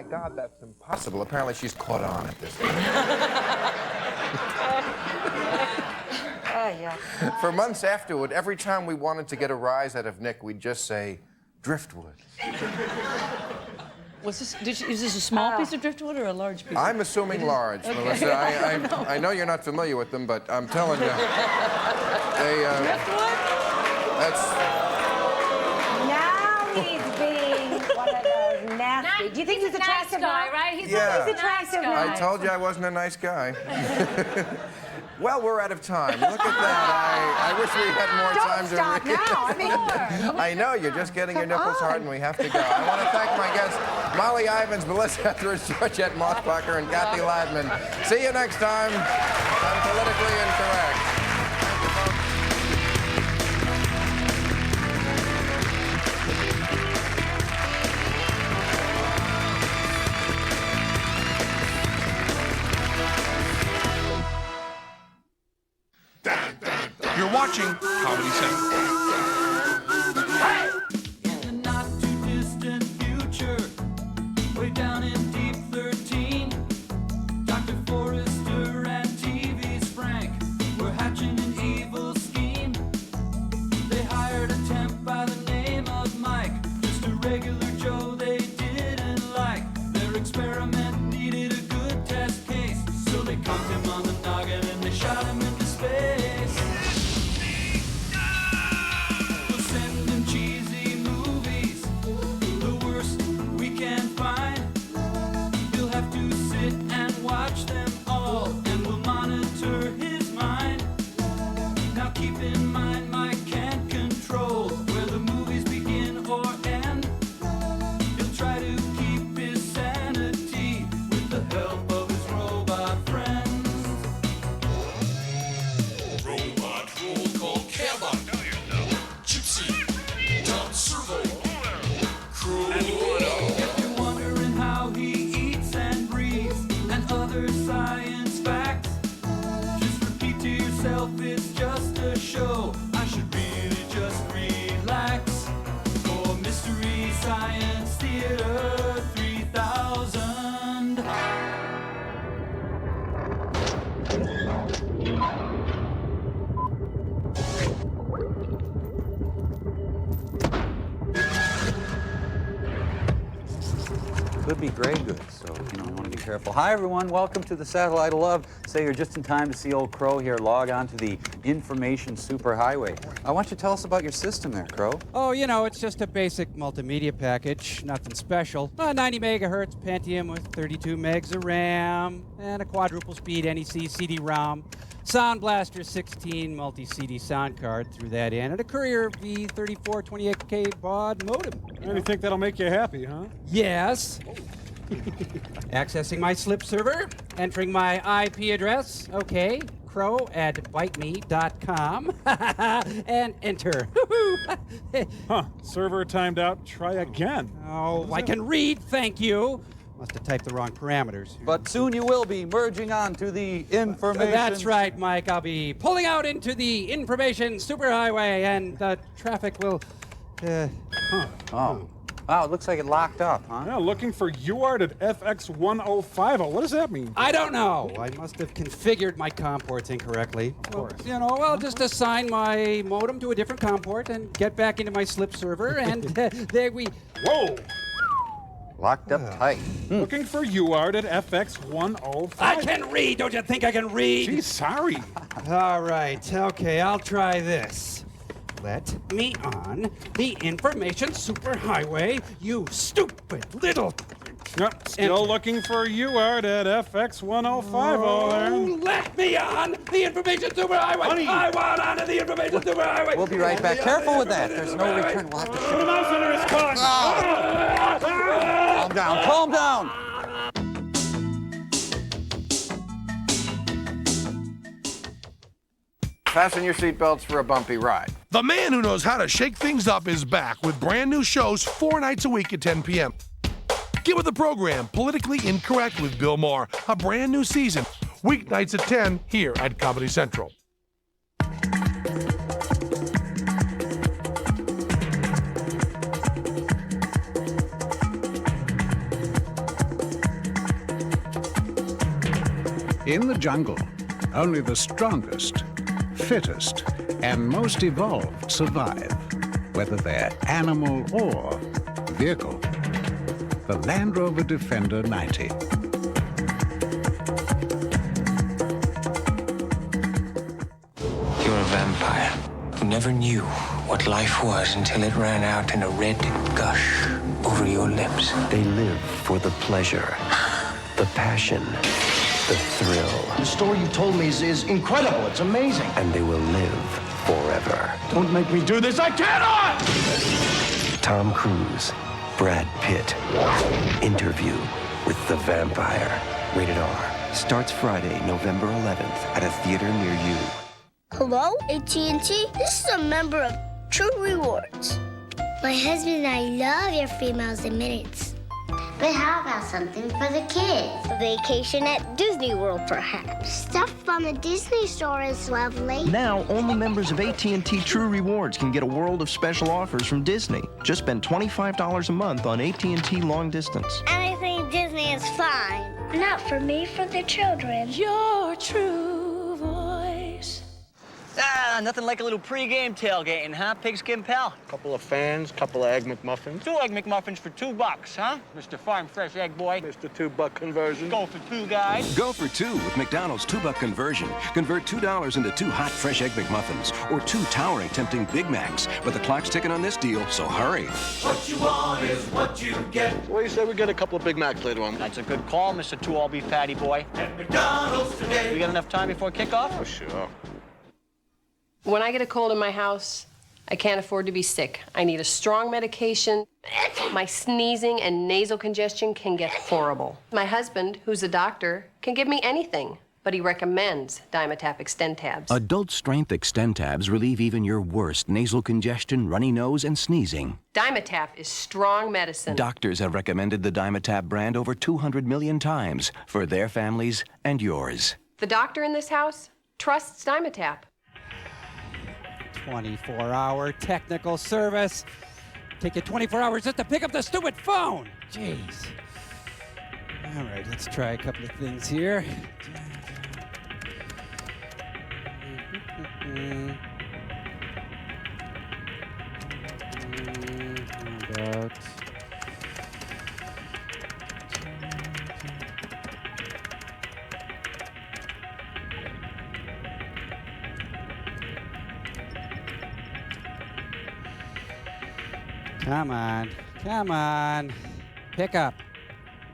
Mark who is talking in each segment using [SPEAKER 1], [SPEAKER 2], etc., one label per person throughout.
[SPEAKER 1] God, that's impossible. Apparently she's caught on at this point. For months afterward, every time we wanted to get a rise out of Nick, we'd just say, driftwood.
[SPEAKER 2] Is this a small piece of driftwood or a large piece?
[SPEAKER 1] I'm assuming large, okay. Melissa. I know you're not familiar with them, but I'm telling you.
[SPEAKER 2] Driftwood?
[SPEAKER 1] That's...
[SPEAKER 3] Now he's being one of those nasty. Do you think he's attractive
[SPEAKER 4] guy, right? He's
[SPEAKER 3] attractive now.
[SPEAKER 1] I told you I wasn't a nice guy. Well, we're out of time. Look at that. I wish we had more time to
[SPEAKER 3] stop now. I mean,
[SPEAKER 1] I know, you're just getting your nipples hard and we have to go. I want to thank my guests, Molly Ivins, Melissa Etheridge, Georgette Mossbacher, and Kathy Ladman. See you next time on Politically Incorrect.
[SPEAKER 5] You're watching Comedy Central.
[SPEAKER 6] In the not too distant future, way down in deep 13, Dr. Forrester and TV's Frank were hatching an evil scheme. They hired a temp by the name of Mike, just a regular Joe they didn't like. Their experiment needed a good test case, so they conked him on the noggin and they shot him into space. It's just a show. I should really just relax. For Mystery Science Theater 3000.
[SPEAKER 7] Could be gray goods, so I want to be careful. Hi, everyone. Welcome to the Satellite of Love. Say you're just in time to see old Crow here log on to the information superhighway. I want you to tell us about your system there, Crow.
[SPEAKER 8] Oh, you know, it's just a basic multimedia package, nothing special. 90 megahertz Pentium with 32 megs of RAM, and a quadruple speed NEC CD-ROM. Sound Blaster 16 multi-CD sound card through that in, and a Courier V3428K baud modem.
[SPEAKER 9] And you think that'll make you happy, huh?
[SPEAKER 8] Yes. Accessing my slip server, entering my IP address, okay, crow@biteme.com, and enter.
[SPEAKER 9] Huh, server timed out, try again.
[SPEAKER 8] Oh, I can read, thank you. Must have typed the wrong parameters.
[SPEAKER 7] But soon you will be merging on to the information.
[SPEAKER 8] That's right, Mike. I'll be pulling out into the information superhighway, and the traffic will.
[SPEAKER 7] Oh. Wow, it looks like it locked up, huh?
[SPEAKER 9] Yeah, looking for UART at FX1050. What does that mean?
[SPEAKER 8] I don't know. I must have configured my COM ports incorrectly.
[SPEAKER 9] Of course.
[SPEAKER 8] You know, I'll just assign my modem to a different COM port and get back into my slip server, and there we.
[SPEAKER 9] Whoa!
[SPEAKER 7] Locked up tight.
[SPEAKER 9] Looking for UART at FX1050.
[SPEAKER 8] I can read. Don't you think I can read?
[SPEAKER 9] Gee, sorry.
[SPEAKER 8] All right. Okay, I'll try this. Let me on the information superhighway, you stupid little.
[SPEAKER 9] Yep, still looking for UART at FX1050 there.
[SPEAKER 8] Let me on the information superhighway.
[SPEAKER 9] Honey.
[SPEAKER 8] I want onto the information superhighway.
[SPEAKER 7] We'll be right back. Careful with that. There's no return. We'll have to
[SPEAKER 9] The mouse under his tongue.
[SPEAKER 7] calm down. Calm down.
[SPEAKER 1] Fasten your seatbelts for a bumpy ride.
[SPEAKER 5] The man who knows how to shake things up is back with brand new shows 4 nights a week at 10 p.m. Get with the program, Politically Incorrect with Bill Maher, a brand new season, weeknights at 10 here at Comedy Central.
[SPEAKER 4] In the jungle, only the strongest, fittest, and most evolved survive, whether they're animal or vehicle. The Land Rover Defender 90.
[SPEAKER 10] You're a vampire who never knew what life was until it ran out in a red gush over your lips.
[SPEAKER 11] They live for the pleasure, the passion, the thrill.
[SPEAKER 12] The story you told me is incredible. It's amazing.
[SPEAKER 11] And they will live forever.
[SPEAKER 12] Don't make me do this. I cannot!
[SPEAKER 11] Tom Cruise, Brad Pitt. Interview with the Vampire. Rated R. Starts Friday, November 11th at a theater near you.
[SPEAKER 13] Hello, AT&T? This is a member of True Rewards. My husband and I love your free miles and minutes.
[SPEAKER 14] But how about something for the kids?
[SPEAKER 13] A vacation at Disney World, perhaps. Stuff from the Disney store is lovely.
[SPEAKER 12] Now, only members of AT&T True Rewards can get a world of special offers from Disney. Just spend $25 a month on AT&T long distance.
[SPEAKER 13] Anything Disney is fine. Not for me, for the children.
[SPEAKER 2] Your true voice.
[SPEAKER 15] Ah, nothing like a little pregame tailgating, huh, Pigskin Pal?
[SPEAKER 16] Couple of fans, couple of Egg McMuffins.
[SPEAKER 15] 2 Egg McMuffins for $2, huh? Mr. Farm Fresh Egg Boy.
[SPEAKER 16] Mr. $2 conversion.
[SPEAKER 15] Go for 2 guys.
[SPEAKER 17] Go for 2 with McDonald's $2 conversion. Convert $2 into 2 hot, fresh Egg McMuffins or 2 towering, tempting Big Macs. But the clock's ticking on this deal, so hurry.
[SPEAKER 6] What you want is what you get.
[SPEAKER 16] What do you say we get a couple of Big Macs later on?
[SPEAKER 15] That's a good call, Mr. 2 all-beef patty boy.
[SPEAKER 6] At McDonald's today.
[SPEAKER 15] We got enough time before kickoff?
[SPEAKER 16] For sure.
[SPEAKER 18] When I get a cold in my house, I can't afford to be sick. I need a strong medication. My sneezing and nasal congestion can get horrible. My husband, who's a doctor, can give me anything, but he recommends Dimetap Extend Tabs.
[SPEAKER 17] Adult-strength Extend Tabs relieve even your worst nasal congestion, runny nose, and sneezing.
[SPEAKER 18] Dimetap is strong medicine.
[SPEAKER 17] Doctors have recommended the Dimetap brand over 200 million times for their families and yours.
[SPEAKER 18] The doctor in this house trusts Dimetap.
[SPEAKER 8] 24-hour technical service. Take you 24 hours just to pick up the stupid phone. Jeez. All right, let's try a couple of things here. About Come on, come on. Pick up.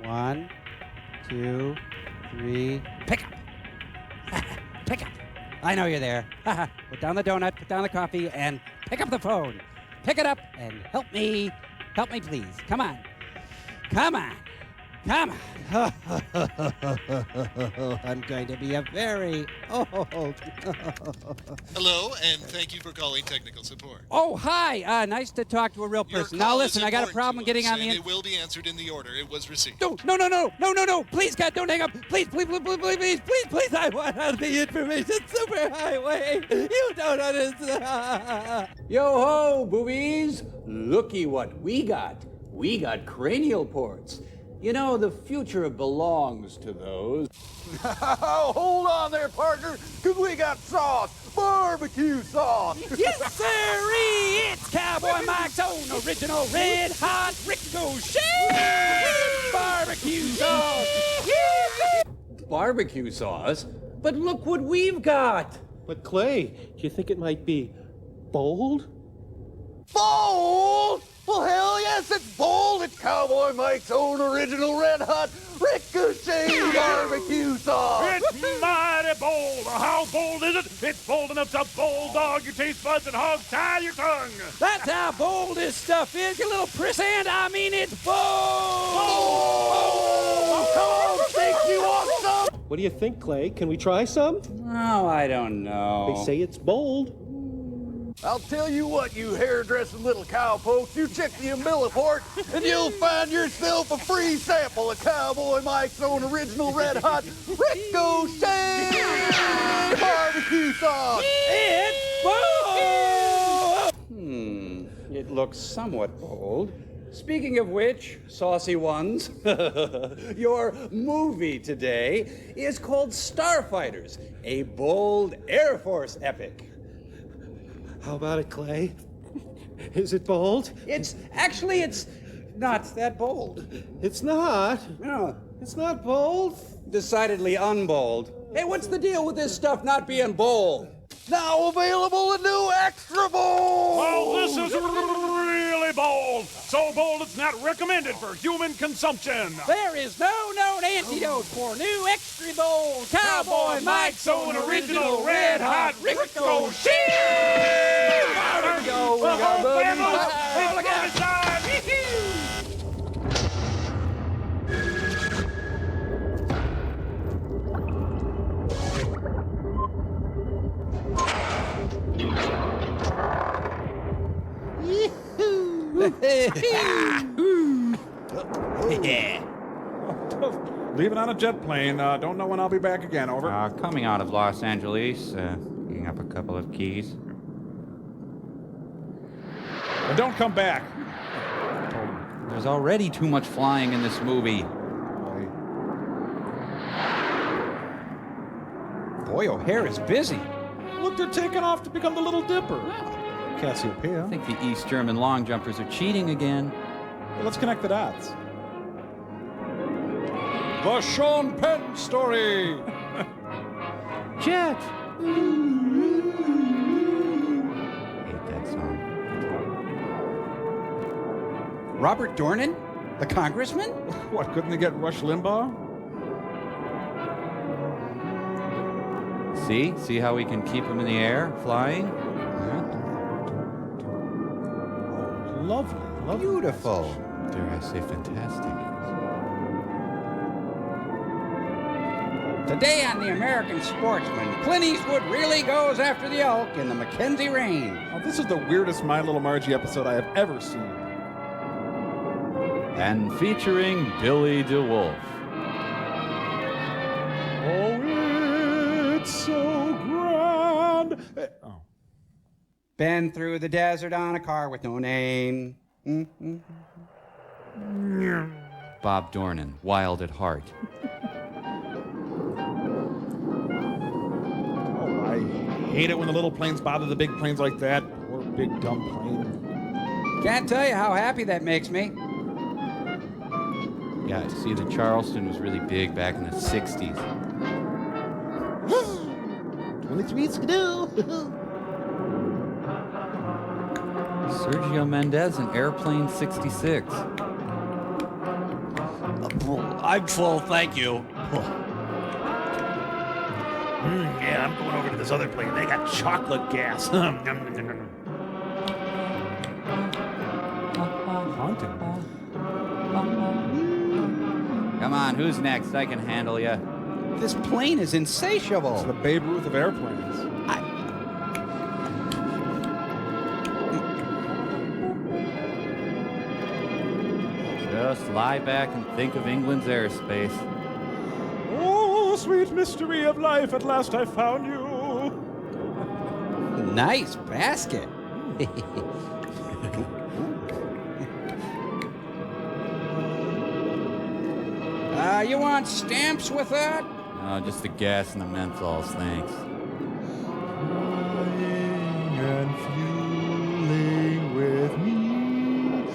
[SPEAKER 8] 1, 2, 3. Pick up. Pick up. I know you're there. Put down the donut, put down the coffee, and pick up the phone. Pick it up and help me. Help me, please. Come on. Come on. Come on. I'm going to be a very old.
[SPEAKER 19] Hello, and thank you for calling technical support.
[SPEAKER 8] Oh, hi. Nice to talk to a real person. Now listen, I got a problem getting on the.
[SPEAKER 19] It will be answered in the order it was received.
[SPEAKER 8] No. Please, God, don't hang up. Please. I want the information superhighway. You don't understand.
[SPEAKER 20] Yo ho, boobies. Looky what we got. We got cranial ports. You know, the future belongs to those.
[SPEAKER 21] Hold on there, partner, because we got sauce. Barbecue sauce.
[SPEAKER 8] Yes, sirree. It's Cowboy Mike's own original red hot ricochet barbecue sauce.
[SPEAKER 20] Barbecue sauce? But look what we've got.
[SPEAKER 22] But Clay, do you think it might be bold?
[SPEAKER 21] Bold? Well, hell yes, it's bold. It's Cowboy Mike's own original red hot ricochet barbecue sauce.
[SPEAKER 23] It's mighty bold. How bold is it? It's bold enough to bulldog your taste buds and hog tie your tongue.
[SPEAKER 8] That's how bold this stuff is, you little priss, and I mean it's bold.
[SPEAKER 21] Oh, come on, Jake, you want some?
[SPEAKER 22] What do you think, Clay? Can we try some?
[SPEAKER 20] Oh, I don't know.
[SPEAKER 22] They say it's bold.
[SPEAKER 21] I'll tell you what, you hairdressing little cowpokes, you check the umbiliport and you'll find yourself a free sample of Cowboy Mike's own original red hot ricochet barbecue sauce.
[SPEAKER 8] It's bold!
[SPEAKER 20] It looks somewhat bold. Speaking of which, saucy ones, your movie today is called Starfighters, a bold Air Force epic.
[SPEAKER 22] How about it, Clay? Is it bold?
[SPEAKER 20] It's not that bold.
[SPEAKER 22] It's not?
[SPEAKER 20] No,
[SPEAKER 22] it's not bold?
[SPEAKER 20] Decidedly unbold. Hey, what's the deal with this stuff not being bold?
[SPEAKER 21] Now available a new extra bold!
[SPEAKER 23] Well, this is really bold. So bold it's not recommended for human consumption.
[SPEAKER 8] There is no known antidote for new extra bold Cowboy Mike's own original red hot ricochet.
[SPEAKER 21] There we go. We got
[SPEAKER 3] Leaving on a jet plane. Don't know when I'll be back again. Over.
[SPEAKER 7] Coming out of Los Angeles, picking up a couple of keys.
[SPEAKER 3] And don't come back.
[SPEAKER 7] There's already too much flying in this movie.
[SPEAKER 20] Boy, O'Hare is busy.
[SPEAKER 3] Look, they're taking off to become the Little Dipper. Cassiopeia.
[SPEAKER 7] I think the East German long jumpers are cheating again.
[SPEAKER 3] Well, let's connect the dots. The Sean Penn story.
[SPEAKER 7] Jet. Hate that song.
[SPEAKER 20] Robert Dornan? The congressman?
[SPEAKER 3] What, couldn't they get Rush Limbaugh?
[SPEAKER 7] See how we can keep him in the air, flying?
[SPEAKER 3] Lovely.
[SPEAKER 20] Beautiful.
[SPEAKER 7] Dare I say fantastic.
[SPEAKER 20] Today on The American Sportsman, Clint Eastwood really goes after the elk in the Mackenzie Rain.
[SPEAKER 3] Oh, this is the weirdest My Little Margie episode I have ever seen.
[SPEAKER 7] And featuring Billy DeWolf.
[SPEAKER 3] Oh, it's so grand. Oh.
[SPEAKER 20] Been through the desert on a car with no name.
[SPEAKER 7] Bob Dornan, wild at heart.
[SPEAKER 3] I hate it when the little planes bother the big planes like that. Poor big dumb plane.
[SPEAKER 20] Can't tell you how happy that makes me.
[SPEAKER 7] Yeah, see, the Charleston was really big back in the 60s.
[SPEAKER 21] 23 skidoo.
[SPEAKER 7] Sergio Mendes in Airplane 66.
[SPEAKER 22] I'm full, thank you. Yeah, I'm going over to this other place. They got chocolate gas.
[SPEAKER 3] Haunting.
[SPEAKER 7] Come on, who's next? I can handle ya.
[SPEAKER 20] This plane is insatiable.
[SPEAKER 3] It's the Babe Ruth of airplanes.
[SPEAKER 7] Just lie back and think of England's airspace.
[SPEAKER 3] Oh, sweet mystery of life, at last I found you.
[SPEAKER 20] Nice basket. You want stamps with that?
[SPEAKER 7] No, just the gas and the menthols, thanks.
[SPEAKER 3] And fueling with me.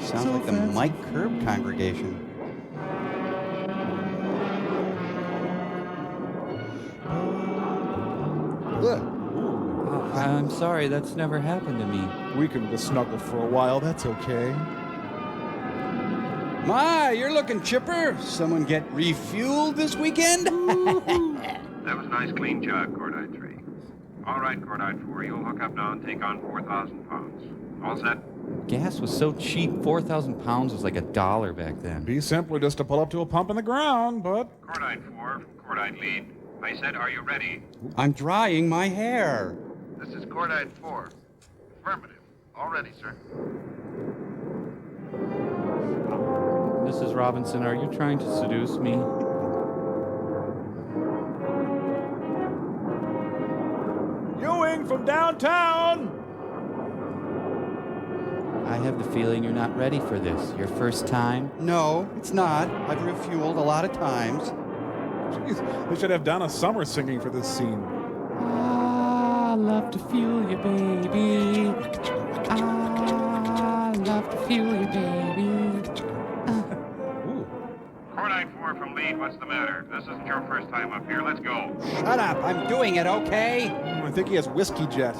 [SPEAKER 20] Sounds like the Mike Curb congregation. Look.
[SPEAKER 7] I'm sorry, that's never happened to me.
[SPEAKER 3] We can just snuggle for a while, that's okay.
[SPEAKER 20] My, you're looking chipper. Someone get refueled this weekend?
[SPEAKER 9] That was a nice clean jug, Cordite 3. All right, Cordite 4, you'll hook up now and take on 4,000 pounds. All set?
[SPEAKER 7] Gas was so cheap, 4,000 pounds was like $1 back then.
[SPEAKER 3] Be simpler just to pull up to a pump in the ground, but...
[SPEAKER 9] Cordite 4 from Cordite Lead. I said, are you ready?
[SPEAKER 20] I'm drying my hair.
[SPEAKER 9] This is Cordite 4. Affirmative. All ready, sir.
[SPEAKER 7] Mrs. Robinson, are you trying to seduce me?
[SPEAKER 3] Ewing from downtown!
[SPEAKER 7] I have the feeling you're not ready for this. Your first time?
[SPEAKER 8] No, it's not. I've refueled a lot of times.
[SPEAKER 3] Jeez, they should have Donna Summer singing for this scene.
[SPEAKER 7] I love to feel you, baby. I love to feel you, baby.
[SPEAKER 9] Cordite 4 from Lead, what's the matter? This isn't your first time up here. Let's go.
[SPEAKER 8] Shut up. I'm doing it, okay?
[SPEAKER 3] I think he has Whiskey Jet.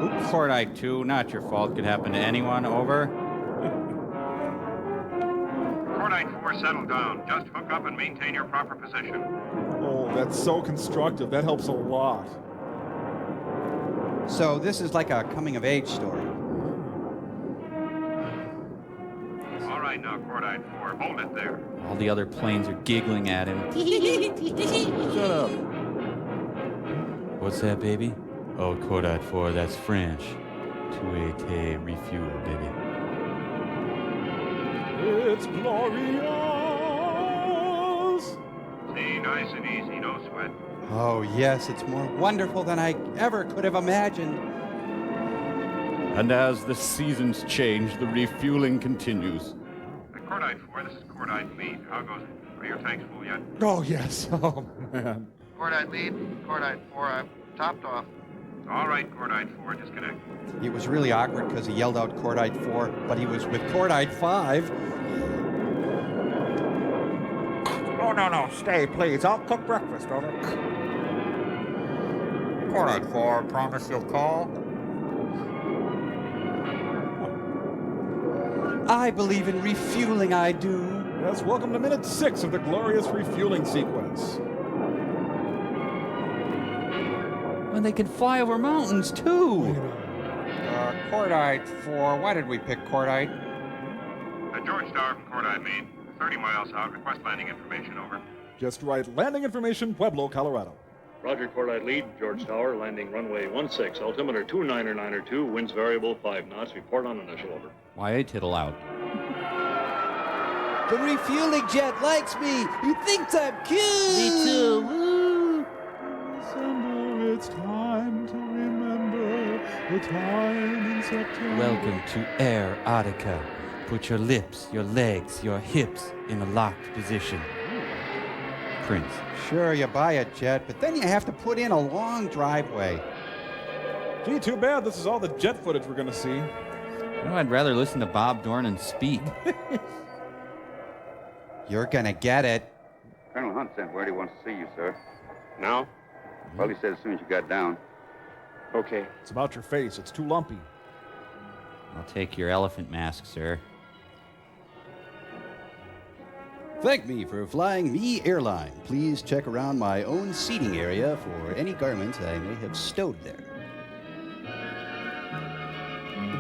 [SPEAKER 7] Oops. Cordite 2, not your fault. Could happen to anyone. Over.
[SPEAKER 9] Cordite 4, settle down. Just hook up and maintain your proper position.
[SPEAKER 3] Oh, that's so constructive. That helps a lot.
[SPEAKER 8] So this is like a coming-of-age story.
[SPEAKER 9] All right now, Cordite 4, hold it there.
[SPEAKER 7] All the other planes are giggling at him. Shut up. What's that, baby? Oh, Cordite 4, that's French. Two-a-te refuel, baby.
[SPEAKER 3] It's glorious.
[SPEAKER 9] See, nice and easy, no sweat.
[SPEAKER 8] Oh, yes, it's more wonderful than I ever could have imagined.
[SPEAKER 7] And as the seasons change, the refueling continues.
[SPEAKER 9] Cordite 4, this is Cordite Lead. How goes it? Are your tanks full yet?
[SPEAKER 3] Oh, yes. Oh, man.
[SPEAKER 1] Cordite Lead, Cordite 4, I've topped off.
[SPEAKER 9] All right, Cordite 4, disconnect.
[SPEAKER 8] It was really awkward because he yelled out Cordite 4, but he was with Cordite 5.
[SPEAKER 3] Oh, no, stay, please. I'll cook breakfast, over.
[SPEAKER 7] Cordite 4, promise you'll call?
[SPEAKER 8] I believe in refueling, I do.
[SPEAKER 3] Yes, welcome to minute 6 of the glorious refueling sequence.
[SPEAKER 7] And they can fly over mountains, too.
[SPEAKER 8] Cordite 4. Why did we pick Cordite?
[SPEAKER 9] George Star from Cordite Lead. 30 miles out. Request landing information, over.
[SPEAKER 3] Just right. Landing information, Pueblo, Colorado.
[SPEAKER 4] Roger, Cordite Lead, George Tower, landing runway 16, altimeter 299er2, winds variable 5 knots, report on initial, over.
[SPEAKER 7] Why I tittle out?
[SPEAKER 8] The refueling jet likes me. He thinks I'm cute.
[SPEAKER 7] Me too. Woo.
[SPEAKER 3] December, it's time to remember the time in September.
[SPEAKER 7] Welcome to Air Attica. Put your lips, your legs, your hips in a locked position. Prince.
[SPEAKER 8] Sure, you buy a jet, but then you have to put in a long driveway.
[SPEAKER 3] Gee, too bad this is all the jet footage we're going to see.
[SPEAKER 7] You know, I'd rather listen to Bob Dornan speak.
[SPEAKER 8] You're going to get it.
[SPEAKER 5] Colonel Hunt sent word he wants to see you, sir.
[SPEAKER 4] Now?
[SPEAKER 5] Well, he said as soon as you got down.
[SPEAKER 4] Okay.
[SPEAKER 3] It's about your face. It's too lumpy.
[SPEAKER 7] I'll take your elephant mask, sir.
[SPEAKER 24] Thank me for flying me airline. Please check around my own seating area for any garments I may have stowed there.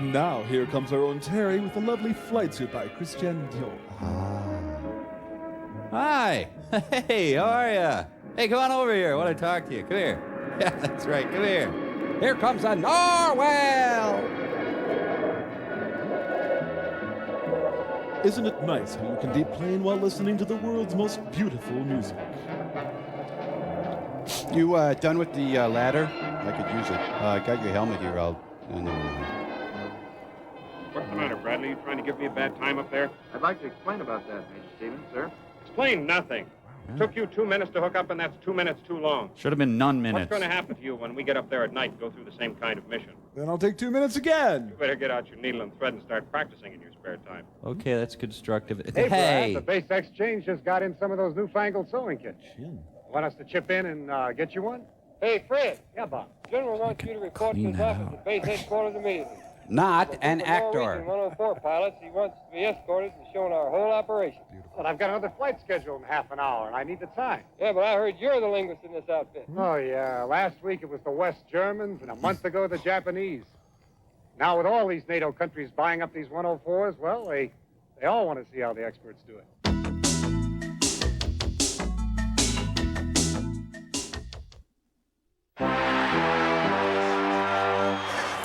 [SPEAKER 3] Now, here comes our own Terry with a lovely flight suit by Christian Dior.
[SPEAKER 7] Hi. Hey, how are ya? Hey, come on over here. I want to talk to you. Come here. Yeah, that's right. Come here.
[SPEAKER 8] Here comes a narwhal.
[SPEAKER 3] Isn't it nice how you can deplane while listening to the world's most beautiful music?
[SPEAKER 24] You done with the ladder? I could use it. I got your helmet here.
[SPEAKER 4] What's the matter, Bradley? You trying to give me a bad time up there?
[SPEAKER 1] I'd like to explain about that, Major Stevens, sir.
[SPEAKER 4] Explain nothing. Took you 2 minutes to hook up, and that's 2 minutes too long.
[SPEAKER 7] Should have been none minutes.
[SPEAKER 4] What's going to happen to you when we get up there at night and go through the same kind of mission?
[SPEAKER 3] Then I'll take 2 minutes again.
[SPEAKER 4] You better get out your needle and thread and start practicing in your spare time.
[SPEAKER 7] Okay, that's constructive.
[SPEAKER 25] Hey, Brad, the base exchange just got in some of those newfangled sewing kits. Want us to chip in and get you one?
[SPEAKER 26] Hey, Fred.
[SPEAKER 25] Yeah, Bob.
[SPEAKER 26] General wants you to report to his office at base headquarters immediately.
[SPEAKER 8] Not an
[SPEAKER 26] For
[SPEAKER 8] actor.
[SPEAKER 26] Norwegian 104 pilots, he wants to be escorted and shown our whole operation.
[SPEAKER 25] But I've got another flight scheduled in half an hour, and I need the time.
[SPEAKER 26] Yeah, but I heard you're the linguist in this outfit.
[SPEAKER 25] Oh, yeah. Last week it was the West Germans, and a month ago the Japanese. Now, with all these NATO countries buying up these 104s, well, they all want to see how the experts do it.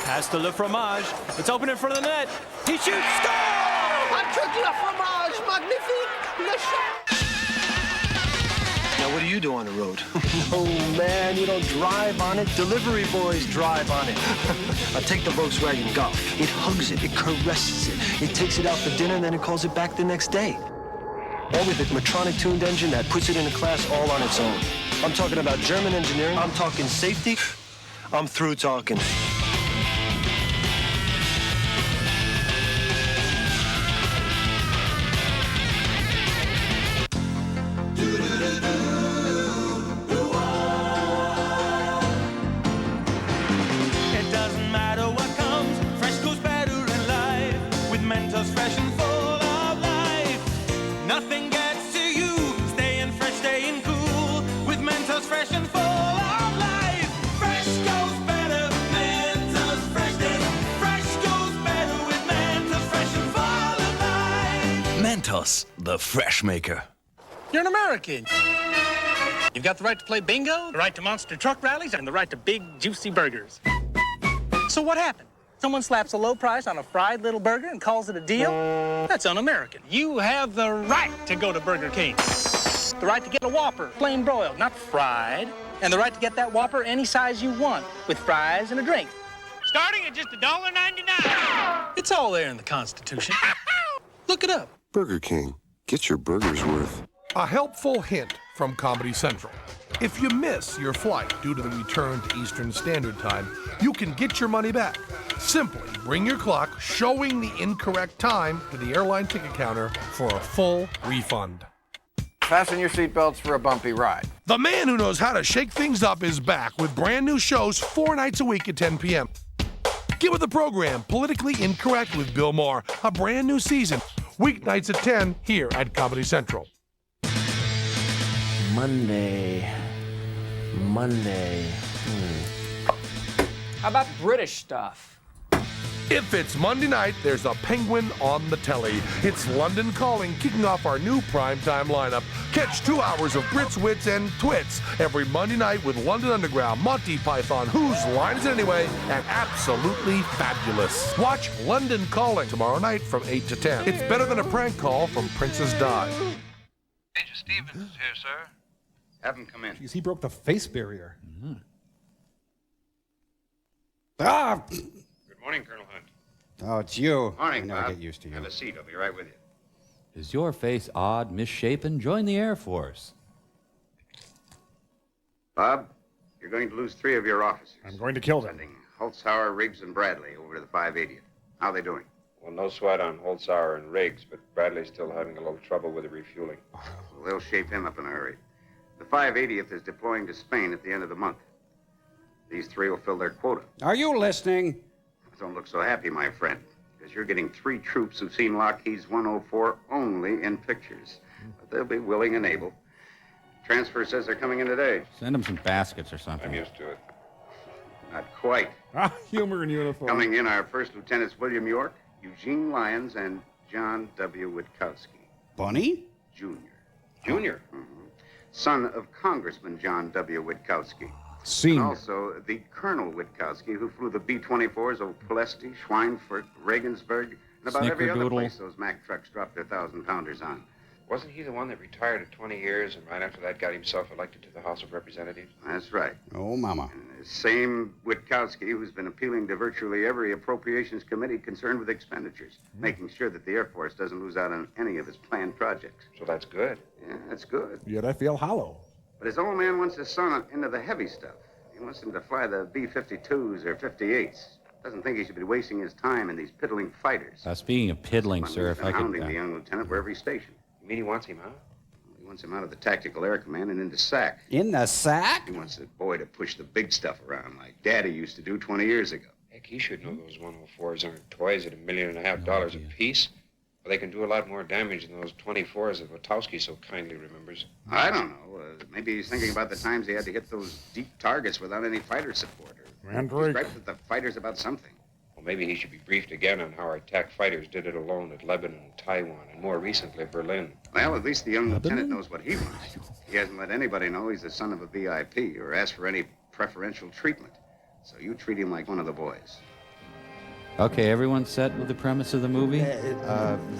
[SPEAKER 27] Pass to Le Fromage. It's open in front of the net. He shoots. Score!
[SPEAKER 28] Un truc la fromage magnifique. Le chat.
[SPEAKER 27] No
[SPEAKER 2] Now, what do you do on the road? No, man, you don't drive on it. Delivery boys drive on it. I take the Volkswagen Golf. It hugs it, it caresses it. It takes it out for dinner, and then it calls it back the next day. All with a Matronic tuned engine that puts it in a class all on its own. I'm talking about German engineering. I'm talking safety. I'm through talking.
[SPEAKER 6] The Fresh Maker.
[SPEAKER 10] You're an American. You've got the right to play bingo, the right to monster truck rallies, and the right to big, juicy burgers. So what happened? Someone slaps a low price on a fried little burger and calls it a deal? That's un-American. You have the right to go to Burger King. The right to get a Whopper, plain broiled, not fried. And the right to get that Whopper any size you want, with fries and a drink. Starting at just $1.99. It's all there in the Constitution. Look it up.
[SPEAKER 11] Burger King. Get your burger's worth.
[SPEAKER 12] A helpful hint from Comedy Central. If you miss your flight due to the return to Eastern Standard Time, you can get your money back. Simply bring your clock showing the incorrect time to the airline ticket counter for a full refund.
[SPEAKER 21] Fasten your seatbelts for a bumpy ride.
[SPEAKER 12] The man who knows how to shake things up is back with brand new shows 4 nights a week at 10 p.m. Get with the program, Politically Incorrect with Bill Maher, a brand new season. Weeknights at 10 here at Comedy Central.
[SPEAKER 13] Monday.
[SPEAKER 14] How about British stuff?
[SPEAKER 12] If it's Monday night, there's a penguin on the telly. It's London Calling, kicking off our new primetime lineup. Catch 2 hours of Brits, Wits, and Twits every Monday night with London Underground, Monty Python, Whose Line Is It Anyway, and Absolutely Fabulous. Watch London Calling tomorrow night from 8 to 10. It's better than a prank call from Princess Di.
[SPEAKER 1] Major Stevens is here, sir. Have him come in.
[SPEAKER 22] Jeez, he broke the face barrier.
[SPEAKER 4] Mm-hmm.
[SPEAKER 22] Ah!
[SPEAKER 1] Good morning, Colonel Hunt.
[SPEAKER 24] Oh, it's you.
[SPEAKER 1] Morning,
[SPEAKER 24] I never
[SPEAKER 1] Bob.
[SPEAKER 24] get used to you.
[SPEAKER 1] Have a seat. I'll be right with you.
[SPEAKER 7] Is your face odd, misshapen? Join the Air Force.
[SPEAKER 5] Bob, you're going to lose 3 of your officers.
[SPEAKER 23] I'm going to kill them.
[SPEAKER 5] Sending Holzhauer, Riggs, and Bradley over to the 580th. How are they doing?
[SPEAKER 9] Well, no sweat on Holzhauer and Riggs, but Bradley's still having a little trouble with the refueling.
[SPEAKER 5] Well, they'll shape him up in a hurry. The 580th is deploying to Spain at the end of the month. These 3 will fill their quota.
[SPEAKER 8] Are you listening?
[SPEAKER 5] Don't look so happy, my friend, because you're getting 3 troops who've seen Lockheed's 104 only in pictures. But they'll be willing and able. Transfer says they're coming in today.
[SPEAKER 7] Send them some baskets or something.
[SPEAKER 9] I'm used to it.
[SPEAKER 5] Not quite.
[SPEAKER 22] Humor in uniform.
[SPEAKER 5] Coming in are First Lieutenants William York, Eugene Lyons, and John W. Witkowski.
[SPEAKER 24] Bunny?
[SPEAKER 5] Jr. Jr.? Mm-hmm. Son of Congressman John W. Witkowski.
[SPEAKER 22] Senior.
[SPEAKER 5] And also the Colonel Witkowski, who flew the B-24s over Pulaski, Schweinfurt, Regensburg, and about every other place those Mack trucks dropped their 1,000-pounders on.
[SPEAKER 9] Wasn't he the one that retired at 20 years and right after that got himself elected to the House of Representatives?
[SPEAKER 5] That's right.
[SPEAKER 24] Oh, mama.
[SPEAKER 5] And the same Witkowski who's been appealing to virtually every appropriations committee concerned with expenditures, making sure that the Air Force doesn't lose out on any of its planned projects.
[SPEAKER 9] So that's good.
[SPEAKER 5] Yeah, that's good.
[SPEAKER 22] Yet I feel hollow.
[SPEAKER 5] But his old man wants his son into the heavy stuff. He wants him to fly the B-52s or 58s. Doesn't think he should be wasting his time in these piddling fighters.
[SPEAKER 7] Speaking of piddling, sir, if I could...
[SPEAKER 5] hounding the young lieutenant wherever he's stationed.
[SPEAKER 9] You mean he wants him out?
[SPEAKER 5] He wants him out of the Tactical Air Command and into SAC.
[SPEAKER 8] In the sack?
[SPEAKER 5] He wants the boy to push the big stuff around like Daddy used to do 20 years ago.
[SPEAKER 9] Heck, he should know those 104s aren't toys at $1.5 million a piece. Well, they can do a lot more damage than those 24s that Witowski so kindly remembers.
[SPEAKER 5] I don't know. Maybe he's thinking about the times he had to hit those deep targets without any fighter support. Or he's griped with the fighters about something.
[SPEAKER 9] Well, maybe he should be briefed again on how our attack fighters did it alone at Lebanon, Taiwan, and more recently Berlin.
[SPEAKER 5] Well, at least the young lieutenant knows what he wants. He hasn't let anybody know he's the son of a VIP or asked for any preferential treatment. So you treat him like one of the boys.
[SPEAKER 7] Okay, everyone set with the premise of the movie?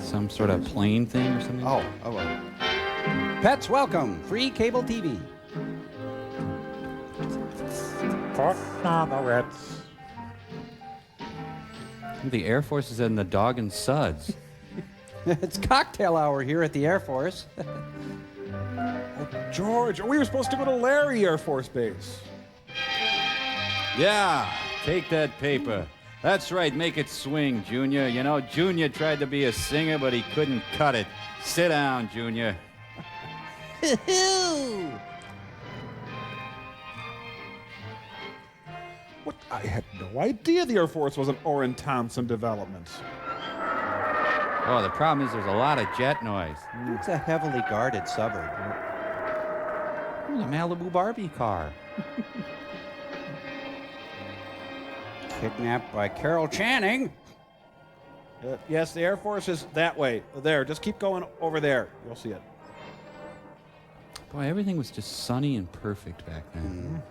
[SPEAKER 7] Some sort of plane thing or something?
[SPEAKER 24] Pets welcome. Free cable TV.
[SPEAKER 23] Put on the Ritz.
[SPEAKER 7] The Air Force is in the Dog and Suds.
[SPEAKER 8] It's cocktail hour here at the Air Force.
[SPEAKER 23] George, we were supposed to go to Larry Air Force Base.
[SPEAKER 7] Yeah, take that paper. That's right, make it swing, Junior. You know, Junior tried to be a singer, but he couldn't cut it. Sit down, Junior.
[SPEAKER 23] What? I had no idea the Air Force was an Orrin Thompson development.
[SPEAKER 7] Oh, the problem is there's a lot of jet noise.
[SPEAKER 8] It's a heavily guarded suburb.
[SPEAKER 7] Ooh, the Malibu Barbie car.
[SPEAKER 8] Kidnapped by Carol Channing.
[SPEAKER 23] Yes, the Air Force is that way. There, just keep going over there. You'll see it.
[SPEAKER 7] Boy, everything was just sunny and perfect back then.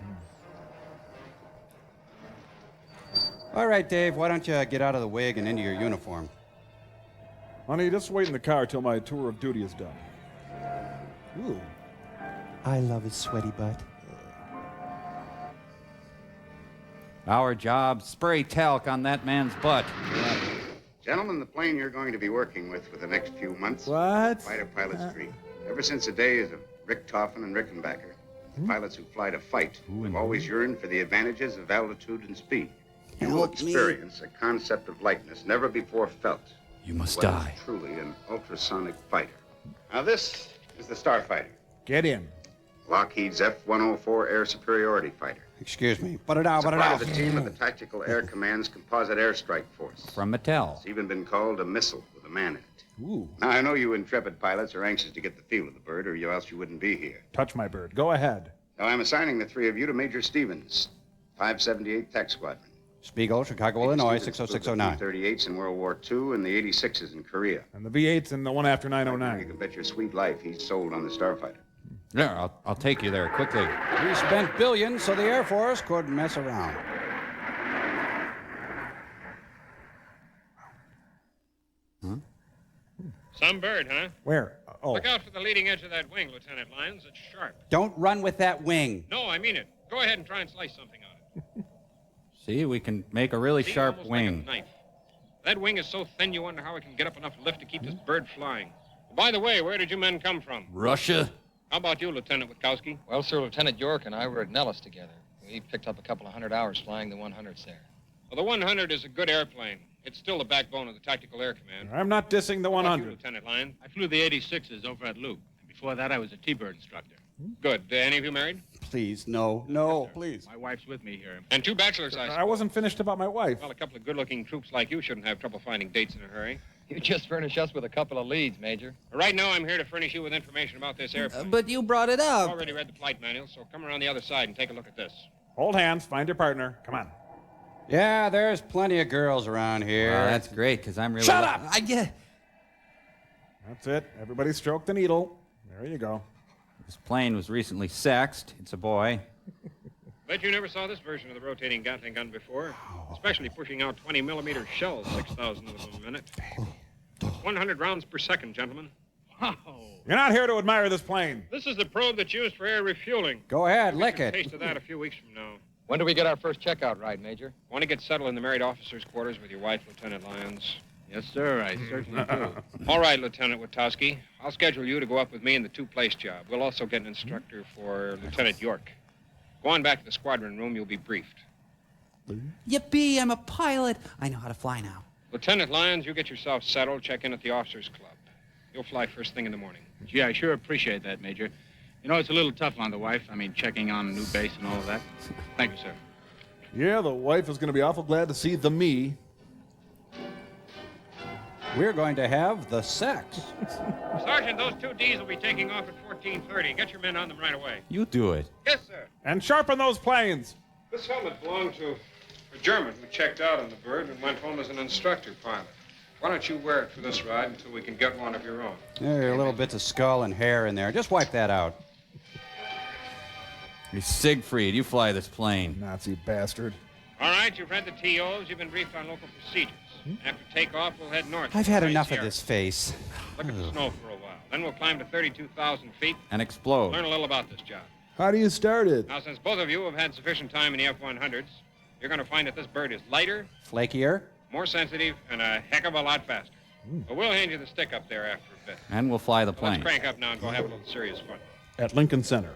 [SPEAKER 24] All right, Dave, why don't you get out of the wig and into your uniform?
[SPEAKER 23] Honey, just wait in the car till my tour of duty is done. Ooh.
[SPEAKER 8] I love his sweaty butt.
[SPEAKER 7] Our job, spray talc on that man's butt.
[SPEAKER 5] Gentlemen, the plane you're going to be working with for the next few months.
[SPEAKER 23] What?
[SPEAKER 5] Fighter Pilot's Dream. Ever since the days of Rick Toffin and Rickenbacker, the pilots who fly to fight have always yearned for the advantages of altitude and speed. You will experience a concept of lightness never before felt.
[SPEAKER 7] You must
[SPEAKER 5] What
[SPEAKER 7] die.
[SPEAKER 5] is truly an ultrasonic fighter. Now this is the Starfighter.
[SPEAKER 23] Get in.
[SPEAKER 5] Lockheed's F-104 air superiority fighter.
[SPEAKER 24] Excuse me. Put it out,
[SPEAKER 5] It's
[SPEAKER 24] put
[SPEAKER 5] a
[SPEAKER 24] it
[SPEAKER 5] part
[SPEAKER 24] out.
[SPEAKER 5] of the team of the Tactical Air Command's Composite Airstrike Force.
[SPEAKER 7] From Mattel.
[SPEAKER 5] It's even been called a missile with a man in it.
[SPEAKER 23] Ooh.
[SPEAKER 5] Now, I know you intrepid pilots are anxious to get the feel of the bird, or else you wouldn't be here.
[SPEAKER 23] Touch my bird. Go ahead.
[SPEAKER 5] Now, I'm assigning the three of you to Major Stevens, 578 Tech Squadron.
[SPEAKER 24] Spiegel, Chicago, Illinois, 60609.
[SPEAKER 5] 38s in World War II and the 86s in Korea.
[SPEAKER 23] And the V8's and the one after
[SPEAKER 5] You
[SPEAKER 23] 909.
[SPEAKER 5] can bet your sweet life he's sold on the Starfighter.
[SPEAKER 7] Yeah, I'll take you there quickly.
[SPEAKER 24] We spent billions so the Air Force could mess around.
[SPEAKER 9] Some bird, huh?
[SPEAKER 23] Where? Oh.
[SPEAKER 9] Look out for the leading edge of that wing, Lieutenant Lyons. It's sharp.
[SPEAKER 8] Don't run with that wing.
[SPEAKER 9] No, I mean it. Go ahead and try and slice something on it.
[SPEAKER 7] See, we can make a really
[SPEAKER 9] See,
[SPEAKER 7] sharp
[SPEAKER 9] almost
[SPEAKER 7] wing.
[SPEAKER 9] Like a knife. That wing is so thin you wonder how it can get up enough lift to keep this bird flying. By the way, where did you men come from?
[SPEAKER 6] Russia?
[SPEAKER 9] How about you, Lieutenant Witkowski?
[SPEAKER 13] Well, sir, Lieutenant York and I were at Nellis together. We picked up a couple of 100 hours flying the 100s there.
[SPEAKER 9] Well, the 100 is a good airplane. It's still the backbone of the Tactical Air Command.
[SPEAKER 23] I'm not dissing the
[SPEAKER 9] How about you,
[SPEAKER 23] 100.
[SPEAKER 9] Lieutenant Lyons?
[SPEAKER 1] I flew the 86s over at Luke. Before that, I was a T-bird instructor.
[SPEAKER 9] Good. Any of you married?
[SPEAKER 24] Please, no, no, please.
[SPEAKER 1] My wife's with me here.
[SPEAKER 9] And two bachelors, I
[SPEAKER 23] I wasn't finished about my wife.
[SPEAKER 9] Well, a couple of good-looking troops like you shouldn't have trouble finding dates in a hurry.
[SPEAKER 13] You just furnish us with a couple of leads, Major.
[SPEAKER 9] Right now, I'm here to furnish you with information about this airplane.
[SPEAKER 8] But you brought it
[SPEAKER 9] I've
[SPEAKER 8] up.
[SPEAKER 9] already read the flight manual, so come around the other side and take a look at this.
[SPEAKER 23] Hold hands, find your partner. Come on.
[SPEAKER 24] Yeah, there's plenty of girls around here.
[SPEAKER 7] Well, that's great, because I'm really...
[SPEAKER 23] Shut up!
[SPEAKER 8] I get.
[SPEAKER 23] That's it. Everybody stroke the needle. There you go.
[SPEAKER 7] This plane was recently sexed. It's a boy.
[SPEAKER 9] Bet you never saw this version of the rotating Gatling gun before, especially pushing out 20-millimeter shells, 6,000 of them a minute. 100 rounds per second, gentlemen.
[SPEAKER 23] You're not here to admire this plane.
[SPEAKER 9] This is the probe that's used for air refueling.
[SPEAKER 24] Go ahead,
[SPEAKER 9] We'll
[SPEAKER 24] lick
[SPEAKER 9] get a
[SPEAKER 24] it.
[SPEAKER 9] taste of that a few weeks from now.
[SPEAKER 13] When do we get our first checkout right, Major?
[SPEAKER 9] Want to get settled in the married officers' quarters with your wife, Lieutenant Lyons?
[SPEAKER 1] Yes, sir, I certainly do.
[SPEAKER 9] All right, Lieutenant Witkowski. I'll schedule you to go up with me in the two-place job. We'll also get an instructor for Lieutenant York. Go on back to the squadron room. You'll be briefed.
[SPEAKER 8] Yippee, I'm a pilot. I know how to fly now.
[SPEAKER 9] Lieutenant Lyons, you get yourself settled. Check in at the officers' club. You'll fly first thing in the morning.
[SPEAKER 1] Gee, I sure appreciate that, Major. You know, it's a little tough on the wife. I mean, checking on a new base and all of that. Thank you, sir.
[SPEAKER 23] Yeah, the wife is going to be awful glad to see the me.
[SPEAKER 24] We're going to have the sex.
[SPEAKER 9] Sergeant, those two Ds will be taking off at 14:30. Get your men on them right away.
[SPEAKER 7] You do it.
[SPEAKER 9] Yes, sir.
[SPEAKER 23] And sharpen those planes.
[SPEAKER 9] This helmet belonged to a German who checked out on the bird and went home as an instructor pilot. Why don't you wear it for this ride until we can get one of your own?
[SPEAKER 24] There are little bits of skull and hair in there. Just wipe that out.
[SPEAKER 7] Hey, Siegfried, you fly this plane.
[SPEAKER 23] Nazi bastard.
[SPEAKER 9] All right, you've read the TOs. You've been briefed on local procedures. After takeoff, we'll head north.
[SPEAKER 8] I've had
[SPEAKER 9] to
[SPEAKER 8] enough of
[SPEAKER 9] Sierra.
[SPEAKER 8] this face.
[SPEAKER 9] Look at the snow for a while. Then we'll climb to 32,000 feet.
[SPEAKER 7] And explode.
[SPEAKER 9] Learn a little about this job.
[SPEAKER 3] How do you start it?
[SPEAKER 9] Now, since both of you have had sufficient time in the F-100s, you're going to find that this bird is lighter,
[SPEAKER 8] Flakier.
[SPEAKER 9] more sensitive, and a heck of a lot faster. But we'll hand you the stick up there after a bit.
[SPEAKER 7] And we'll fly the
[SPEAKER 9] Let's
[SPEAKER 7] plane.
[SPEAKER 9] crank up now and go have a little serious fun.
[SPEAKER 3] At Lincoln Center.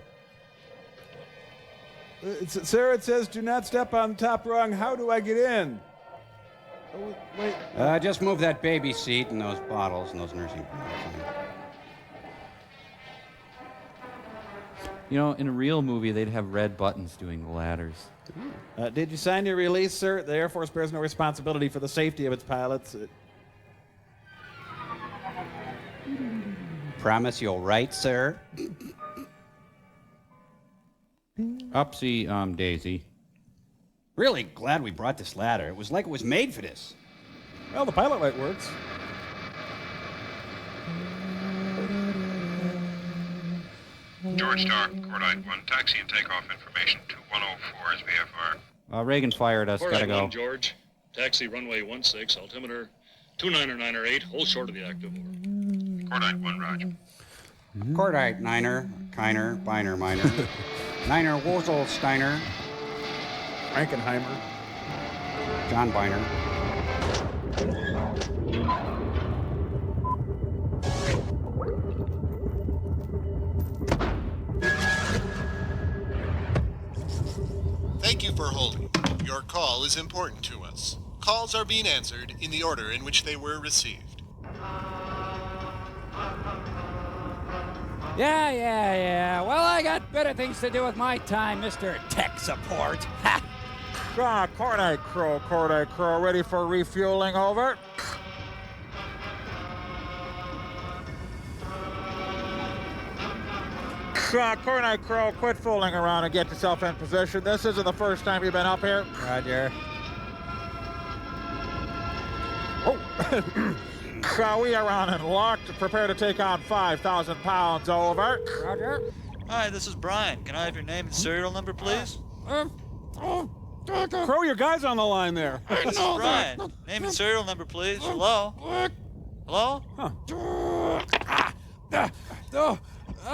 [SPEAKER 3] Sir, it says do not step on the top rung. How do I get in? Oh, wait.
[SPEAKER 8] Just move that baby seat and those bottles and those nursing.
[SPEAKER 7] You know, in a real movie, they'd have red buttons doing the ladders.
[SPEAKER 3] Did you sign your release, sir? The Air Force bears no responsibility for the safety of its pilots.
[SPEAKER 8] Promise you'll write, sir?
[SPEAKER 7] Upsy, Daisy.
[SPEAKER 8] Really glad we brought this ladder. It was like it was made for this.
[SPEAKER 3] Well, the pilot light works.
[SPEAKER 15] George Tower, Cordite 1, taxi and takeoff information 2104 is VFR.
[SPEAKER 7] Reagan fired us. Gotta
[SPEAKER 4] Cordite
[SPEAKER 7] go.
[SPEAKER 4] 1, George. Taxi runway 16, altimeter 29908, hold short of the active.
[SPEAKER 15] Cordite 1, Roger.
[SPEAKER 8] Cordite, Niner, Kiner, Biner, Minor. Niner, Wozel, Steiner.
[SPEAKER 3] Frankenheimer.
[SPEAKER 8] John Biner.
[SPEAKER 16] Thank you for holding. Your call is important to us. Calls are being answered in the order in which they were received.
[SPEAKER 8] Yeah. Well, I got better things to do with my time, Mr. Tech Support. Ha!
[SPEAKER 23] Cordite Crow, ready for refueling, over. Cordite Crow, quit fooling around and get yourself in position. This isn't the first time you've been up here.
[SPEAKER 8] Roger.
[SPEAKER 23] We are on and locked. Prepare to take on 5,000 pounds, over.
[SPEAKER 8] Roger.
[SPEAKER 17] Hi, this is Brian. Can I have your name and serial number, please?
[SPEAKER 3] Crow, your guy's on the line there.
[SPEAKER 17] This is Brian. Name and serial number, please. Hello? Hello?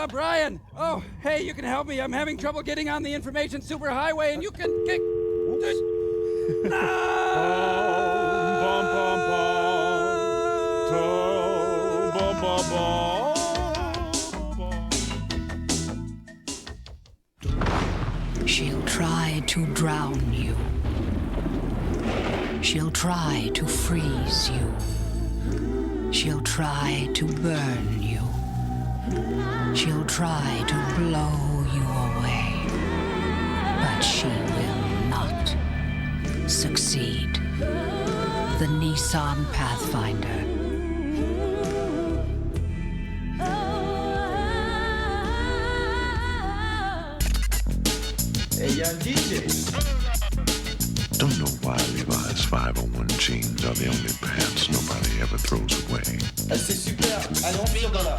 [SPEAKER 8] Brian. Oh, hey, you can help me. I'm having trouble getting on the information superhighway, and you can kick.
[SPEAKER 18] She'll try to drown you. She'll try to freeze you. She'll try to burn you. She'll try to blow you away. But she will not succeed. The Nissan Pathfinder.
[SPEAKER 19] Hey, young DJ.
[SPEAKER 11] Don't know why Levi's 501 jeans are the only pants nobody ever throws away.
[SPEAKER 19] C'est super. Allez, on tire dans la.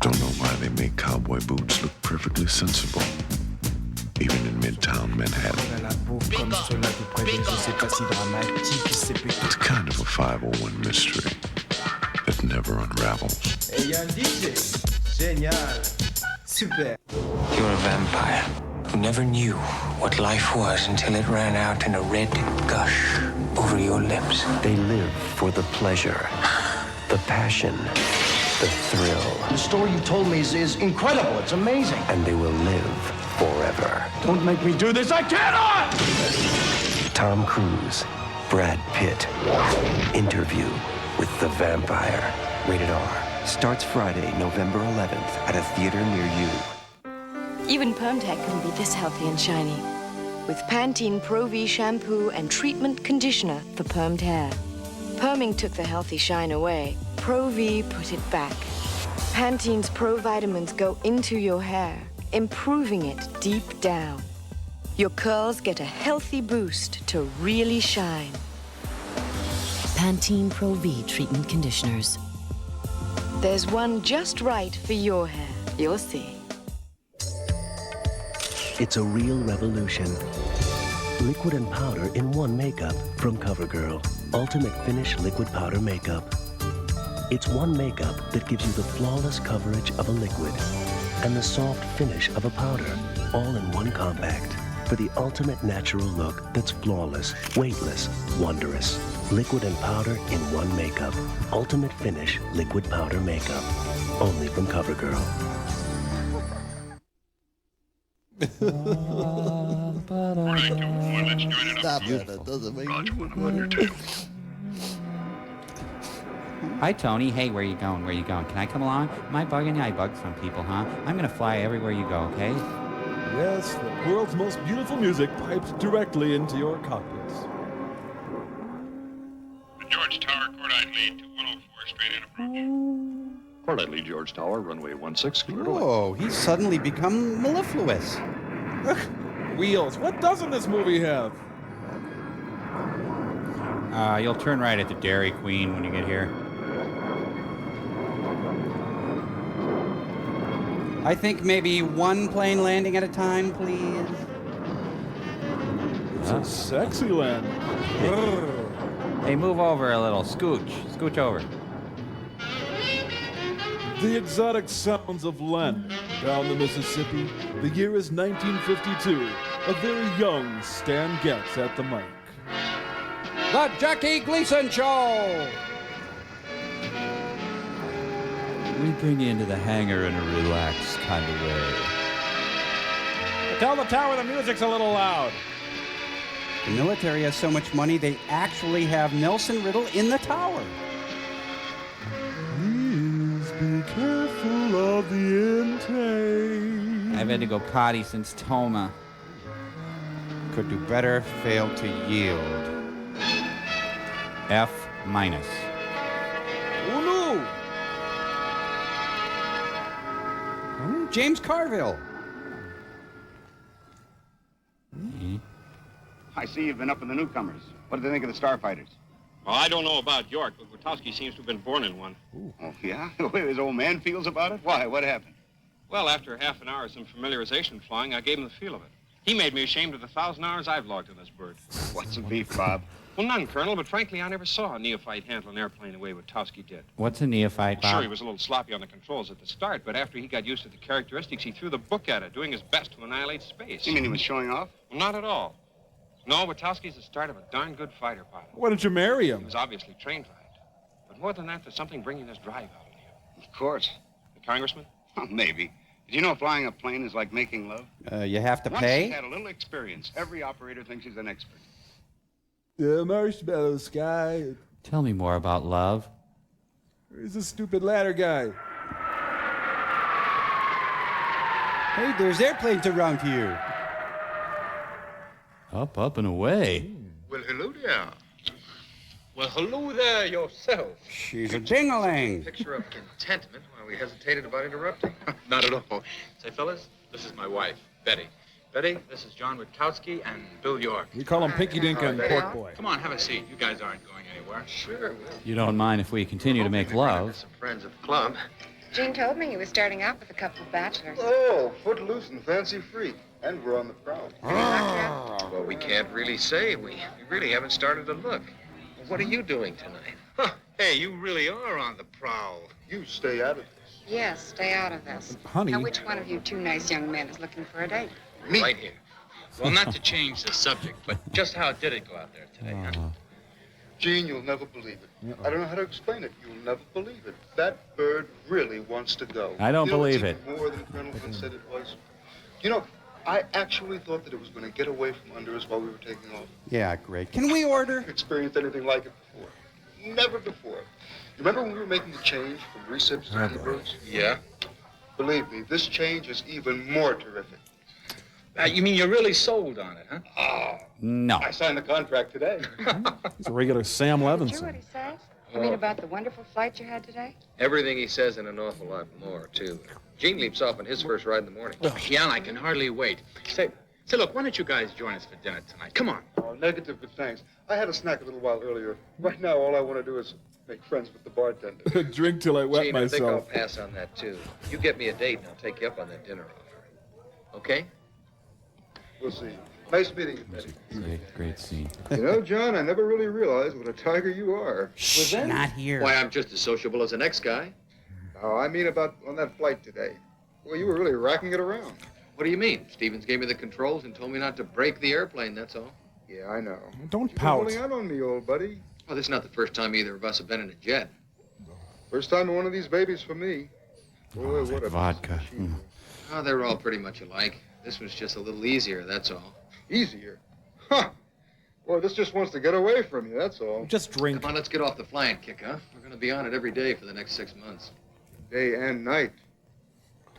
[SPEAKER 11] Don't know why they make cowboy boots look perfectly sensible, even in Midtown Manhattan. It's kind of a 501 mystery that never unravels.
[SPEAKER 19] Hey, young DJ. Génial. Super.
[SPEAKER 20] You're a vampire who never knew what life was until it ran out in a red gush over your lips.
[SPEAKER 2] They live for the pleasure, the passion, the thrill.
[SPEAKER 22] The story you told me is incredible. It's amazing.
[SPEAKER 2] And they will live forever.
[SPEAKER 22] Don't make me do this. I cannot!
[SPEAKER 2] Tom Cruise, Brad Pitt. Interview with the Vampire. Rated R. Starts Friday, November 11th at a theater near you.
[SPEAKER 28] Even perm tech couldn't be this healthy and shiny. With Pantene Pro V shampoo and treatment conditioner for permed hair. Perming took the healthy shine away. Pro V put it back. Pantene's Pro Vitamins go into your hair, improving it deep down. Your curls get a healthy boost to really shine. Pantene Pro V treatment conditioners. There's one just right for your hair. You'll see.
[SPEAKER 2] It's a real revolution. Liquid and powder in one makeup from CoverGirl. Ultimate Finish Liquid Powder Makeup.
[SPEAKER 5] It's one makeup that gives you the flawless coverage of a liquid and the soft finish of a powder, all in one compact. For the ultimate natural look that's flawless, weightless, wondrous. Liquid and powder in one makeup. Ultimate Finish Liquid Powder Makeup. Only from CoverGirl.
[SPEAKER 10] Stop it. That doesn't make
[SPEAKER 7] Hi, Tony. Hey, where you going? Where you going? Can I come along? Am I bugging you? I bug some people, huh? I'm going to fly everywhere you go, okay?
[SPEAKER 3] Yes, the world's most beautiful music piped directly into your cockpits.
[SPEAKER 15] George Tower, Cordite lead, 2104, straight in approach.
[SPEAKER 4] Cordite lead, George Tower, runway 16, clear to land.
[SPEAKER 24] Oh, he's suddenly become mellifluous.
[SPEAKER 3] Wheels. What doesn't this movie have?
[SPEAKER 7] You'll turn right at the Dairy Queen when you get here.
[SPEAKER 8] I think maybe one plane landing at a time, please.
[SPEAKER 3] It's a sexy land.
[SPEAKER 7] Hey, move over a little. Scooch. Scooch over.
[SPEAKER 3] The exotic sounds of Len down the Mississippi. The year is 1952. A very young Stan Getz at the mic.
[SPEAKER 8] The Jackie Gleason Show!
[SPEAKER 7] We bring you into the hangar in a relaxed kind of way.
[SPEAKER 3] Tell the tower the music's a little loud.
[SPEAKER 8] The military has so much money, they actually have Nelson Riddle in the tower.
[SPEAKER 3] Please be careful of the intake.
[SPEAKER 7] I've had to go potty since Toma.
[SPEAKER 8] Could do better, failed to yield.
[SPEAKER 7] F-.
[SPEAKER 3] Oh no!
[SPEAKER 8] James Carville.
[SPEAKER 1] I see you've been up with the newcomers. What do they think of the Starfighters?
[SPEAKER 9] Well, I don't know about York, but Witowski seems to have been born in one.
[SPEAKER 1] Oh, yeah? The way his old man feels about it? Why? What happened?
[SPEAKER 9] Well, after half an hour of some familiarization flying, I gave him the feel of it. He made me ashamed of the 1,000 hours I've logged on this bird.
[SPEAKER 1] What's the beef, Bob?
[SPEAKER 9] Well, none, Colonel, but frankly, I never saw a neophyte handle an airplane the way Witowski did.
[SPEAKER 7] What's a neophyte, Bob?
[SPEAKER 9] Sure, he was a little sloppy on the controls at the start, but after he got used to the characteristics, he threw the book at it, doing his best to annihilate space.
[SPEAKER 1] You mean he was showing off?
[SPEAKER 9] Well, not at all. No, Witowski's the start of a darn good fighter pilot.
[SPEAKER 3] Why didn't you marry him?
[SPEAKER 9] He was obviously trained right. But more than that, there's something bringing this drive out of you.
[SPEAKER 1] Of course.
[SPEAKER 9] The congressman?
[SPEAKER 1] Well, maybe. Did you know flying a plane is like making love?
[SPEAKER 8] You have to
[SPEAKER 1] Once
[SPEAKER 8] pay?
[SPEAKER 1] he had a little experience. Every operator thinks he's an expert.
[SPEAKER 3] The marshmallow sky.
[SPEAKER 7] Tell me more about love.
[SPEAKER 3] Where's the stupid ladder guy?
[SPEAKER 8] Hey, there's airplanes around here.
[SPEAKER 7] Up, up, and away.
[SPEAKER 15] Well, hello there.
[SPEAKER 13] Well, hello there yourself.
[SPEAKER 8] She's a ding-a-ling.
[SPEAKER 13] Picture of contentment while we hesitated about interrupting.
[SPEAKER 15] Not at all.
[SPEAKER 12] Say, fellas, this is my wife, Betty. Betty, this is John Witkowski and Bill York.
[SPEAKER 3] We call him Pinky Dink and Pork Boy.
[SPEAKER 12] Come on, have a seat. You guys aren't going anywhere.
[SPEAKER 13] Sure.
[SPEAKER 7] You don't mind if we continue to make love?
[SPEAKER 13] Some friends at the club.
[SPEAKER 28] Gene told me he was starting out with a couple of bachelors.
[SPEAKER 15] Oh, footloose and fancy-free. And we're on the prowl.
[SPEAKER 13] Well, we can't really say. We really haven't started to look. What are you doing tonight?
[SPEAKER 15] Huh. Hey, you really are on the prowl. You stay out of this.
[SPEAKER 28] Yes, stay out of this.
[SPEAKER 3] Honey.
[SPEAKER 28] Now, which one of you two nice young men is looking for a date?
[SPEAKER 15] Me.
[SPEAKER 12] Right here. Well, not to change the subject, but just how did it go out there today, huh?
[SPEAKER 15] Gene, you'll never believe it. I don't know how to explain it. You'll never believe it. That bird really wants to go.
[SPEAKER 7] I don't believe
[SPEAKER 15] it's even more than Colonel Finn said it was. You know, I actually thought that it was going to get away from under us while we were taking off.
[SPEAKER 8] Yeah, great. Can we order?
[SPEAKER 15] Experienced anything like it before. Never before. You remember when we were making the change from recips to birds?
[SPEAKER 12] Yeah.
[SPEAKER 15] Believe me, this change is even more terrific.
[SPEAKER 12] You mean you're really sold on it, huh?
[SPEAKER 15] Oh,
[SPEAKER 7] No.
[SPEAKER 15] I signed the contract today.
[SPEAKER 3] He's a regular Sam
[SPEAKER 28] Did you hear what
[SPEAKER 3] Levinson.
[SPEAKER 28] he said? You mean about the wonderful flight you had today?
[SPEAKER 13] Everything he says and an awful lot more, too. Gene leaps off on his first ride in the morning.
[SPEAKER 12] Yeah, I can hardly wait. Say, look, why don't you guys join us for dinner tonight? Come on.
[SPEAKER 15] Oh, negative, but thanks. I had a snack a little while earlier. Right now, all I want to do is make friends with the bartender.
[SPEAKER 3] Drink till I wet
[SPEAKER 13] Gene, I think I'll
[SPEAKER 3] myself.
[SPEAKER 13] pass on that, too. You get me a date, and I'll take you up on that dinner offer. Okay?
[SPEAKER 15] We'll see.
[SPEAKER 6] Nice meeting you, Betty.
[SPEAKER 7] Great scene.
[SPEAKER 6] You know, John, I never really realized what a tiger you are.
[SPEAKER 8] Shh, not here.
[SPEAKER 13] Why, I'm just as sociable as the next guy.
[SPEAKER 6] No, I mean about on that flight today. Well, you were really racking it around.
[SPEAKER 13] What do you mean? Stevens gave me the controls and told me not to break the airplane, that's all.
[SPEAKER 6] Yeah, I know.
[SPEAKER 3] Don't
[SPEAKER 6] You've been
[SPEAKER 3] pout.
[SPEAKER 6] holding out on me, old buddy.
[SPEAKER 13] Well, this is not the first time either of us have been in a jet.
[SPEAKER 6] First time in one of these babies for me. Boy, what a
[SPEAKER 7] Vodka.
[SPEAKER 13] Oh, they're all pretty much alike. This was just a little easier, that's all.
[SPEAKER 6] Easier? Huh. Well, this just wants to get away from you, that's all.
[SPEAKER 3] Just drink.
[SPEAKER 13] Come on, let's get off the flying kick, huh? We're going to be on it every day for the next 6 months.
[SPEAKER 6] Day and night.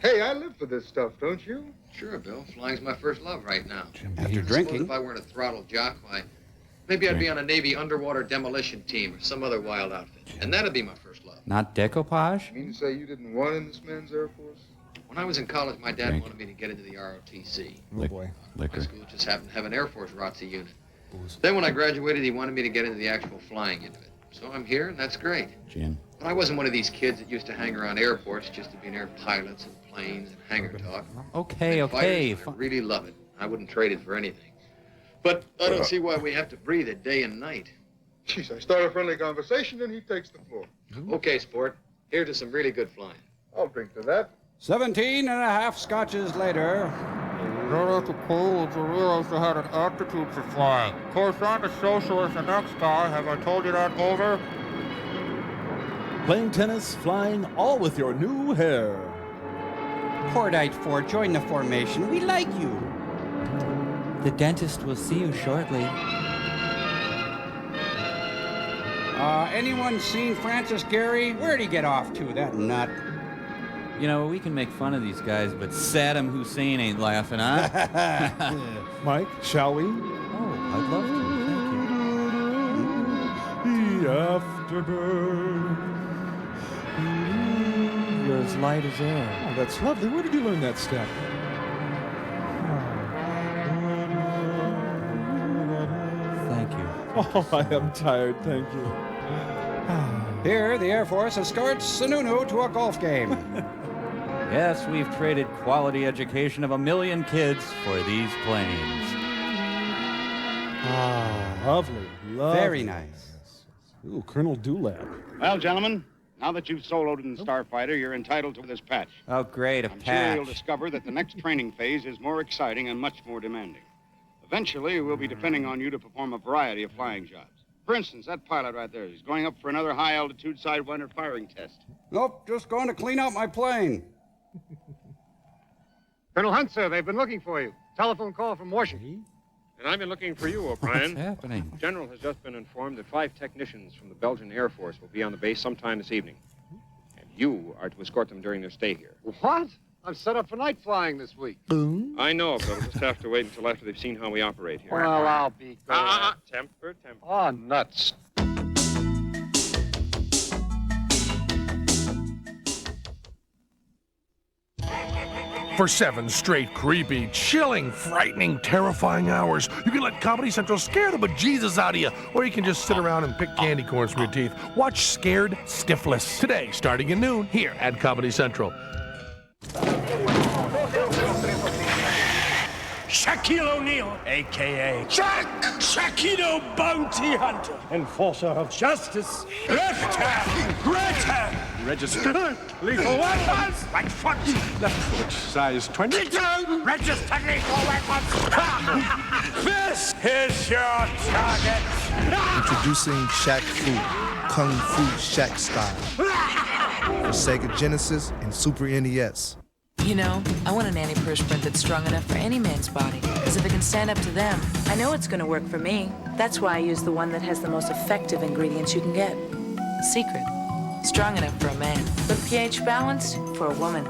[SPEAKER 6] Hey, I live for this stuff, don't you?
[SPEAKER 13] Sure, Bill. Flying's my first love right now.
[SPEAKER 24] After drinking.
[SPEAKER 13] If I weren't a throttle jock, why, maybe I'd be on a Navy underwater demolition team or some other wild outfit. And that'd be my first love.
[SPEAKER 7] Not decoupage?
[SPEAKER 6] You mean to say you didn't want in this man's Air Force?
[SPEAKER 13] When I was in college, my dad wanted me to get into the ROTC.
[SPEAKER 3] Oh, boy.
[SPEAKER 13] My school just happened to have an Air Force ROTC unit. Then when I graduated, he wanted me to get into the actual flying unit. So I'm here, and that's great.
[SPEAKER 7] Gin.
[SPEAKER 13] But I wasn't one of these kids that used to hang around airports just to be near pilots and planes and hangar talk.
[SPEAKER 7] Okay.
[SPEAKER 13] Fighters, I really love it. I wouldn't trade it for anything. But I don't see why we have to breathe it day and night.
[SPEAKER 6] Jeez, I start a friendly conversation, and he takes the floor.
[SPEAKER 13] Okay, sport. Here's to some really good flying.
[SPEAKER 6] I'll drink to that.
[SPEAKER 8] 17 and a half scotches later.
[SPEAKER 14] Right after college, I realized I had an aptitude for flying. Of course, I'm a socialist, the next guy. Have I told you that over?
[SPEAKER 3] Playing tennis, flying, all with your new hair.
[SPEAKER 8] Cordite 4, join the formation. We like you.
[SPEAKER 16] The dentist will see you shortly.
[SPEAKER 8] Anyone seen Francis Gehry? Where'd he get off to, that nut?
[SPEAKER 7] You know, we can make fun of these guys, but Saddam Hussein ain't laughing, huh?
[SPEAKER 3] Mike, shall we?
[SPEAKER 16] Oh, I'd love to. Thank you.
[SPEAKER 3] The afterburn.
[SPEAKER 16] You're as light as air.
[SPEAKER 3] Oh, that's lovely. Where did you learn that step?
[SPEAKER 16] Thank you.
[SPEAKER 3] Oh, I am tired, thank you.
[SPEAKER 8] Here, the Air Force escorts Sununu to a golf game.
[SPEAKER 7] Yes, we've traded quality education of 1 million kids for these planes.
[SPEAKER 3] Ah, lovely.
[SPEAKER 8] Very nice.
[SPEAKER 3] Ooh, Colonel Dewlap.
[SPEAKER 1] Well, gentlemen, now that you've soloed in Starfighter, you're entitled to this patch.
[SPEAKER 7] Oh, great, a
[SPEAKER 1] I'm
[SPEAKER 7] patch.
[SPEAKER 1] sure you'll discover that the next training phase is more exciting and much more demanding. Eventually, we'll be depending on you to perform a variety of flying jobs. For instance, that pilot right there, he's going up for another high-altitude sidewinder firing test.
[SPEAKER 8] Nope, just going to clean out my plane.
[SPEAKER 9] Colonel Hunt, sir, they've been looking for you. Telephone call from Washington. And I've been looking for you, O'Brien.
[SPEAKER 7] What's happening?
[SPEAKER 9] The General has just been informed that 5 technicians from the Belgian Air Force will be on the base sometime this evening. And you are to escort them during their stay here.
[SPEAKER 21] What? I'm set up for night flying this week.
[SPEAKER 9] I know, but we'll just have to wait until after they've seen how we operate here.
[SPEAKER 21] Well, I'll be going.
[SPEAKER 9] Temper.
[SPEAKER 21] Oh, nuts.
[SPEAKER 15] For 7 straight creepy, chilling, frightening, terrifying hours, you can let Comedy Central scare the bejesus out of you, or you can just sit around and pick candy corns from your teeth. Watch Scared Stiffless today, starting at noon, here at Comedy Central.
[SPEAKER 23] Shaquille O'Neal, a.k.a. Shaquito Bounty Hunter, enforcer of justice, left hand, right hand, registered, lethal weapons, right foot, left foot, size 22, registered lethal weapons. This is your target.
[SPEAKER 25] Introducing Shaq Fu, Kung Fu Shaq style, for Sega Genesis and Super NES.
[SPEAKER 26] You know, I want an antiperspirant that's strong enough for any man's body. Because if it can stand up to them, I know it's going to work for me. That's why I use the one that has the most effective ingredients you can get. Secret. Strong enough for a man, but pH balanced for a woman.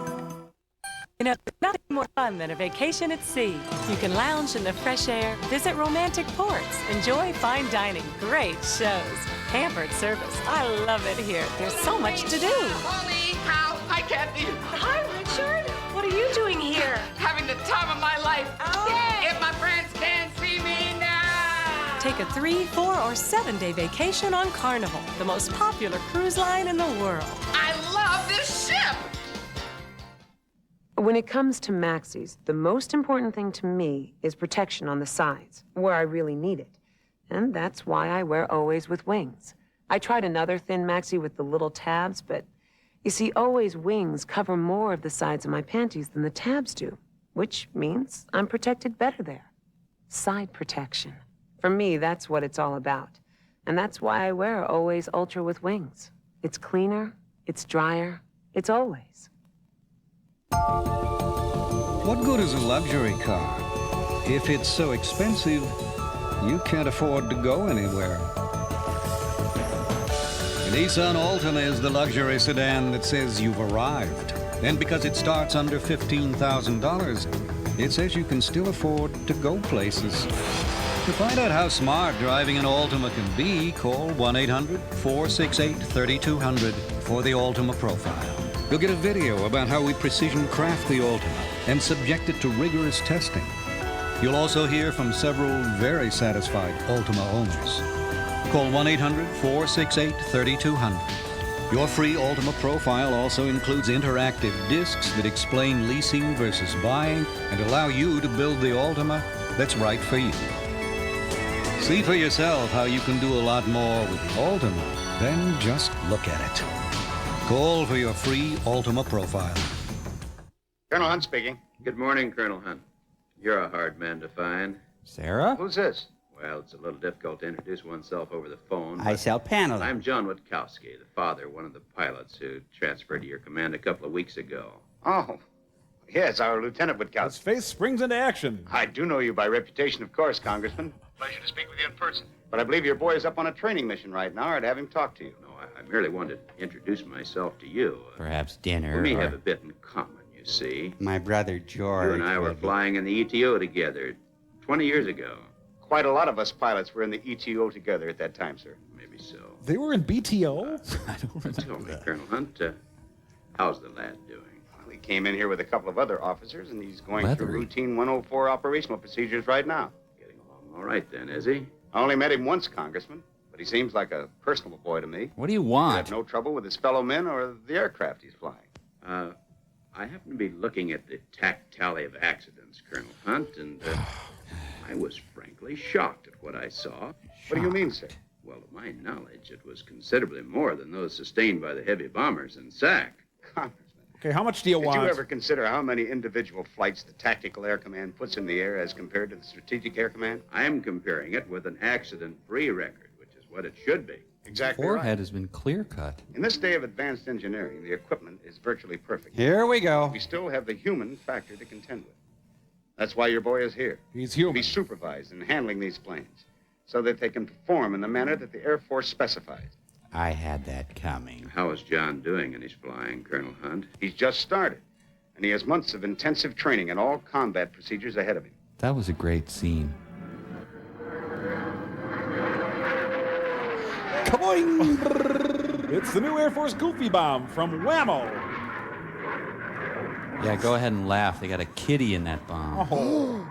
[SPEAKER 27] You know, nothing more fun than a vacation at sea. You can lounge in the fresh air, visit romantic ports, enjoy fine dining, great shows, pampered service. I love it here. There's so much to do.
[SPEAKER 29] Holy cow! Hi, Kathy.
[SPEAKER 27] Hi, Richard. What are you doing here?
[SPEAKER 29] Having the time of my life.
[SPEAKER 27] Oh.
[SPEAKER 29] If my friends can see me now.
[SPEAKER 27] Take a 3, 4, or 7-day vacation on Carnival, the most popular cruise line in the world.
[SPEAKER 29] I love this ship.
[SPEAKER 2] When it comes to maxis, the most important thing to me is protection on the sides, where I really need it. And that's why I wear Always with wings. I tried another thin maxi with the little tabs, but you see, Always wings cover more of the sides of my panties than the tabs do, which means I'm protected better there. Side protection. For me, that's what it's all about. And that's why I wear Always Ultra with wings. It's cleaner, it's drier, it's Always.
[SPEAKER 5] What good is a luxury car? If it's so expensive, you can't afford to go anywhere. The Nissan Altima is the luxury sedan that says you've arrived. And because it starts under $15,000, it says you can still afford to go places. To find out how smart driving an Altima can be, call 1-800-468-3200 for the Altima profile. You'll get a video about how we precision craft the Altima and subject it to rigorous testing. You'll also hear from several very satisfied Altima owners. Call 1-800-468-3200. Your free Altima profile also includes interactive discs that explain leasing versus buying and allow you to build the Altima that's right for you. See for yourself how you can do a lot more with the Altima than just look at it. Call for your free Altima profile.
[SPEAKER 1] Colonel Hunt speaking.
[SPEAKER 13] Good morning, Colonel Hunt. You're a hard man to find.
[SPEAKER 24] Sarah?
[SPEAKER 1] Who's this?
[SPEAKER 13] Well, it's a little difficult to introduce oneself over the phone.
[SPEAKER 24] I sell paneling.
[SPEAKER 13] I'm John Witkowski, the father of one of the pilots who transferred to your command a couple of weeks ago.
[SPEAKER 1] Oh, yes, our Lieutenant Witkowski.
[SPEAKER 3] His face springs into action.
[SPEAKER 1] I do know you by reputation, of course, Congressman. Pleasure to speak with you in person. But I believe your boy is up on a training mission right now. I'd have him talk to you.
[SPEAKER 13] No, I merely wanted to introduce myself to you.
[SPEAKER 24] Perhaps dinner.
[SPEAKER 13] We have a bit in common, you see.
[SPEAKER 24] My brother George.
[SPEAKER 13] You and I were flying in the ETO together 20 years ago.
[SPEAKER 1] Quite a lot of us pilots were in the ETO together at that time, sir.
[SPEAKER 13] Maybe so.
[SPEAKER 3] They were in BTO?
[SPEAKER 24] I don't remember
[SPEAKER 13] Tell me,
[SPEAKER 24] that.
[SPEAKER 13] Colonel Hunt, how's the lad doing?
[SPEAKER 1] Well, he came in here with a couple of other officers, and he's going through
[SPEAKER 24] Leathery.
[SPEAKER 1] routine 104 operational procedures right now.
[SPEAKER 13] Getting along all right then, is he?
[SPEAKER 1] I only met him once, Congressman, but he seems like a personable boy to me.
[SPEAKER 7] What do you
[SPEAKER 1] He'd
[SPEAKER 7] want?
[SPEAKER 1] have no trouble with his fellow men or the aircraft he's flying.
[SPEAKER 13] I happen to be looking at the TAC tally of accidents, Colonel Hunt, and I was frankly shocked at what I saw.
[SPEAKER 1] What do you mean, sir?
[SPEAKER 13] Well, to my knowledge, it was considerably more than those sustained by the heavy bombers in SAC.
[SPEAKER 1] Congressman.
[SPEAKER 3] Okay, how much do you
[SPEAKER 1] Did
[SPEAKER 3] want?
[SPEAKER 1] you ever consider how many individual flights the Tactical Air Command puts in the air as compared to the Strategic Air Command?
[SPEAKER 13] I'm comparing it with an accident-free record, which is what it should be.
[SPEAKER 1] Exactly
[SPEAKER 7] Forehead
[SPEAKER 1] right.
[SPEAKER 7] has been clear-cut.
[SPEAKER 1] In this day of advanced engineering, the equipment is virtually perfect.
[SPEAKER 24] Here we go.
[SPEAKER 1] We still have the human factor to contend with. That's why your boy is here.
[SPEAKER 3] He's
[SPEAKER 1] To
[SPEAKER 3] human.
[SPEAKER 1] be supervised in handling these planes so that they can perform in the manner that the Air Force specifies.
[SPEAKER 24] I had that coming.
[SPEAKER 13] How is John doing in his flying, Colonel Hunt?
[SPEAKER 1] He's just started, and he has months of intensive training and all combat procedures ahead of him.
[SPEAKER 7] That was a great scene.
[SPEAKER 3] Kaboing! It's the new Air Force Goofy Bomb from Whammo.
[SPEAKER 7] Yeah, go ahead and laugh. They got a kitty in that bomb.
[SPEAKER 3] Oh.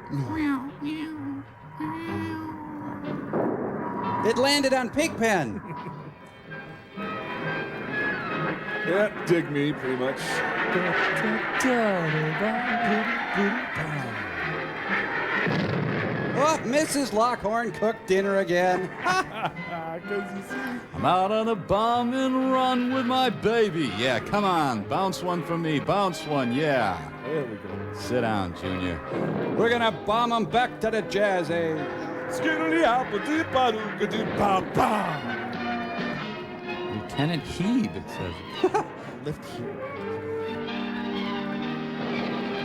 [SPEAKER 8] It landed on Pigpen.
[SPEAKER 3] Yeah, dig me, pretty much.
[SPEAKER 8] Oh, Mrs. Lockhorn cooked dinner again.
[SPEAKER 7] I'm out on a bombing run with my baby. Yeah, come on. Bounce one for me. Bounce one, yeah.
[SPEAKER 3] There we go.
[SPEAKER 7] Sit down, Junior.
[SPEAKER 8] We're gonna bomb them back to the jazz age.
[SPEAKER 7] Lieutenant Heeb, it says.
[SPEAKER 3] Lift here.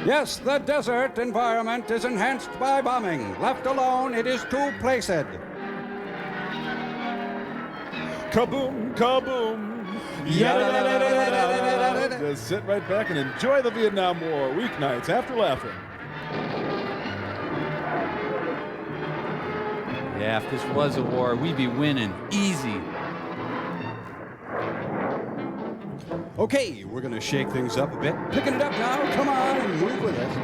[SPEAKER 8] Yes, the desert environment is enhanced by bombing. Left alone, it is too placid.
[SPEAKER 3] Kaboom, kaboom. Just sit right back and enjoy the Vietnam War weeknights after laughing.
[SPEAKER 7] Yeah, if this was a war, we'd be winning. Easy.
[SPEAKER 8] Okay, we're gonna shake things up a bit. Picking it up now. Come on and move with us.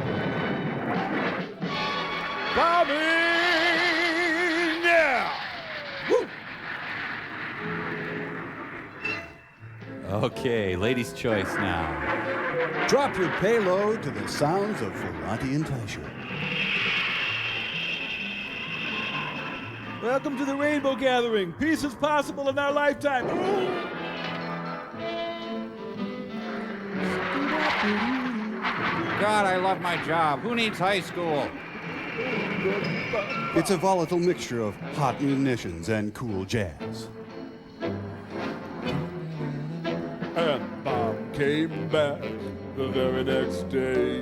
[SPEAKER 3] Bombing! Yeah! Woo!
[SPEAKER 7] Okay, ladies' choice now.
[SPEAKER 24] Drop your payload to the sounds of Ferranti and Teicher.
[SPEAKER 3] Welcome to the Rainbow Gathering. Peace is possible in our lifetime.
[SPEAKER 7] God, I love my job. Who needs high school?
[SPEAKER 24] It's a volatile mixture of hot munitions and cool jazz.
[SPEAKER 3] And Bob came back the very next day.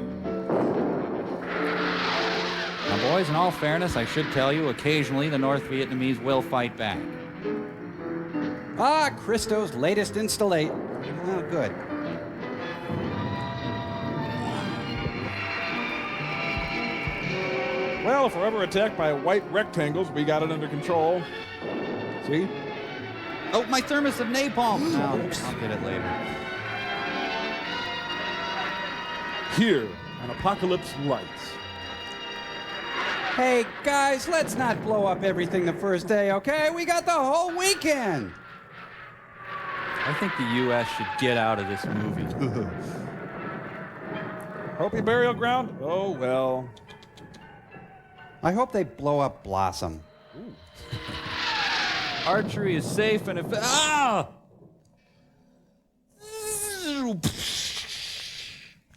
[SPEAKER 7] Now, boys, in all fairness, I should tell you, occasionally the North Vietnamese will fight back.
[SPEAKER 24] Ah, Christo's latest installate. Oh, good.
[SPEAKER 3] Well, if we're ever attacked by white rectangles, we got it under control. See?
[SPEAKER 7] Oh, my thermos of napalm. No, I'll get it later.
[SPEAKER 3] Here on Apocalypse Lights.
[SPEAKER 24] Hey, guys, let's not blow up everything the first day, okay? We got the whole weekend.
[SPEAKER 7] I think the U.S. should get out of this movie.
[SPEAKER 3] Hopi burial ground? Oh, well.
[SPEAKER 24] I hope they blow up Blossom.
[SPEAKER 7] Archery is safe and if... Ah!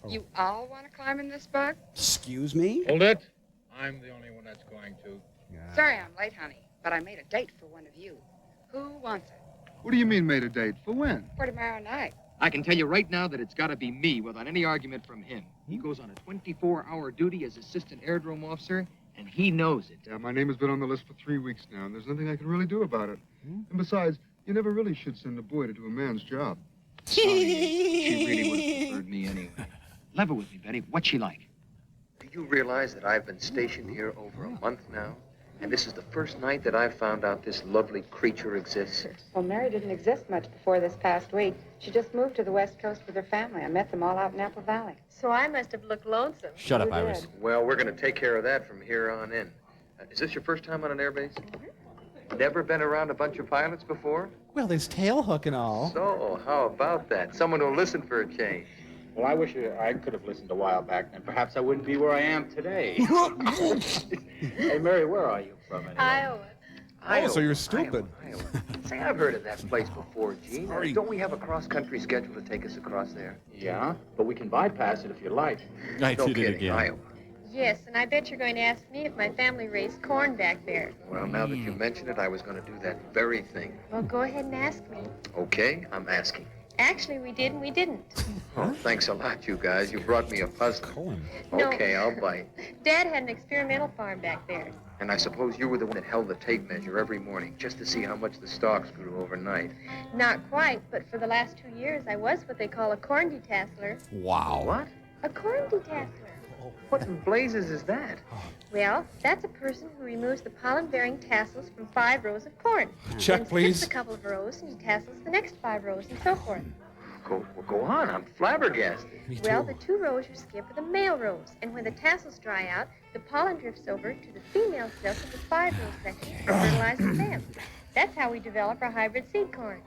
[SPEAKER 4] You all want to climb in this bug?
[SPEAKER 24] Excuse me?
[SPEAKER 12] Hold it. I'm the only one that's going to.
[SPEAKER 4] Sorry I'm late, honey, but I made a date for one of you. Who wants it?
[SPEAKER 6] What do you mean made a date? For when?
[SPEAKER 4] For tomorrow night.
[SPEAKER 12] I can tell you right now that it's got to be me without any argument from him. He goes on a 24-hour duty as assistant airdrome officer, and he knows it.
[SPEAKER 6] Yeah, my name has been on the list for 3 weeks now, and there's nothing I can really do about it. And besides, you never really should send a boy to do a man's job.
[SPEAKER 12] She really would have preferred me anyway. Level with me, Betty. What's she like?
[SPEAKER 10] Do you realize that I've been stationed here over a month now? And this is the first night that I've found out this lovely creature exists.
[SPEAKER 4] Well, Mary didn't exist much before this past week. She just moved to the West Coast with her family. I met them all out in Apple Valley.
[SPEAKER 27] So I must have looked lonesome.
[SPEAKER 7] Shut up,
[SPEAKER 4] You
[SPEAKER 7] Iris.
[SPEAKER 4] did.
[SPEAKER 10] Well, we're going to take care of that from here on in. Is this your first time on an airbase? Never been around a bunch of pilots before?
[SPEAKER 11] Well, there's tail hook and all.
[SPEAKER 10] So, how about that? Someone who'll listen for a change.
[SPEAKER 12] Well, I wish I could have listened a while back, and perhaps I wouldn't be where I am today. Hey, Mary, where are you from anyway?
[SPEAKER 27] Iowa.
[SPEAKER 3] Oh, so you're stupid.
[SPEAKER 10] Iowa. Say, I've heard of that place before, Gene.
[SPEAKER 3] Sorry.
[SPEAKER 10] Don't we have a cross-country schedule to take us across there?
[SPEAKER 12] Yeah, but we can bypass it if you like.
[SPEAKER 7] I
[SPEAKER 10] No
[SPEAKER 7] did it
[SPEAKER 10] kidding,
[SPEAKER 7] again.
[SPEAKER 10] Iowa.
[SPEAKER 27] Yes, and I bet you're going to ask me if my family raised corn back there.
[SPEAKER 10] Well, now that you mention it, I was going to do that very thing.
[SPEAKER 27] Well, go ahead and ask me.
[SPEAKER 10] Okay, I'm asking.
[SPEAKER 27] Actually, we did and we didn't.
[SPEAKER 10] Oh, thanks a lot, you guys. You brought me a puzzle.
[SPEAKER 27] No.
[SPEAKER 10] Okay, I'll bite.
[SPEAKER 27] Dad had an experimental farm back there.
[SPEAKER 10] And I suppose you were the one that held the tape measure every morning just to see how much the stalks grew overnight.
[SPEAKER 27] Not quite, but for the last 2 years, I was what they call a corn detasseler.
[SPEAKER 7] Wow.
[SPEAKER 10] What?
[SPEAKER 27] A corn detasseler.
[SPEAKER 10] What in blazes is that?
[SPEAKER 27] Well, that's a person who removes the pollen-bearing tassels from 5 rows of corn.
[SPEAKER 3] Check,
[SPEAKER 27] then
[SPEAKER 3] please.
[SPEAKER 27] skips a couple of rows and detassels the next 5 rows and so forth.
[SPEAKER 10] Go on. I'm flabbergasted.
[SPEAKER 27] Well, the 2 rows you skip are the male rows, and when the tassels dry out, the pollen drifts over to the female silk of the 5 row section and fertilizes them. That's how we develop our hybrid seed corn.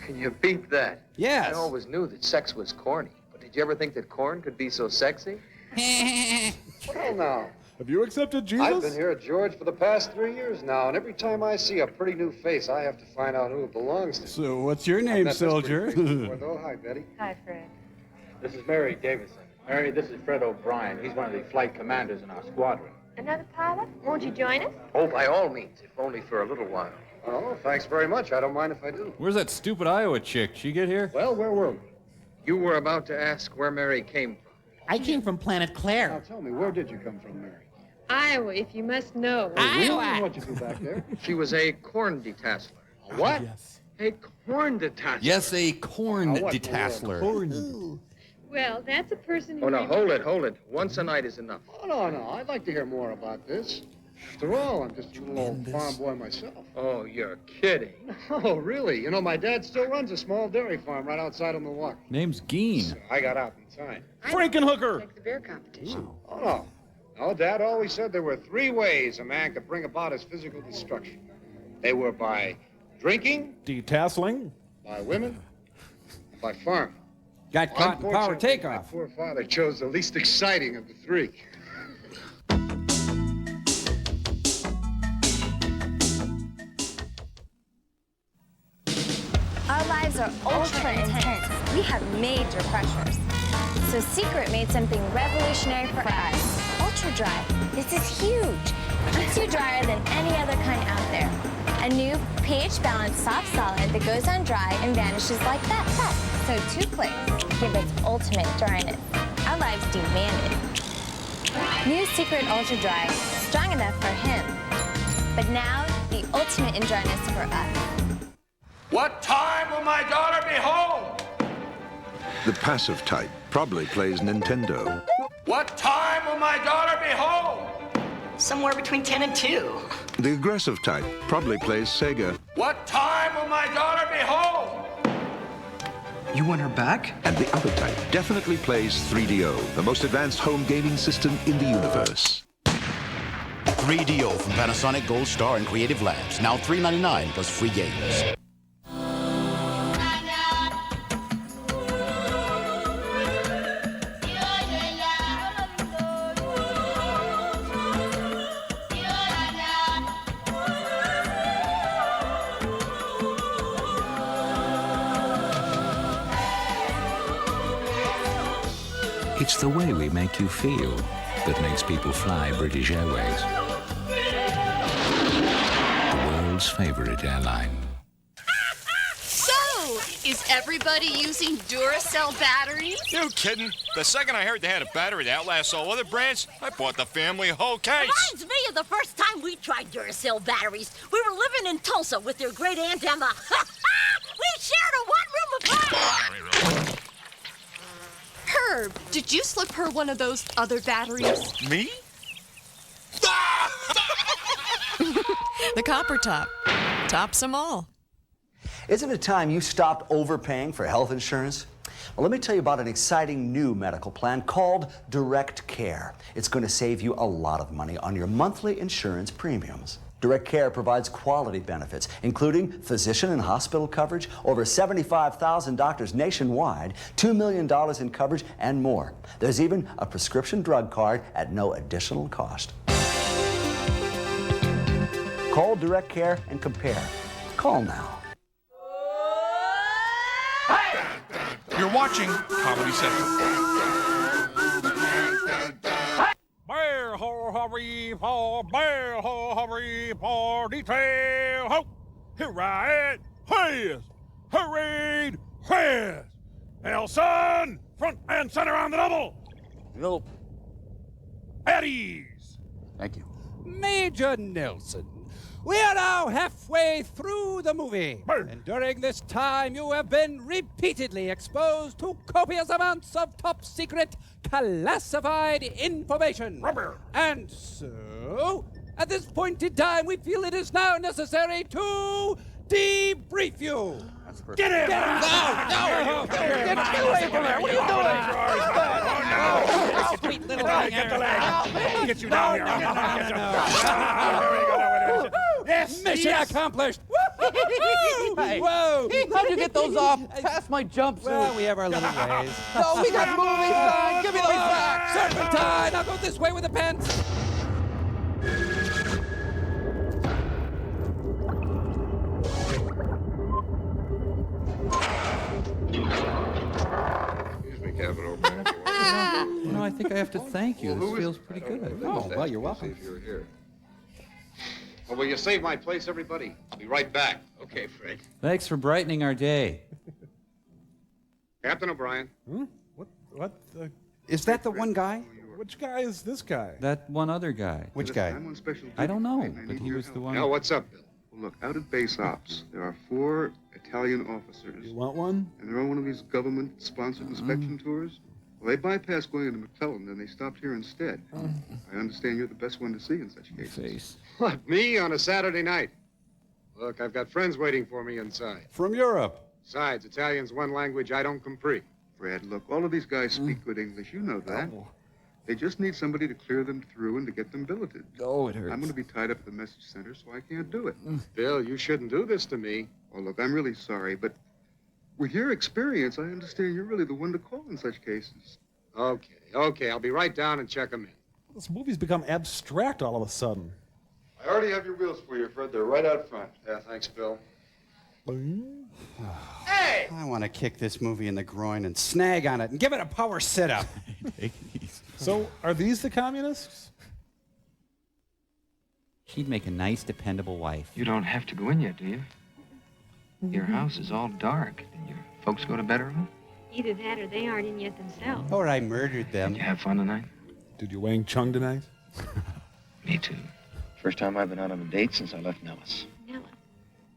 [SPEAKER 10] Can you beat that?
[SPEAKER 24] Yes.
[SPEAKER 10] I always knew that sex was corny, but did you ever think that corn could be so sexy?
[SPEAKER 6] Well, now.
[SPEAKER 3] Have you accepted Jesus?
[SPEAKER 21] I've been here at George for the past 3 years now, and every time I see a pretty new face, I have to find out who it belongs to.
[SPEAKER 24] So, what's your
[SPEAKER 21] I've
[SPEAKER 24] name,
[SPEAKER 21] met this
[SPEAKER 24] soldier?
[SPEAKER 21] pretty face before, though. Hi, Betty.
[SPEAKER 27] Hi, Fred.
[SPEAKER 12] This is Mary Davison. Mary, this is Fred O'Brien. He's one of the flight commanders in our squadron.
[SPEAKER 27] Another pilot? Won't you join us?
[SPEAKER 10] Oh, by all means, if only for a little while.
[SPEAKER 21] Oh, thanks very much. I don't mind if I do.
[SPEAKER 7] Where's that stupid Iowa chick? She get here?
[SPEAKER 21] Well, where were we?
[SPEAKER 10] You were about to ask where Mary came from.
[SPEAKER 11] I came from Planet
[SPEAKER 21] Now,
[SPEAKER 11] Claire.
[SPEAKER 21] tell me, where did you come from, Mary?
[SPEAKER 27] Iowa, if you must know.
[SPEAKER 21] Really? What'd you do back there?
[SPEAKER 10] She was a corn detasseler.
[SPEAKER 21] What?
[SPEAKER 3] Yes.
[SPEAKER 10] A corn detasseler.
[SPEAKER 7] Yes, a corn
[SPEAKER 21] Now, what in the
[SPEAKER 7] detasseler.
[SPEAKER 3] Corn.
[SPEAKER 27] Well, that's a person who...
[SPEAKER 10] Oh, now, hold it. Once a night is enough.
[SPEAKER 21] Oh, no. I'd like to hear more about this. After all, I'm just a little old farm boy myself.
[SPEAKER 10] Oh, you're kidding.
[SPEAKER 21] Oh, really? You know, my dad still runs a small dairy farm right outside of Milwaukee.
[SPEAKER 7] Name's Geen.
[SPEAKER 21] I got out in time.
[SPEAKER 3] Frankenhooker!
[SPEAKER 4] Like the beer competition.
[SPEAKER 21] Oh, no. No, Dad always said there were 3 ways a man could bring about his physical destruction. They were by drinking,
[SPEAKER 3] Detasseling.
[SPEAKER 21] by women, By far.
[SPEAKER 8] Got caught in power
[SPEAKER 21] Unfortunately,
[SPEAKER 8] takeoff.
[SPEAKER 21] My poor father chose the least exciting of the three.
[SPEAKER 9] Our lives are ultra intense. We have major pressures. So Secret made something revolutionary for us. Ultra Dry. This is huge. Keeps you drier than any other kind out there. A new pH-balanced soft solid that goes on dry and vanishes like that. So 2 clicks give its ultimate dryness. Our lives demand it. New Secret Ultra Dry. Strong enough for him. But now, the ultimate in dryness for us.
[SPEAKER 23] What time will my daughter be home?
[SPEAKER 14] The passive type probably plays Nintendo.
[SPEAKER 23] What time will my daughter be home?
[SPEAKER 16] Somewhere between 10 and 2.
[SPEAKER 14] The aggressive type probably plays Sega.
[SPEAKER 23] What time will my daughter be home?
[SPEAKER 14] You want her back? And the other type definitely plays 3DO, the most advanced home gaming system in the universe.
[SPEAKER 17] 3DO from Panasonic Gold Star and Creative Labs. Now $3.99 plus free games.
[SPEAKER 18] It's the way we make you feel that makes people fly British Airways. The world's favorite airline.
[SPEAKER 19] So, is everybody using Duracell batteries?
[SPEAKER 20] You kidding? The second I heard they had a battery that outlasts all other brands, I bought the family a whole case.
[SPEAKER 16] Reminds me of the first time we tried Duracell batteries. We were living in Tulsa with your great aunt Emma. We shared a one-room apartment.
[SPEAKER 19] Herb, did you slip her one of those other batteries?
[SPEAKER 20] Me?
[SPEAKER 22] The copper top. Tops them all.
[SPEAKER 18] Isn't it time you stopped overpaying for health insurance? Well, let me tell you about an exciting new medical plan called Direct Care. It's going to save you a lot of money on your monthly insurance premiums. Direct Care provides quality benefits, including physician and hospital coverage, over 75,000 doctors nationwide, $2 million in coverage, and more. There's even a prescription drug card at no additional cost. Call Direct Care and compare. Call now.
[SPEAKER 15] You're watching Comedy Central.
[SPEAKER 23] Bear ho hurry for bear ho hurry for detail ho. Here I am, whiz, hurried, whiz. Nelson, front and center on the double.
[SPEAKER 8] Nope.
[SPEAKER 23] At ease.
[SPEAKER 8] Thank you. Major Nelson. We are now halfway through the movie, and during this time you have been repeatedly exposed to copious amounts of top-secret, classified information. And so, at this point in time, we feel it is now necessary to debrief you.
[SPEAKER 23] Get him!
[SPEAKER 8] Get him!
[SPEAKER 23] No! Get away from there! What are you doing?
[SPEAKER 8] Sweet little
[SPEAKER 23] Get
[SPEAKER 8] thing.
[SPEAKER 23] the leg! Get you down here! Yes!
[SPEAKER 8] Mission accomplished!
[SPEAKER 11] Hey,
[SPEAKER 8] Whoa!
[SPEAKER 11] how'd you get those off past my jumpsuit?
[SPEAKER 8] Well, we have our little ways.
[SPEAKER 11] No, we got movies, son. Give me those back.
[SPEAKER 8] Serpentine! I'll go this way with the pants.
[SPEAKER 6] Excuse me, Captain O'Brien.
[SPEAKER 7] You know, I think I have to thank you. This feels pretty good.
[SPEAKER 18] Oh, well, you're welcome.
[SPEAKER 6] See if you're here.
[SPEAKER 1] Well, will you save my place, everybody? I'll be right back.
[SPEAKER 10] Okay, Fred.
[SPEAKER 7] Thanks for brightening our day.
[SPEAKER 1] Captain O'Brien.
[SPEAKER 3] What?
[SPEAKER 8] Is that the one guy?
[SPEAKER 3] Which guy is this guy?
[SPEAKER 7] That one other guy.
[SPEAKER 8] Which guy?
[SPEAKER 6] I'm on special duty.
[SPEAKER 7] I don't know,
[SPEAKER 6] I
[SPEAKER 7] but
[SPEAKER 6] need
[SPEAKER 7] he
[SPEAKER 6] your
[SPEAKER 7] was the
[SPEAKER 6] help.
[SPEAKER 7] one.
[SPEAKER 1] Now, what's up, Bill?
[SPEAKER 6] Well, look, out at base ops, there are 4 Italian officers.
[SPEAKER 3] You want one?
[SPEAKER 6] And they're on one of these government-sponsored inspection tours. Well, they bypassed going into McClellan, and they stopped here instead. I understand you're the best one to see in such cases.
[SPEAKER 1] What, me on a Saturday night? Look, I've got friends waiting for me inside.
[SPEAKER 3] From Europe.
[SPEAKER 1] Besides, Italian's one language I don't comprehend.
[SPEAKER 6] Fred, look, all of these guys speak good English. You know that.
[SPEAKER 3] Oh.
[SPEAKER 6] They just need somebody to clear them through and to get them billeted.
[SPEAKER 7] Oh, it hurts.
[SPEAKER 6] I'm going to be tied up at the message center, so I can't do it.
[SPEAKER 1] Bill, you shouldn't do this to me.
[SPEAKER 6] Oh, look, I'm really sorry, but With your experience, I understand you're really the one to call in such cases.
[SPEAKER 21] Okay, I'll be right down and check them in.
[SPEAKER 3] This movie's become abstract all of a sudden.
[SPEAKER 6] I already have your wheels for you, Fred. They're right out front. Yeah, thanks, Bill.
[SPEAKER 8] Hey! I want to kick this movie in the groin and snag on it and give it a power sit-up.
[SPEAKER 3] So, are these the communists?
[SPEAKER 2] She'd make a nice, dependable wife.
[SPEAKER 10] You don't have to go in yet, do you? Your house is all dark. Did your folks go to bed early?
[SPEAKER 5] Either that or they aren't in yet themselves.
[SPEAKER 8] Or I murdered them.
[SPEAKER 10] Did you have fun tonight?
[SPEAKER 3] Did you Wang Chung tonight?
[SPEAKER 10] Me too. First time I've been out on a date since I left Nellis.
[SPEAKER 5] Nellis?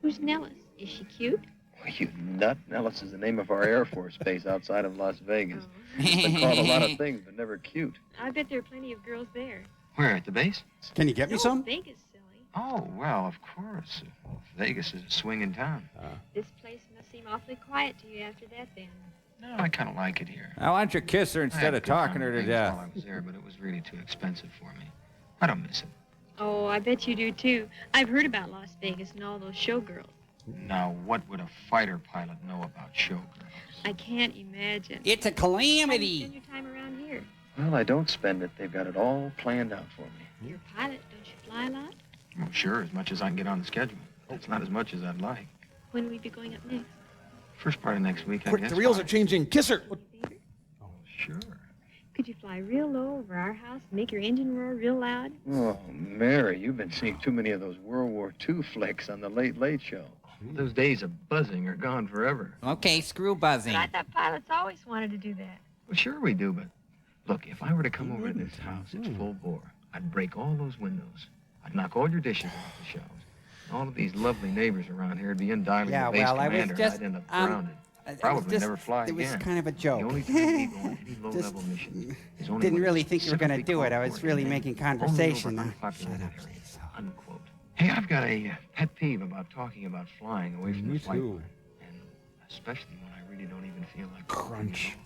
[SPEAKER 5] Who's Nellis? Is she cute?
[SPEAKER 10] Well, you nut. Nellis is the name of our Air Force base outside of Las Vegas. It's been called a lot of things, but never cute.
[SPEAKER 5] I bet there are plenty of girls there.
[SPEAKER 10] Where, at the base?
[SPEAKER 8] Can you get me some?
[SPEAKER 5] Vegas, silly.
[SPEAKER 10] Oh, well, of course. Vegas is a swinging town.
[SPEAKER 5] This place must seem awfully quiet to you after that, then.
[SPEAKER 10] No, I kind of like it here.
[SPEAKER 7] Now, why don't you kiss her instead of talking her to death?
[SPEAKER 10] While I was there, but it was really too expensive for me. I don't miss it.
[SPEAKER 5] Oh, I bet you do, too. I've heard about Las Vegas and all those showgirls.
[SPEAKER 10] Now, what would a fighter pilot know about showgirls?
[SPEAKER 5] I can't imagine.
[SPEAKER 8] It's a
[SPEAKER 5] How do
[SPEAKER 8] calamity.
[SPEAKER 5] you spend your time around here?
[SPEAKER 10] Well, I don't spend it. They've got it all planned out for me.
[SPEAKER 5] You're a pilot. Don't you fly a lot?
[SPEAKER 10] Well, sure, as much as I can get on the schedule. It's not as much as I'd like.
[SPEAKER 5] When will we be going up next?
[SPEAKER 10] First part of next week, I
[SPEAKER 3] Quick,
[SPEAKER 10] guess.
[SPEAKER 3] the reels are changing. Kiss her.
[SPEAKER 10] Sure.
[SPEAKER 5] Could you fly real low over our house and make your engine roar real loud?
[SPEAKER 10] Oh, Mary, you've been seeing too many of those World War II flicks on the Late Late Show. Those days of buzzing are gone forever.
[SPEAKER 2] Okay, screw buzzing.
[SPEAKER 5] But I thought pilots always wanted to do that.
[SPEAKER 10] Well, sure we do, but look, if I were to come over to this house, it's full bore. I'd break all those windows. I'd knock all your dishes off the shelves. All of these lovely neighbors around here would be in dialing the base commander, and I'd end up grounded. Probably never fly again.
[SPEAKER 8] It was kind of a joke.
[SPEAKER 10] The only time we go on any low-level mission is only
[SPEAKER 8] Didn't
[SPEAKER 10] when
[SPEAKER 8] really
[SPEAKER 10] it's
[SPEAKER 8] think you were going to
[SPEAKER 10] specifically
[SPEAKER 8] do it. I
[SPEAKER 10] called
[SPEAKER 8] was
[SPEAKER 10] for
[SPEAKER 8] really
[SPEAKER 10] and
[SPEAKER 8] making
[SPEAKER 10] only
[SPEAKER 8] conversation.
[SPEAKER 10] over unpopulated areas, unquote. Hey, I've got a pet peeve about talking about flying away from the flight line. And especially when I really don't even feel like
[SPEAKER 3] crunch.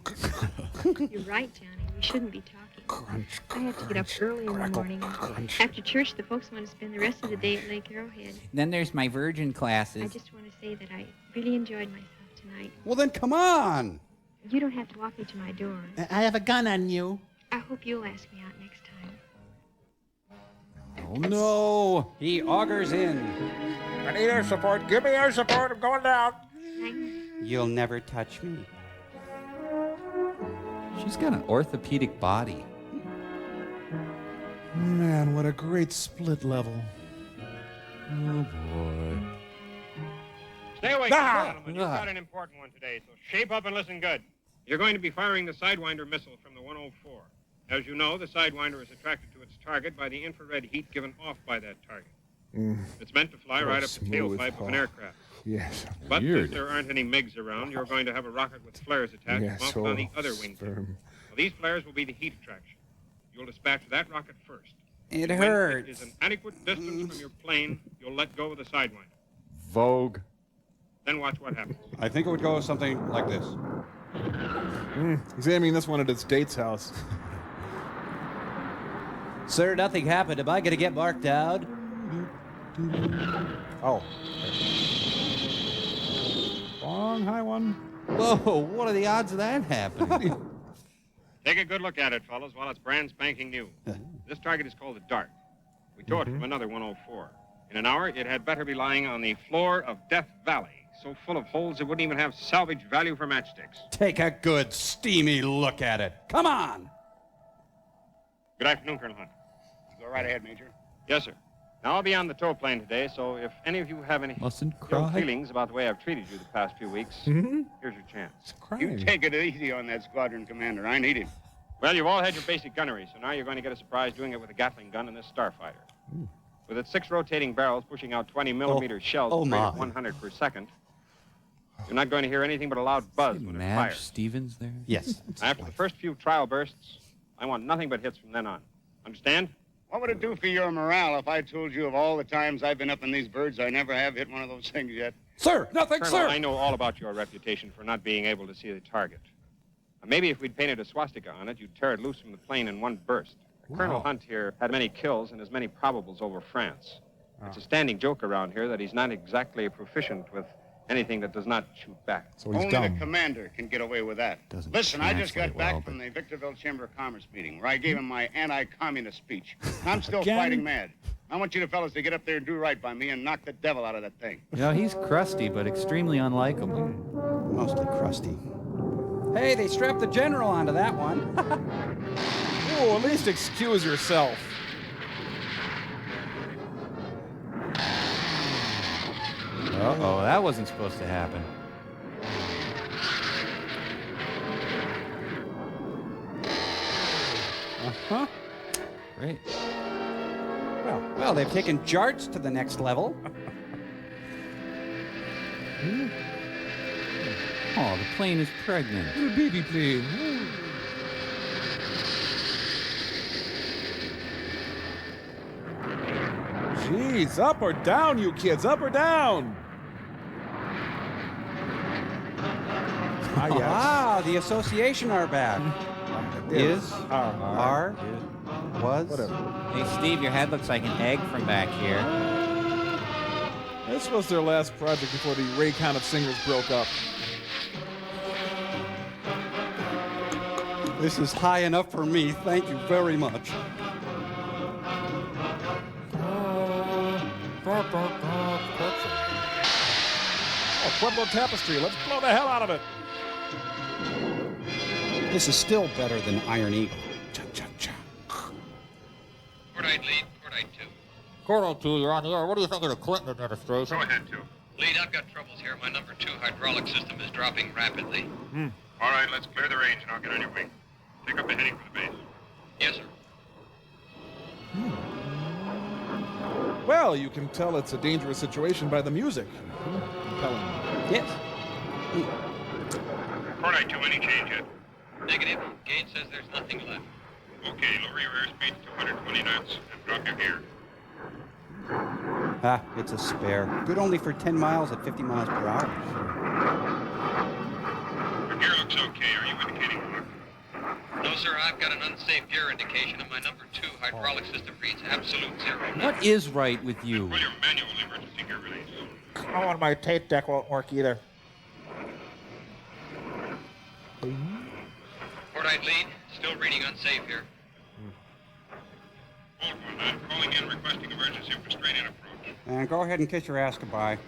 [SPEAKER 5] You're right, Johnny. We shouldn't be talking.
[SPEAKER 3] Crunch.
[SPEAKER 5] I have to get up early in the morning. After church, the folks want to spend the rest of the day at Lake Arrowhead.
[SPEAKER 2] Then there's my virgin
[SPEAKER 5] I
[SPEAKER 2] classes.
[SPEAKER 5] just want to say that I really enjoyed myself tonight.
[SPEAKER 8] Well, then come on.
[SPEAKER 5] You don't have to walk me to my door.
[SPEAKER 2] I have a gun on you.
[SPEAKER 5] I hope you'll ask me out next time.
[SPEAKER 8] Oh, no. He augers in.
[SPEAKER 23] I need air support. Give me air support. I'm going down.
[SPEAKER 8] You'll never touch me.
[SPEAKER 2] She's got an orthopedic body.
[SPEAKER 3] Man, what a great split level.
[SPEAKER 2] Oh, boy.
[SPEAKER 1] Stay awake, gentlemen. You've got an important one today, so shape up and listen good. You're going to be firing the Sidewinder missile from the 104. As you know, the Sidewinder is attracted to its target by the infrared heat given off by that target. It's meant to fly right up the tailpipe of an aircraft.
[SPEAKER 3] Yes.
[SPEAKER 1] But since there aren't any MiGs around, you're going to have a rocket with flares attached mounted on the other wing. Well, these flares will be the heat attraction. You'll dispatch that rocket first.
[SPEAKER 8] It
[SPEAKER 1] When
[SPEAKER 8] hurts.
[SPEAKER 1] it is an adequate distance from your plane, you'll let go of the Sidewinder.
[SPEAKER 7] Vogue.
[SPEAKER 1] Then watch what happens.
[SPEAKER 8] I think it would go something like this.
[SPEAKER 3] He's aiming this one at his date's house.
[SPEAKER 8] Sir, nothing happened. Am I going to get marked out?
[SPEAKER 3] Oh. Long, high one.
[SPEAKER 2] Whoa, what are the odds of that happening?
[SPEAKER 1] Take a good look at it, fellas, while it's brand spanking new. This target is called the Dart. We tore it from another 104. In an hour, it had better be lying on the floor of Death Valley, so full of holes it wouldn't even have salvage value for matchsticks.
[SPEAKER 8] Take a good, steamy look at it. Come on.
[SPEAKER 1] Good afternoon, Colonel Hunt. Go right ahead, Major. Yes, sir. Now, I'll be on the tow plane today, so if any of you have any ill feelings about the way I've treated you the past few weeks, here's your chance.
[SPEAKER 3] You
[SPEAKER 1] take it easy on that squadron commander. I need him. Well, you've all had your basic gunnery, so now you're going to get a surprise doing it with a Gatling gun in this Starfighter. With its 6 rotating barrels pushing out 20-millimeter shells at a rate of 100 per second, you're not going to hear anything but a loud buzz when it
[SPEAKER 2] Madge
[SPEAKER 1] fires.
[SPEAKER 2] Stevens there?
[SPEAKER 8] Yes.
[SPEAKER 1] After the first few trial bursts, I want nothing but hits from then on. Understand? What would it do for your morale if I told you of all the times I've been up in these birds, I never have hit one of those things yet?
[SPEAKER 8] Sir, nothing,
[SPEAKER 1] Colonel,
[SPEAKER 8] sir.
[SPEAKER 1] I know all about your reputation for not being able to see the target. Maybe if we'd painted a swastika on it, you'd tear it loose from the plane in one burst. Colonel Hunt here had many kills and as many probables over France. It's a standing joke around here that he's not exactly proficient with
[SPEAKER 21] Anything that does not shoot back.
[SPEAKER 1] So he's Only the commander can get away with that. Listen, I just got back from the Victorville Chamber of Commerce meeting where I gave him my anti-communist speech. I'm still fighting mad. I want you to fellas to get up there and do right by me and knock the devil out of that thing.
[SPEAKER 7] You know, he's crusty, but extremely unlikable.
[SPEAKER 8] Mostly crusty. Hey, they strapped the general onto that one.
[SPEAKER 3] Oh, at least excuse yourself.
[SPEAKER 7] Uh-oh, that wasn't supposed to happen.
[SPEAKER 8] Uh-huh.
[SPEAKER 7] Great.
[SPEAKER 8] Well, they've taken Jarts to the next level.
[SPEAKER 7] Oh, the plane is pregnant.
[SPEAKER 3] Little baby plane. Jeez, up or down, you kids, up or down?
[SPEAKER 8] Ah, yes. Ah, the association are back. Was.
[SPEAKER 3] Whatever.
[SPEAKER 7] Hey, Steve, your head looks like an egg from back here.
[SPEAKER 3] This was their last project before the Raycon of Singers broke up.
[SPEAKER 8] This is high enough for me. Thank you very much.
[SPEAKER 3] Oh, Pueblo Tapestry. Let's blow the hell out of it.
[SPEAKER 8] This is still better than Iron Eagle.
[SPEAKER 4] Cordite lead, Cordite 2.
[SPEAKER 12] Cordite 2, you're on the air. What do you think of the Clinton administration?
[SPEAKER 4] Go ahead, 2. Lead, I've got troubles here. My number 2 hydraulic system is dropping rapidly.
[SPEAKER 20] All right, let's clear the range and I'll get on your wing. Take up the heading for the base.
[SPEAKER 4] Yes, sir.
[SPEAKER 3] Well, you can tell it's a dangerous situation by the music. Compelling.
[SPEAKER 8] Yes.
[SPEAKER 20] Cordite 2, any change yet?
[SPEAKER 4] Negative. Gauge says there's nothing left.
[SPEAKER 20] Okay, lower your airspeed to 220 knots and drop your gear.
[SPEAKER 8] Ah, it's a spare. Good only for 10 miles at 50 miles per hour.
[SPEAKER 20] Your gear looks okay. Are you indicating lock?
[SPEAKER 4] No, sir, I've got an unsafe gear indication, and my number 2 hydraulic system reads absolute 0.
[SPEAKER 7] What is right with you?
[SPEAKER 20] Well, your manual emergency gear release.
[SPEAKER 12] Oh, and my tape deck won't work either.
[SPEAKER 4] Cordite lead, still reading unsafe here.
[SPEAKER 20] Hold one. I'm calling in requesting emergency restraining approach.
[SPEAKER 8] And go ahead and kiss your ass goodbye.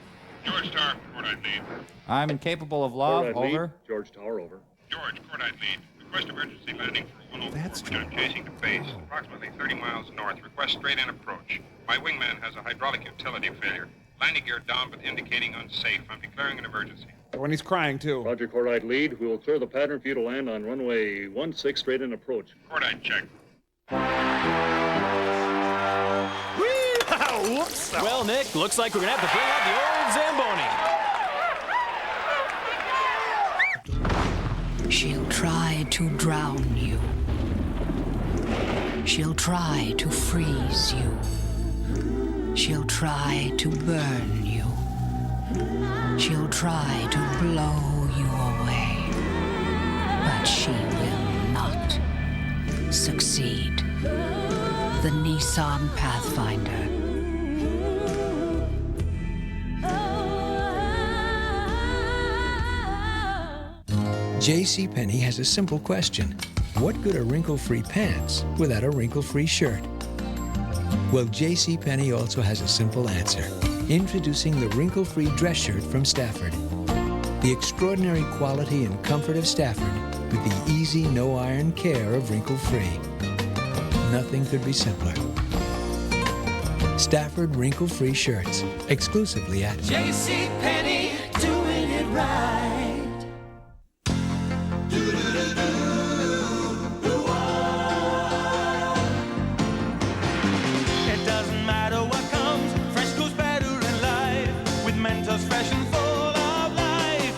[SPEAKER 20] George Tower, Cordite lead.
[SPEAKER 7] I'm incapable of love.
[SPEAKER 20] Cordite
[SPEAKER 7] Over.
[SPEAKER 20] lead.
[SPEAKER 21] George Tower, over.
[SPEAKER 20] George, Cordite lead. Request emergency landing for a 104.
[SPEAKER 3] That's true.
[SPEAKER 20] I'm chasing the base, approximately 30 miles north. Request straight-in approach. My wingman has a hydraulic utility failure. Landing gear down, but indicating unsafe. I'm declaring an emergency.
[SPEAKER 3] When he's crying, too.
[SPEAKER 13] Roger, Cordite lead. We will clear the pattern for you to land on runway 16 straight-in approach.
[SPEAKER 20] Cordite check.
[SPEAKER 24] Whoops. Well, Nick, looks like we're going to have to bring out the old Zamboni.
[SPEAKER 25] She'll try to drown you. She'll try to freeze you. She'll try to burn you. She'll try to blow you away. But she will not succeed. The Nissan Pathfinder.
[SPEAKER 26] JCPenney has a simple question. What good are wrinkle-free pants without a wrinkle-free shirt? Well, JCPenney also has a simple answer. Introducing the wrinkle-free dress shirt from Stafford. The extraordinary quality and comfort of Stafford with the easy, no-iron care of wrinkle-free. Nothing could be simpler. Stafford wrinkle-free shirts, exclusively at
[SPEAKER 11] JCPenney, doing it right.
[SPEAKER 23] It doesn't matter what comes, fresh goes better in life. With Mentos fresh and full of life.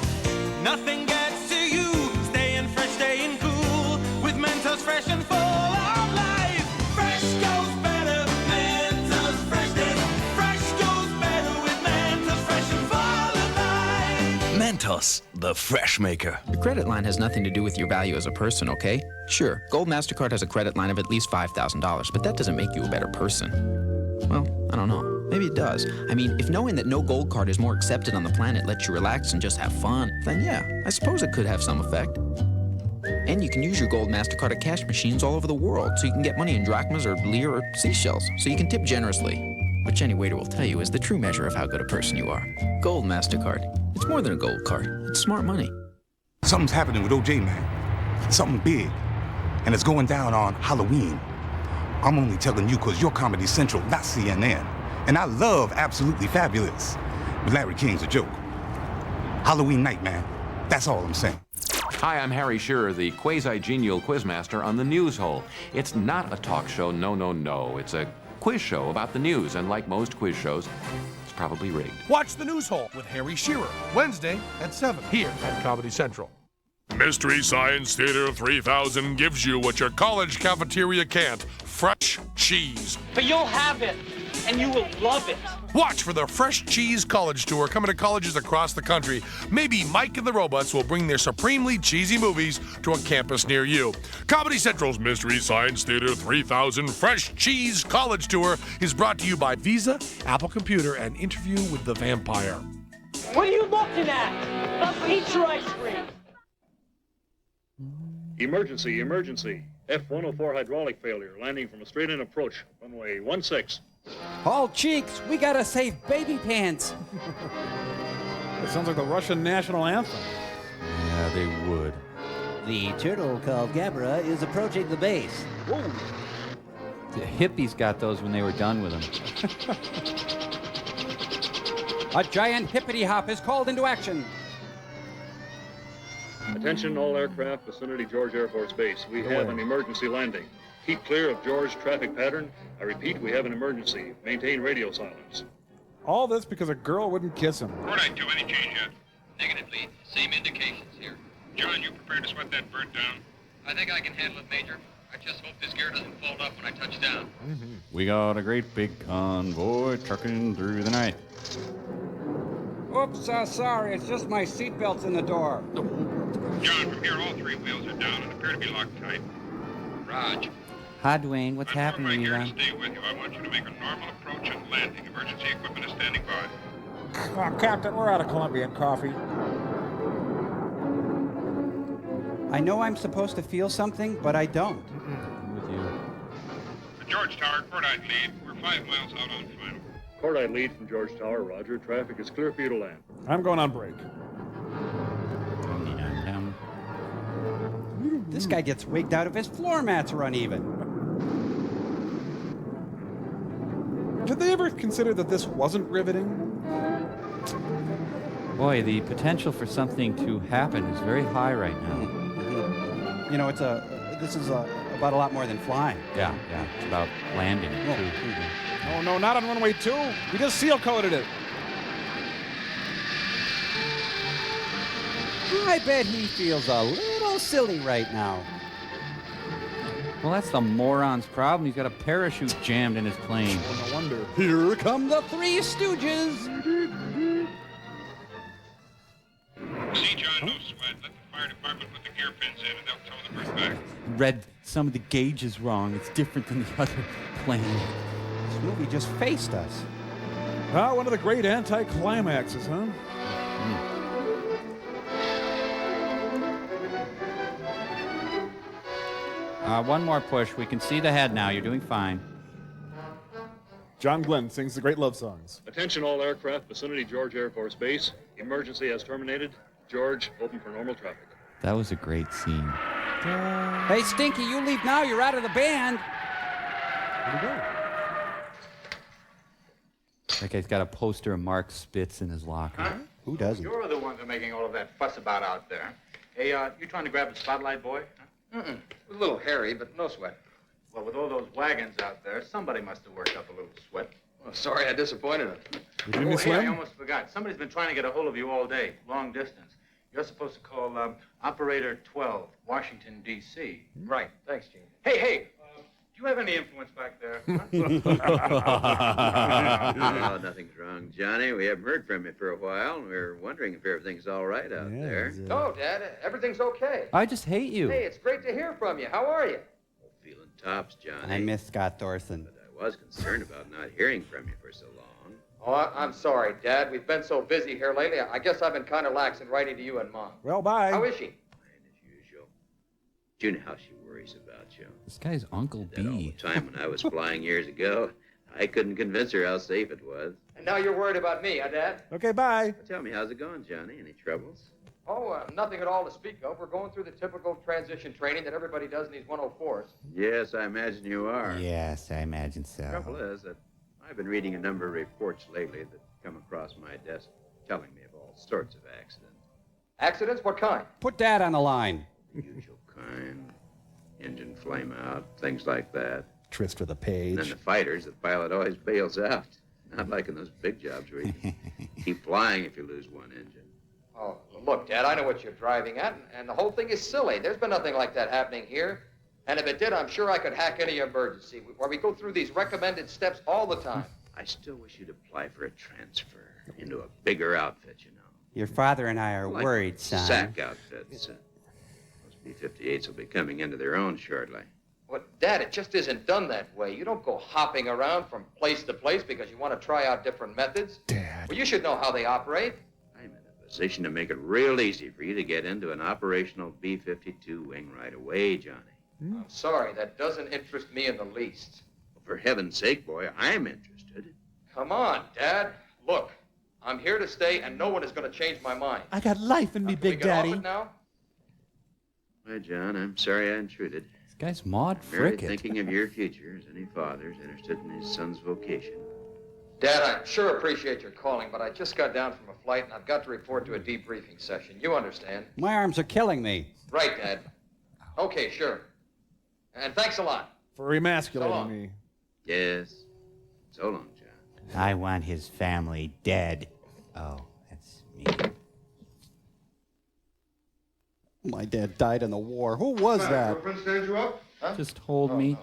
[SPEAKER 23] Nothing gets to you, staying fresh, staying cool. With Mentos fresh and full of life. Fresh goes better, Mentos fresh days. Fresh goes better with Mentos fresh and full of life.
[SPEAKER 27] Mentos, the fresh maker.
[SPEAKER 28] Your credit line has nothing to do with your value as a person, okay? Sure, Gold MasterCard has a credit line of at least $5,000, but that doesn't make you a better person. Well, I don't know. Maybe Maybe it does. I mean, if knowing that no gold card is more accepted on the planet lets you relax and just have fun, then yeah, I suppose it could have some effect. And you can use your gold MasterCard at cash machines all over the world, so you can get money in drachmas or lire or seashells, so you can tip generously. Which any waiter will tell you is the true measure of how good a person you are. Gold MasterCard. It's more than a gold card. It's smart money.
[SPEAKER 9] Something's happening with OJ, man. Something big. And it's going down on Halloween. I'm only telling you because you're Comedy Central, not CNN. And I love Absolutely Fabulous. But Larry King's a joke. Halloween night, man. That's all I'm saying.
[SPEAKER 14] Hi, I'm Harry Shearer, the quasi-genial quizmaster on The News Hole. It's not a talk show, no. It's a quiz show about the news, and like most quiz shows, it's probably rigged.
[SPEAKER 15] Watch The News Hole with Harry Shearer, Wednesday at 7 here at Comedy Central.
[SPEAKER 16] Mystery Science Theater 3000 gives you what your college cafeteria can't: fresh cheese.
[SPEAKER 23] But you'll have it, and you will love it.
[SPEAKER 15] Watch for the Fresh Cheese College Tour coming to colleges across the country. Maybe Mike and the Robots will bring their supremely cheesy movies to a campus near you. Comedy Central's Mystery Science Theater 3000 Fresh Cheese College Tour is brought to you by Visa, Apple Computer, and Interview with the Vampire.
[SPEAKER 23] What are you looking at? Eat your ice cream.
[SPEAKER 13] Emergency, emergency. F-104 hydraulic failure, landing from a straight-in approach, runway 16.
[SPEAKER 8] All cheeks, we gotta save baby pants.
[SPEAKER 3] That sounds like the Russian national anthem.
[SPEAKER 7] Yeah, they would.
[SPEAKER 17] The turtle called Gabra is approaching the base.
[SPEAKER 7] Whoa. The hippies got those when they were done with them.
[SPEAKER 8] A giant hippity hop is called into action.
[SPEAKER 13] Attention all aircraft, vicinity George Air Force Base. We have an emergency landing. Keep clear of George traffic pattern. I repeat, we have an emergency. Maintain radio silence.
[SPEAKER 3] All this because a girl wouldn't kiss him.
[SPEAKER 20] Cordite 2, any change yet?
[SPEAKER 4] Negative, Lee. Same indications here.
[SPEAKER 20] John, you prepared to sweat that bird down?
[SPEAKER 4] I think I can handle it, Major. I just hope this gear doesn't fold off when I touch down.
[SPEAKER 7] We got a great big convoy trucking through the night.
[SPEAKER 8] Oops, sorry, it's just my seatbelt's in the door.
[SPEAKER 20] John, from here all three wheels are down and appear to be locked tight.
[SPEAKER 4] Raj.
[SPEAKER 8] Hi, Dwayne. What's happening,
[SPEAKER 20] I'm
[SPEAKER 8] Elon?
[SPEAKER 20] to stay with you. I want you to make a normal approach and landing. Emergency equipment is standing by.
[SPEAKER 12] Oh, Captain, we're out of Colombian coffee.
[SPEAKER 8] I know I'm supposed to feel something, but I don't.
[SPEAKER 7] With you.
[SPEAKER 20] The George Tower, Cordite lead. We're 5 miles out on final.
[SPEAKER 13] Cordite lead from George Tower, roger. Traffic is clear for you to land.
[SPEAKER 3] I'm going on break.
[SPEAKER 8] This guy gets wigged out if his floor mats are uneven.
[SPEAKER 3] Did they ever consider that this wasn't riveting?
[SPEAKER 7] Boy, the potential for something to happen is very high right now.
[SPEAKER 8] You know, this is about a lot more than flying.
[SPEAKER 7] Yeah, it's about landing too.
[SPEAKER 3] Oh no, not on runway 2. We just seal coated it.
[SPEAKER 8] I bet he feels a little silly right now.
[SPEAKER 7] Well, that's the moron's problem. He's got a parachute jammed in his plane.
[SPEAKER 3] Oh, no wonder.
[SPEAKER 8] Here come the Three Stooges.
[SPEAKER 20] See, John, no sweat. Let the fire department put the gear pins in and they'll tow the bird back.
[SPEAKER 7] Read some of the gauge is wrong. It's different than the other plane.
[SPEAKER 8] This movie just faced us.
[SPEAKER 3] Ah, one of the great anti-climaxes, huh?
[SPEAKER 7] One more push. We can see the head now. You're doing fine.
[SPEAKER 3] John Glenn sings the great love songs.
[SPEAKER 13] Attention all aircraft, vicinity George Air Force Base. Emergency has terminated. George, open for normal traffic.
[SPEAKER 7] That was a great scene.
[SPEAKER 8] Hey, Stinky, you leave now. You're out of the band.
[SPEAKER 3] Where'd he go?
[SPEAKER 7] That guy's got a poster of Mark Spitz in his locker.
[SPEAKER 18] Huh?
[SPEAKER 8] Who doesn't?
[SPEAKER 18] You're the ones that are making all of that fuss about out there. Hey, you trying to grab the spotlight, boy? Huh?
[SPEAKER 10] It was a little hairy, but no sweat.
[SPEAKER 18] Well, with all those wagons out there, somebody must have worked up a little sweat.
[SPEAKER 10] Well, sorry I disappointed him.
[SPEAKER 18] Oh, hey, I almost forgot. Somebody's been trying to get a hold of you all day, long distance. You're supposed to call Operator 12, Washington, D.C.
[SPEAKER 10] Right. Thanks, Gene.
[SPEAKER 18] Hey, do you have any influence back there?
[SPEAKER 19] Oh, nothing's wrong, Johnny. We haven't heard from you for a while, and we're wondering if everything's all right out there.
[SPEAKER 10] No, Dad, everything's okay.
[SPEAKER 7] I just hate you.
[SPEAKER 10] Hey, it's great to hear from you. How are you?
[SPEAKER 19] Feeling tops, Johnny.
[SPEAKER 8] I miss Scott Thorson.
[SPEAKER 19] But I was concerned about not hearing from you for so long.
[SPEAKER 10] Oh, I'm sorry, Dad. We've been so busy here lately. I guess I've been kind of lax in writing to you and Mom.
[SPEAKER 12] Well, bye.
[SPEAKER 10] How is she?
[SPEAKER 19] Do you know how she worries about you?
[SPEAKER 7] This guy's Uncle
[SPEAKER 19] All
[SPEAKER 7] B.
[SPEAKER 19] the time when I was flying years ago, I couldn't convince her how safe it was.
[SPEAKER 10] And now you're worried about me, huh, Dad?
[SPEAKER 12] Okay, bye.
[SPEAKER 19] Tell me, how's it going, Johnny? Any troubles?
[SPEAKER 10] Oh, nothing at all to speak of. We're going through the typical transition training that everybody does in these 104s.
[SPEAKER 19] Yes, I imagine you are.
[SPEAKER 7] Yes, I imagine so.
[SPEAKER 19] The trouble is that I've been reading a number of reports lately that come across my desk telling me of all sorts of accidents.
[SPEAKER 10] Accidents? What kind?
[SPEAKER 8] Put Dad on the line.
[SPEAKER 19] The usual kind. Engine flame out, things like that.
[SPEAKER 12] Tryst with a
[SPEAKER 19] And
[SPEAKER 12] page.
[SPEAKER 19] then the fighters, the pilot always bails out. Not like in those big jobs where you keep flying if you lose one engine.
[SPEAKER 10] Oh, look, Dad, I know what you're driving at, and the whole thing is silly. There's been nothing like that happening here. And if it did, I'm sure I could hack any emergency, where we go through these recommended steps all the time.
[SPEAKER 19] I still wish you'd apply for a transfer into a bigger outfit, you know.
[SPEAKER 8] Your father and I are
[SPEAKER 19] Like
[SPEAKER 8] worried, son.
[SPEAKER 19] SAC outfits. Those B-58s will be coming into their own shortly.
[SPEAKER 10] Well, Dad, it just isn't done that way. You don't go hopping around from place to place because you want to try out different methods.
[SPEAKER 12] Dad.
[SPEAKER 10] Well, you should know how they operate.
[SPEAKER 19] I'm in a position to make it real easy for you to get into an operational B-52 wing right away, Johnny.
[SPEAKER 10] I'm sorry, that doesn't interest me in the least.
[SPEAKER 19] Well, for heaven's sake, boy, I'm interested.
[SPEAKER 10] Come on, Dad. Look, I'm here to stay, and no one is going to change my mind.
[SPEAKER 12] I got life in me,
[SPEAKER 10] Can we
[SPEAKER 12] Big
[SPEAKER 10] get off
[SPEAKER 12] Daddy.
[SPEAKER 10] it now?
[SPEAKER 19] Why, John, I'm sorry I intruded.
[SPEAKER 7] This guy's Maud
[SPEAKER 19] Merely
[SPEAKER 7] Frickett.
[SPEAKER 19] thinking of your future as any father's interested in his son's vocation.
[SPEAKER 10] Dad, I sure appreciate your calling, but I just got down from a flight, and I've got to report to a debriefing session. You understand?
[SPEAKER 8] My arms are killing me.
[SPEAKER 10] Right, Dad. Okay, sure. And thanks a lot.
[SPEAKER 12] For emasculating
[SPEAKER 10] So long.
[SPEAKER 12] me.
[SPEAKER 19] Yes. So long, John.
[SPEAKER 7] I want his family dead. Oh, that's me.
[SPEAKER 8] My dad died in the war. Who was that?
[SPEAKER 10] Girlfriend stand you up? Huh?
[SPEAKER 7] Just hold me.
[SPEAKER 10] No.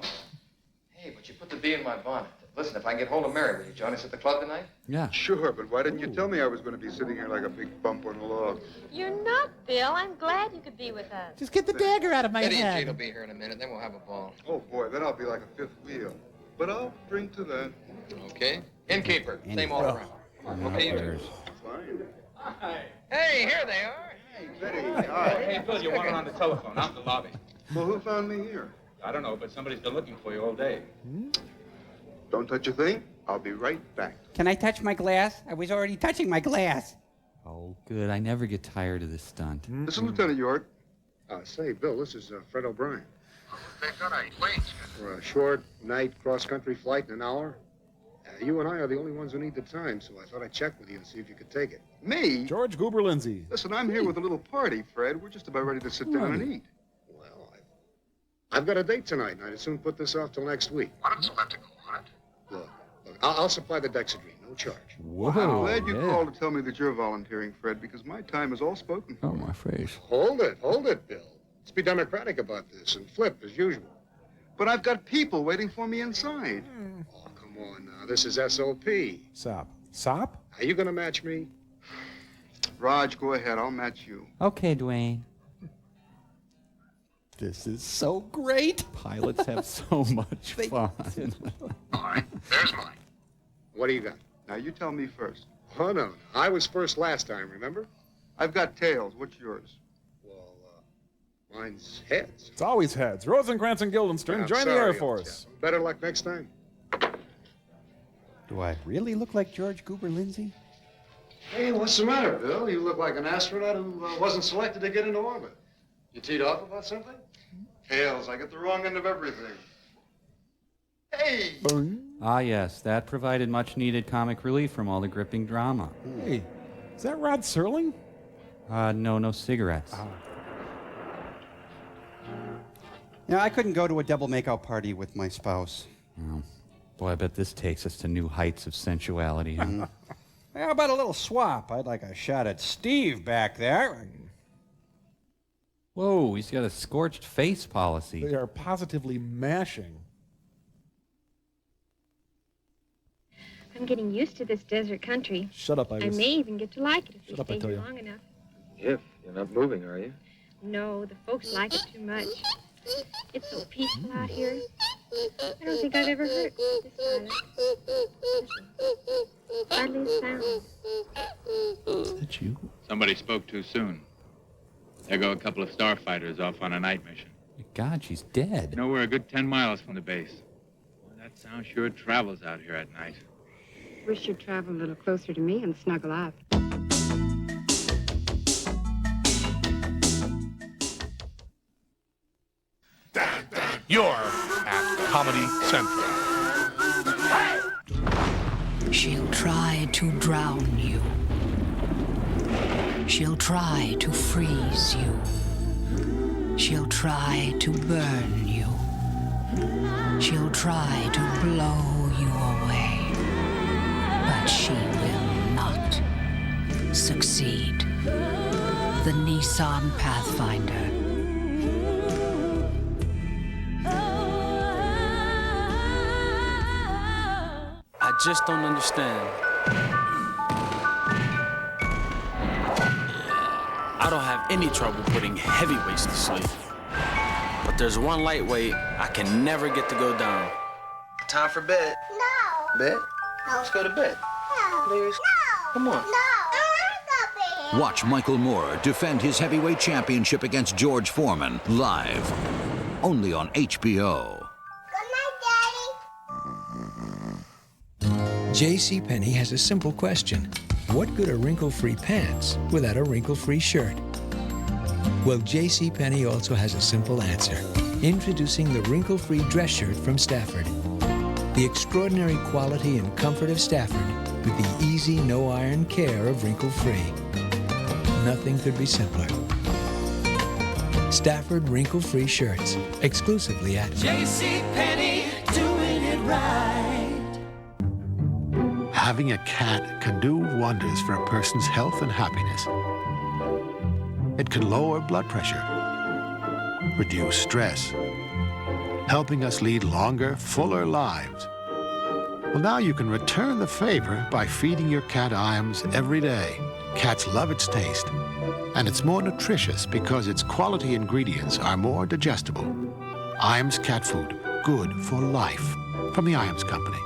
[SPEAKER 10] Hey, but you put the bee in my bonnet. Listen, if I can get hold of Mary, will you join us at the club tonight?
[SPEAKER 7] Yeah.
[SPEAKER 1] Sure, but why didn't you tell me I was going to be sitting here like a big bump on a log?
[SPEAKER 2] You're not, Bill. I'm glad you could be with us.
[SPEAKER 12] Just get the dagger out of my
[SPEAKER 10] Eddie and
[SPEAKER 12] head.
[SPEAKER 10] Jane will be here in a minute, then we'll have a ball.
[SPEAKER 1] Oh, boy, then I'll be like a fifth wheel. But I'll drink to that.
[SPEAKER 10] Okay? Innkeeper, same all around. Okay, you two.
[SPEAKER 1] Fine.
[SPEAKER 10] Hey, here they are.
[SPEAKER 1] Hey, Betty. Hi.
[SPEAKER 18] Hey, Bill, you want it on the telephone, out in the lobby.
[SPEAKER 1] Well, who found me here?
[SPEAKER 18] I don't know, but somebody's been looking for you all day.
[SPEAKER 1] Don't touch a thing. I'll be right back.
[SPEAKER 8] Can I touch my glass? I was already touching my glass.
[SPEAKER 7] Oh, good. I never get tired of this stunt.
[SPEAKER 1] This is Lieutenant York. Say, Bill, this is Fred O'Brien.
[SPEAKER 20] They've got a plane
[SPEAKER 1] For a short night cross-country flight in an hour. You and I are the only ones who need the time, so I thought I'd check with you and see if you could take it. Me?
[SPEAKER 12] George Goober Lindsay.
[SPEAKER 1] Listen, I'm here with a little party, Fred. We're just about ready to sit down and eat. Well, I've got a date tonight, and I'd as soon put this off till next week.
[SPEAKER 20] Why don't you let it go on it?
[SPEAKER 1] Look, I'll supply the Dexedrine, no charge.
[SPEAKER 7] Whoa.
[SPEAKER 1] I'm glad you
[SPEAKER 7] yeah.
[SPEAKER 1] called to tell me that you're volunteering, Fred, because my time is all spoken for.
[SPEAKER 7] Oh, my face.
[SPEAKER 1] Hold it, Bill. Let's be democratic about this and flip as usual. But I've got people waiting for me inside. Oh, come on now. This is SOP.
[SPEAKER 12] Sop. Sop?
[SPEAKER 1] Are you going to match me? Raj, go ahead. I'll match you.
[SPEAKER 7] Okay, Dwayne.
[SPEAKER 8] This is so great.
[SPEAKER 7] Pilots have so much fun.
[SPEAKER 20] All right, there's mine.
[SPEAKER 1] What do you got? Now, you tell me first. Oh, no. I was first last time, remember? I've got tails. What's yours? Well, mine's heads.
[SPEAKER 12] It's always heads. Rosencrantz and Guildenstern,
[SPEAKER 1] I'm
[SPEAKER 12] join the
[SPEAKER 1] sorry,
[SPEAKER 12] Air
[SPEAKER 1] old
[SPEAKER 12] Force.
[SPEAKER 1] chap. Better luck next time.
[SPEAKER 8] Do I really look like George Goober Lindsay?
[SPEAKER 1] Hey, what's the matter, Bill? You look like an astronaut who wasn't selected to get into orbit. You teed off about something? Tails, I get the wrong end of everything. Hey!
[SPEAKER 7] Ah, yes. That provided much-needed comic relief from all the gripping drama.
[SPEAKER 12] Hey, is that Rod Serling?
[SPEAKER 7] No cigarettes.
[SPEAKER 8] Yeah, I couldn't go to a double makeout party with my spouse.
[SPEAKER 7] Oh, boy, I bet this takes us to new heights of sensuality. Huh?
[SPEAKER 8] How about a little swap? I'd like a shot at Steve back there.
[SPEAKER 7] Whoa, he's got a scorched face policy.
[SPEAKER 12] They are positively mashing.
[SPEAKER 2] I'm getting used to this desert country.
[SPEAKER 12] Shut up,
[SPEAKER 2] I
[SPEAKER 12] Iris.
[SPEAKER 2] may even get to like it if we
[SPEAKER 12] Shut up, I
[SPEAKER 2] stay
[SPEAKER 12] tell
[SPEAKER 2] here
[SPEAKER 12] you.
[SPEAKER 2] long enough.
[SPEAKER 10] If you're not moving, are you?
[SPEAKER 2] No, the folks like it too much. It's so peaceful out here. I don't think I've ever heard this silence. Hardly a sound.
[SPEAKER 7] Is that you?
[SPEAKER 18] Somebody spoke too soon. There go a couple of Starfighters off on a night mission.
[SPEAKER 7] God, she's dead.
[SPEAKER 18] No, we're a good 10 miles from the base. Well, that sound sure travels out here at night.
[SPEAKER 2] Wish you'd travel a little closer to me and snuggle up.
[SPEAKER 15] You're at Comedy Central.
[SPEAKER 5] She'll try to drown you. She'll try to freeze you. She'll try to burn you. She'll try to blow you away. But she will not succeed. The Nissan Pathfinder.
[SPEAKER 6] I just don't understand. I don't have any trouble putting heavyweights to sleep. But there's one lightweight I can never get to go down.
[SPEAKER 11] Time for bed.
[SPEAKER 21] No.
[SPEAKER 11] Bed? No. Let's go to bed.
[SPEAKER 21] No.
[SPEAKER 11] Please.
[SPEAKER 21] No.
[SPEAKER 11] Come on.
[SPEAKER 21] No.
[SPEAKER 22] Watch Michael Moore defend his heavyweight championship against George Foreman live, only on HBO.
[SPEAKER 24] JCPenney has a simple question. What good are wrinkle-free pants without a wrinkle-free shirt? Well, JCPenney also has a simple answer. Introducing the wrinkle-free dress shirt from Stafford. The extraordinary quality and comfort of Stafford with the easy, no-iron care of wrinkle-free. Nothing could be simpler. Stafford wrinkle-free shirts, exclusively at
[SPEAKER 25] JCPenney, doing it right.
[SPEAKER 26] Having a cat can do wonders for a person's health and happiness. It can lower blood pressure, reduce stress, helping us lead longer, fuller lives. Well, now you can return the favor by feeding your cat Iams every day. Cats love its taste, and it's more nutritious because its quality ingredients are more digestible. Iams cat food, good for life. From the Iams Company.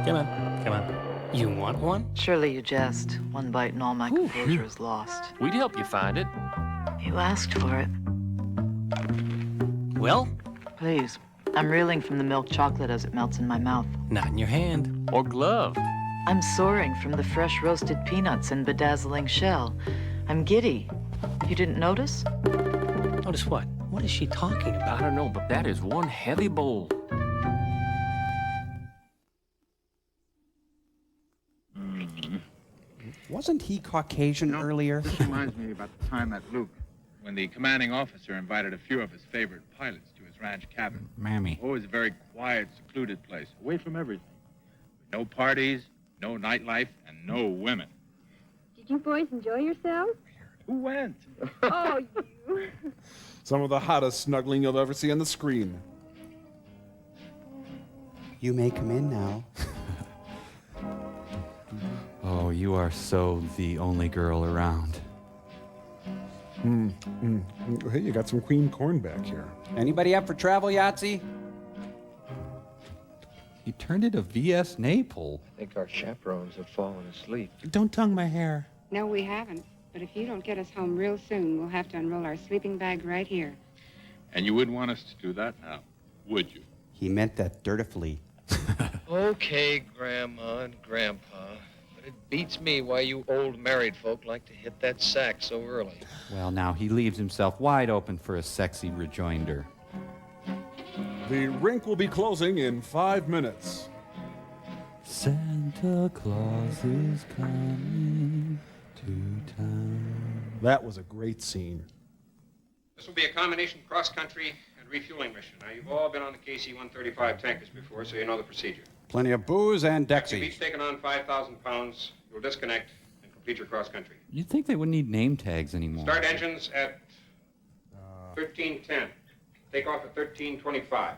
[SPEAKER 6] Come on, come on. You want one?
[SPEAKER 29] Surely you jest. One bite and all my composure is lost.
[SPEAKER 6] We'd help you find it.
[SPEAKER 29] You asked for it.
[SPEAKER 6] Well?
[SPEAKER 29] Please. I'm reeling from the milk chocolate as it melts in my mouth.
[SPEAKER 6] Not in your hand. Or glove.
[SPEAKER 29] I'm soaring from the fresh roasted peanuts and bedazzling shell. I'm giddy. You didn't notice?
[SPEAKER 6] Notice what? What is she talking about?
[SPEAKER 14] I don't know, but that is one heavy bowl.
[SPEAKER 8] Wasn't he Caucasian earlier?
[SPEAKER 18] This reminds me about the time at Luke, when the commanding officer invited a few of his favorite pilots to his ranch cabin.
[SPEAKER 7] Mammy.
[SPEAKER 18] Oh, it was a very quiet, secluded place, away from everything. No parties, no nightlife, and no women.
[SPEAKER 2] Did you boys enjoy yourselves?
[SPEAKER 18] Who went?
[SPEAKER 2] Oh, you.
[SPEAKER 12] Some of the hottest snuggling you'll ever see on the screen.
[SPEAKER 8] You may come in now.
[SPEAKER 7] Oh, you are so the only girl around.
[SPEAKER 12] Hey, you got some queen corn back here.
[SPEAKER 8] Anybody up for travel, Yahtzee?
[SPEAKER 7] He turned into V.S. Naples.
[SPEAKER 10] I think our chaperones have fallen asleep.
[SPEAKER 7] Don't tongue my hair.
[SPEAKER 2] No, we haven't. But if you don't get us home real soon, we'll have to unroll our sleeping bag right here.
[SPEAKER 18] And you wouldn't want us to do that now, would you?
[SPEAKER 8] He meant that dirtifully.
[SPEAKER 10] Okay, Grandma and Grandpa, but it beats me why you old married folk like to hit that sack so early.
[SPEAKER 7] Well, now he leaves himself wide open for a sexy rejoinder.
[SPEAKER 12] The rink will be closing in 5 minutes.
[SPEAKER 7] Santa Claus is coming to town.
[SPEAKER 12] That was a great scene.
[SPEAKER 20] This will be a combination cross-country and refueling mission. Now, you've all been on the KC-135 tankers before, so you know the procedure.
[SPEAKER 8] Plenty of booze and
[SPEAKER 20] After you've
[SPEAKER 8] Dexies.
[SPEAKER 20] each taken on 5,000 pounds, you'll disconnect and complete your cross-country.
[SPEAKER 7] You'd think they wouldn't need name tags anymore.
[SPEAKER 20] Start engines at 13:10. Take off at 13:25.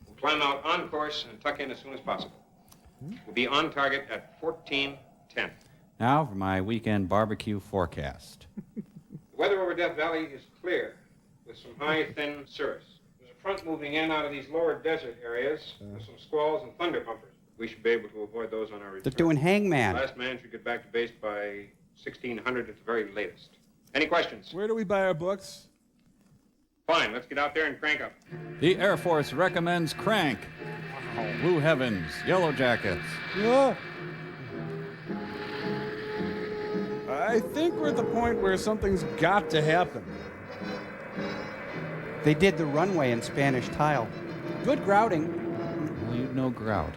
[SPEAKER 20] We'll climb out on course and tuck in as soon as possible. We'll be on target at 14:10.
[SPEAKER 7] Now for my weekend barbecue forecast.
[SPEAKER 20] The weather over Death Valley is clear, with some high, thin cirrus. There's a front moving in out of these lower desert areas with some squalls and thunder bumpers. We should be able to avoid those on our return.
[SPEAKER 8] They're doing hangman.
[SPEAKER 20] Last man should get back to base by 1600 at the very latest. Any questions?
[SPEAKER 12] Where do we buy our books?
[SPEAKER 20] Fine, let's get out there and crank up.
[SPEAKER 7] The Air Force recommends Crank. Blue Heavens, Yellow Jackets.
[SPEAKER 12] Yeah. I think we're at the point where something's got to happen.
[SPEAKER 8] They did the runway in Spanish tile. Good grouting.
[SPEAKER 7] Well, you know grout.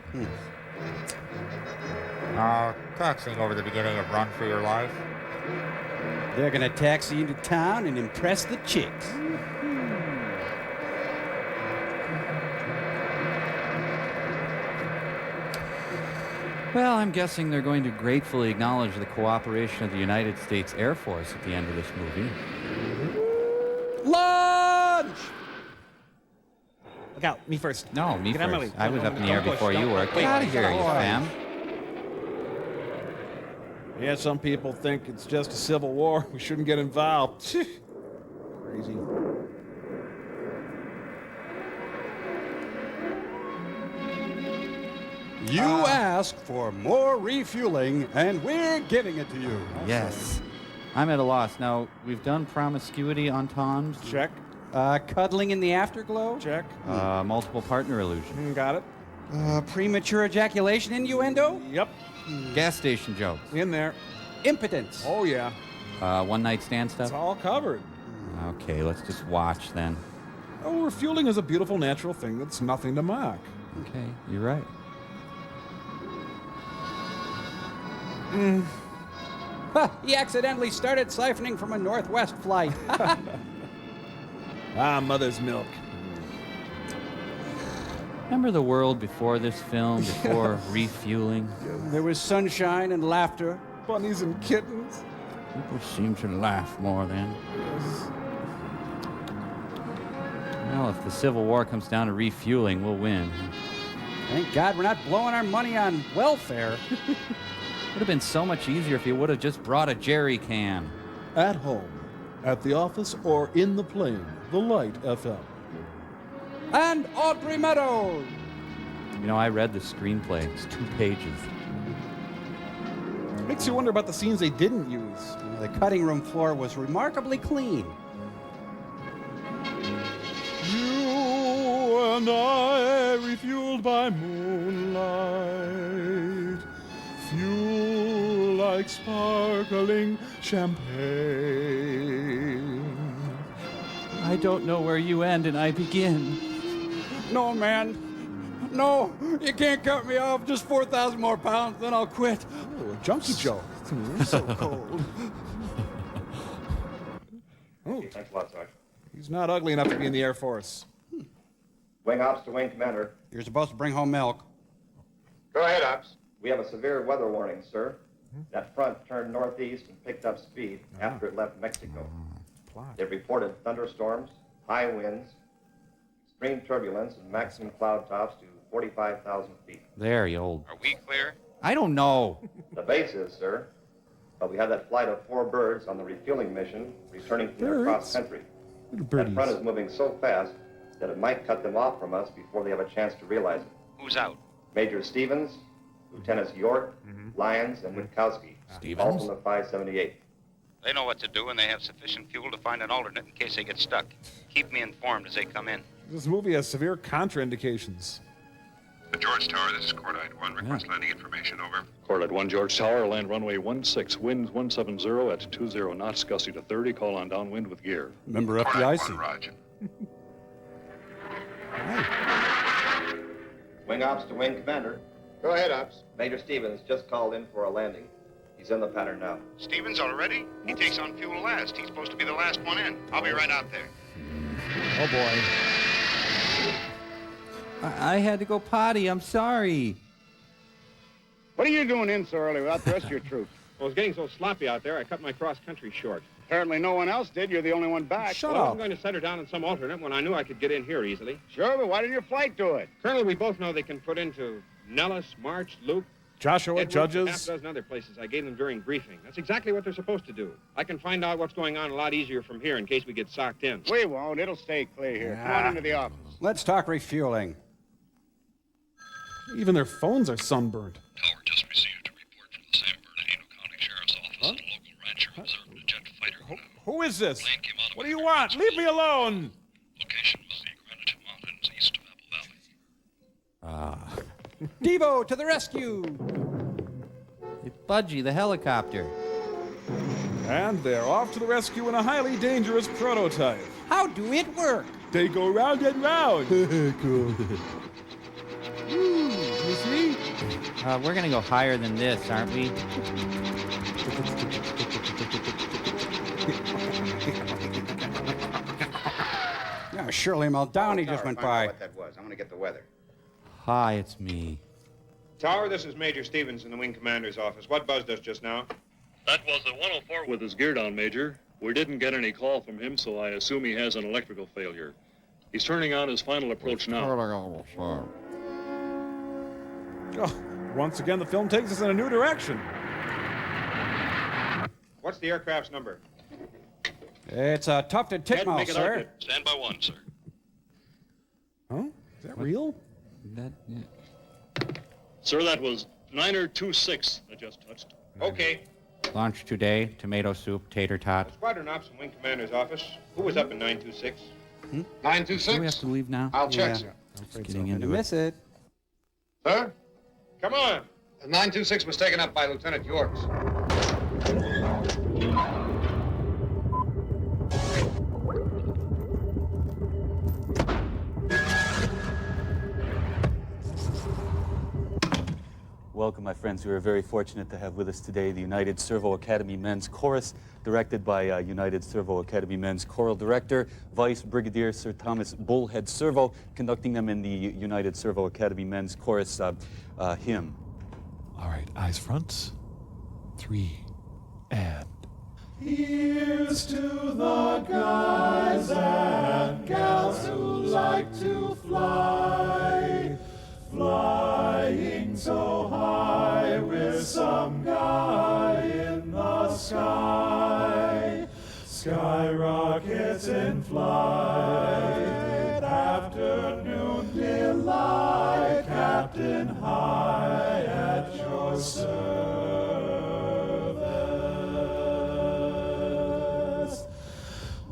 [SPEAKER 4] Taxiing over the beginning of Run for Your Life.
[SPEAKER 8] They're gonna taxi into town and impress the chicks.
[SPEAKER 7] Well, I'm guessing they're going to gratefully acknowledge the cooperation of the United States Air Force at the end of this movie.
[SPEAKER 8] Lunch!
[SPEAKER 12] Look out, me first.
[SPEAKER 7] No, me
[SPEAKER 12] Get out of my
[SPEAKER 7] first.
[SPEAKER 12] way.
[SPEAKER 7] I was up in the air
[SPEAKER 12] Don't
[SPEAKER 7] before
[SPEAKER 12] push.
[SPEAKER 7] you were.
[SPEAKER 12] Don't
[SPEAKER 7] Get out of
[SPEAKER 12] push.
[SPEAKER 7] here, you fam.
[SPEAKER 12] Yeah, some people think it's just a civil war. We shouldn't get involved. Crazy.
[SPEAKER 8] You asked for more refueling, and we're giving it to you.
[SPEAKER 7] Yes. I'm at a loss. Now, we've done promiscuity ententes.
[SPEAKER 12] Check.
[SPEAKER 8] Cuddling in the afterglow?
[SPEAKER 12] Check.
[SPEAKER 7] Multiple partner illusion.
[SPEAKER 12] Got it.
[SPEAKER 8] Premature ejaculation innuendo?
[SPEAKER 12] Yep.
[SPEAKER 7] Gas station jokes.
[SPEAKER 12] In there.
[SPEAKER 8] Impotence.
[SPEAKER 12] Oh, yeah.
[SPEAKER 7] One night stand stuff.
[SPEAKER 12] It's all covered.
[SPEAKER 7] Okay, let's just watch then.
[SPEAKER 12] Oh, refueling is a beautiful natural thing that's nothing to mock.
[SPEAKER 7] Okay, you're right.
[SPEAKER 8] He accidentally started siphoning from a Northwest flight.
[SPEAKER 12] Mother's milk.
[SPEAKER 7] Remember the world before this film, before refueling?
[SPEAKER 8] There was sunshine and laughter.
[SPEAKER 12] Bunnies and kittens.
[SPEAKER 7] People seem to laugh more then. Well, if the Civil War comes down to refueling, we'll win.
[SPEAKER 8] Thank God we're not blowing our money on welfare.
[SPEAKER 7] Would have been so much easier if you would have just brought a jerry can.
[SPEAKER 3] At home, at the office, or in the plane, the Light FM.
[SPEAKER 8] And Audrey Meadows.
[SPEAKER 7] You know, I read the screenplay. It's 2 pages.
[SPEAKER 12] Makes you wonder about the scenes they didn't use.
[SPEAKER 8] The cutting room floor was remarkably clean.
[SPEAKER 3] You and I refueled by moonlight, fuel like sparkling champagne.
[SPEAKER 7] I don't know where you end and I begin.
[SPEAKER 8] No, man. No, you can't cut me off. Just 4,000 more pounds, then I'll quit.
[SPEAKER 12] Oh, a junkie joke. So cold. Oh,
[SPEAKER 9] Thanks a lot, Sergeant.
[SPEAKER 12] he's not ugly enough to be in the Air Force.
[SPEAKER 9] Wing Ops to Wing Commander.
[SPEAKER 8] You're supposed to bring home milk.
[SPEAKER 9] Go ahead, Ops. We have a severe weather warning, sir. That front turned northeast and picked up speed after it left Mexico. They've reported thunderstorms, high winds, extreme turbulence, and maximum cloud tops to 45,000 feet.
[SPEAKER 7] There, you old...
[SPEAKER 20] Are we clear?
[SPEAKER 7] I don't know.
[SPEAKER 9] The base is, sir. But we have that flight of 4 birds on the refueling mission returning from their cross-country. That front is moving so fast that it might cut them off from us before they have a chance to realize it.
[SPEAKER 20] Who's out?
[SPEAKER 9] Major Stevens, Lieutenants York, Lyons, and Witkowski. All from the 578.
[SPEAKER 20] They know what to do, and they have sufficient fuel to find an alternate in case they get stuck. Keep me informed as they come in.
[SPEAKER 12] This movie has severe contraindications.
[SPEAKER 20] The George Tower, this is Cordite 1. Request landing information, over.
[SPEAKER 13] Cordite 1, George Tower, land runway 16, wind 170 at 20 knots, gusty to 30, call on downwind with gear.
[SPEAKER 8] Remember FDIC.
[SPEAKER 20] Roger.
[SPEAKER 9] Wing Ops to Wing Commander.
[SPEAKER 20] Go ahead, Ops.
[SPEAKER 9] Major Stevens just called in for a landing. He's in the pattern now.
[SPEAKER 20] Stevens already? He takes on fuel last. He's supposed to be the last one in. I'll be right out there.
[SPEAKER 12] Oh, boy.
[SPEAKER 7] I had to go potty. I'm sorry.
[SPEAKER 16] What are you doing in so early without the rest of your troops? Well, it was getting so sloppy out there, I cut my cross-country short. Apparently no one else did. You're the only one back.
[SPEAKER 12] Shut
[SPEAKER 16] I
[SPEAKER 12] up.
[SPEAKER 16] wasn't going to set her down in some alternate when I knew I could get in here easily. Sure, but why didn't your flight do it? Colonel, we both know they can put into Nellis, March, Luke,
[SPEAKER 12] Joshua,
[SPEAKER 16] Edwards,
[SPEAKER 12] Judges.
[SPEAKER 16] half a dozen other places I gave them during briefing. That's exactly what they're supposed to do. I can find out what's going on a lot easier from here in case we get socked in. We won't. It'll stay clear here. Come on into the office.
[SPEAKER 8] Let's talk refueling.
[SPEAKER 3] Even their phones are sunburned.
[SPEAKER 13] Tower just received a report from the San Bernardino County Sheriff's Office. A local rancher observed a jet fighter.
[SPEAKER 3] Who is this? What do you want? Leave me alone!
[SPEAKER 13] Location was the Greenwich Mountains east of Apple Valley.
[SPEAKER 8] Devo to the rescue!
[SPEAKER 7] It's Budgie, the helicopter.
[SPEAKER 3] And they're off to the rescue in a highly dangerous prototype.
[SPEAKER 8] How do it work?
[SPEAKER 3] They go round and round. Cool. You see?
[SPEAKER 7] We're gonna go higher than this, aren't we?
[SPEAKER 8] Yeah, Shirley Muldowney just went by.
[SPEAKER 16] What that was. I'm going to get the weather.
[SPEAKER 7] Hi, it's me.
[SPEAKER 20] Tower, this is Major Stevens in the Wing Commander's office. What buzzed us just now?
[SPEAKER 13] That was the 104 with his gear down, Major. We didn't get any call from him, so I assume he has an electrical failure. He's turning on his final approach now.
[SPEAKER 3] Oh, once again, the film takes us in a new direction.
[SPEAKER 20] What's the aircraft's number?
[SPEAKER 8] It's a Tufted Titmouse, sir.
[SPEAKER 13] Stand by one, sir.
[SPEAKER 3] Huh? Is that real?
[SPEAKER 13] Sir, that was 926 that just touched.
[SPEAKER 20] Okay.
[SPEAKER 7] Lunch today, tomato soup, tater tot.
[SPEAKER 20] Squadron Ops in Wing Commander's office. Who was up in 926?
[SPEAKER 16] 926?
[SPEAKER 7] Do we have to leave now?
[SPEAKER 16] I'll check,
[SPEAKER 8] Yeah.
[SPEAKER 16] sir.
[SPEAKER 7] Getting into
[SPEAKER 8] Miss it.
[SPEAKER 16] Sir?
[SPEAKER 20] Come on.
[SPEAKER 16] 926 was taken up by Lieutenant Yorks.
[SPEAKER 1] Welcome, my friends. We are very fortunate to have with us today the United Servo Academy Men's Chorus, directed by United Servo Academy Men's Choral Director, Vice Brigadier Sir Thomas Bullhead Servo, conducting them in the United Servo Academy Men's Chorus hymn.
[SPEAKER 5] All right, eyes front. 3, and...
[SPEAKER 25] Here's to the guys and gals who like to fly, flying so high with some guy in the sky. Skyrockets in flight, afternoon delight, Captain High at your service.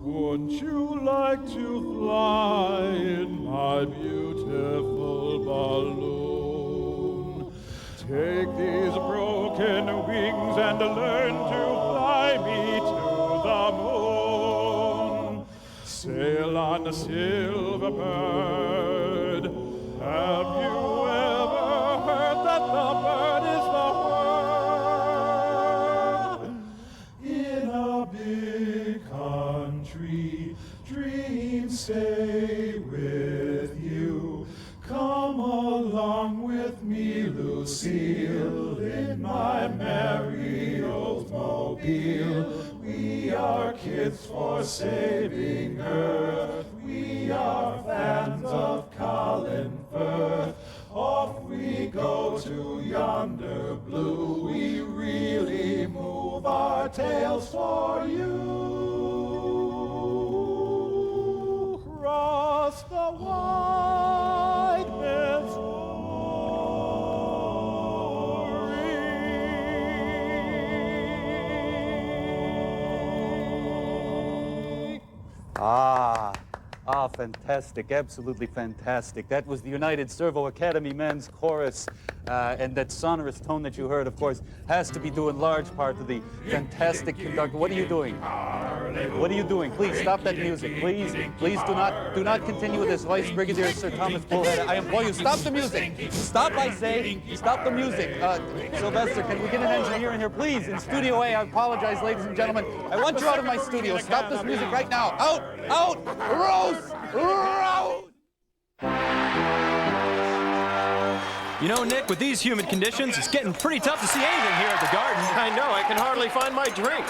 [SPEAKER 3] Wouldn't you like to fly in my beautiful balloon? Take these broken wings and learn to fly me to the moon. Sail on the silver bird. Have you ever heard that the bird is the word? In a big country, dreams stay with you. Come along with me, Lucille, in my merry old mobile. We are kids for saving Earth. We are fans of Colin Firth. Off we go to yonder blue. We really move our tails for you. Cross the wide
[SPEAKER 1] Fantastic, absolutely fantastic. That was the United Servo Academy Men's Chorus, and that sonorous tone that you heard, of course, has to be due in large part to the fantastic conductor. What are you doing? What are you doing? Please stop that music. Please do not continue with this. Vice Brigadier Sir Thomas Bullhead, I implore you, stop the music. Stop, I say. Stop the music. Sylvester, can we get an engineer in here, please? In Studio A, I apologize, ladies and gentlemen. I want you out of my studio. Stop this music right now. Out! Roast!
[SPEAKER 15] You know, Nick, with these humid conditions, it's getting pretty tough to see anything here at the garden. I know, I can hardly find my drink.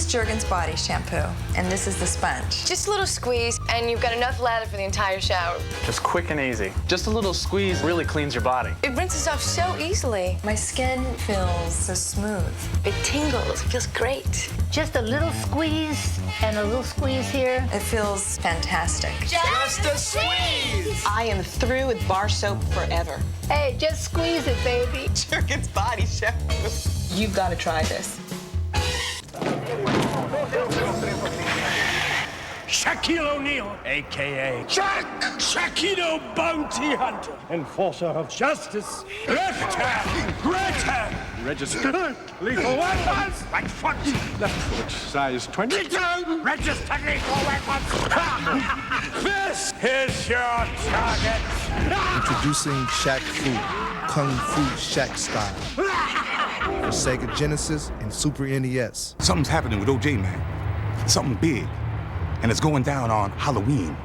[SPEAKER 11] Jergens body shampoo, and this is the sponge.
[SPEAKER 17] Just a little squeeze, and you've got enough lather for the entire shower.
[SPEAKER 15] Just quick and easy. Just a little squeeze really cleans your body.
[SPEAKER 17] It rinses off so easily.
[SPEAKER 11] My skin feels so smooth.
[SPEAKER 17] It tingles. It feels great.
[SPEAKER 19] Just a little squeeze and a little squeeze here.
[SPEAKER 11] It feels fantastic.
[SPEAKER 19] Just a squeeze!
[SPEAKER 17] I am through with bar soap forever.
[SPEAKER 19] Hey, just squeeze it, baby.
[SPEAKER 17] Jergens body shampoo. You've got to try this.
[SPEAKER 21] Shaquille O'Neal, a.k.a. Shaquito Bounty Hunter, enforcer of justice, left hand, right hand, registered lethal weapons, right foot, left foot, size 22, registered lethal weapons. This is your target.
[SPEAKER 22] Introducing Shaq Fu, Kung Fu Shaq style. For Sega Genesis and Super NES.
[SPEAKER 23] Something's happening with OJ, man. Something big. And it's going down on Halloween.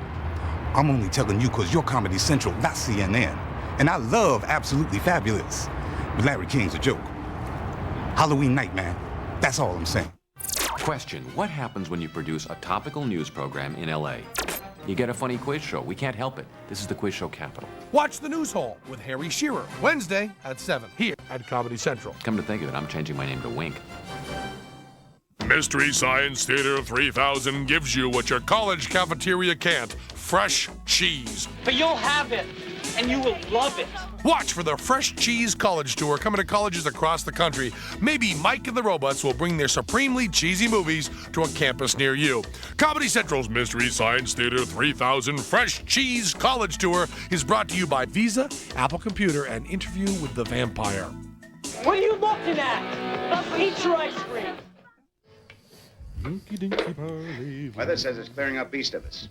[SPEAKER 23] I'm only telling you because you're Comedy Central, not CNN. And I love Absolutely Fabulous. But Larry King's a joke. Halloween night, man. That's all I'm saying.
[SPEAKER 14] Question, what happens when you produce a topical news program in LA? You get a funny quiz show. We can't help it. This is the quiz show capital.
[SPEAKER 24] Watch The News Hole with Harry Shearer, Wednesday at 7, here at Comedy Central.
[SPEAKER 14] Come to think of it, I'm changing my name to Wink.
[SPEAKER 27] Mystery Science Theater 3000 gives you what your college cafeteria can't. Fresh cheese.
[SPEAKER 15] But you'll have it, and you will love it.
[SPEAKER 27] Watch for the Fresh Cheese College Tour coming to colleges across the country. Maybe Mike and the Robots will bring their supremely cheesy movies to a campus near you. Comedy Central's Mystery Science Theater 3000 Fresh Cheese College Tour is brought to you by Visa, Apple Computer, and Interview with the Vampire.
[SPEAKER 15] What are you looking at? Eat your ice cream.
[SPEAKER 16] Weather says it's clearing up east of us.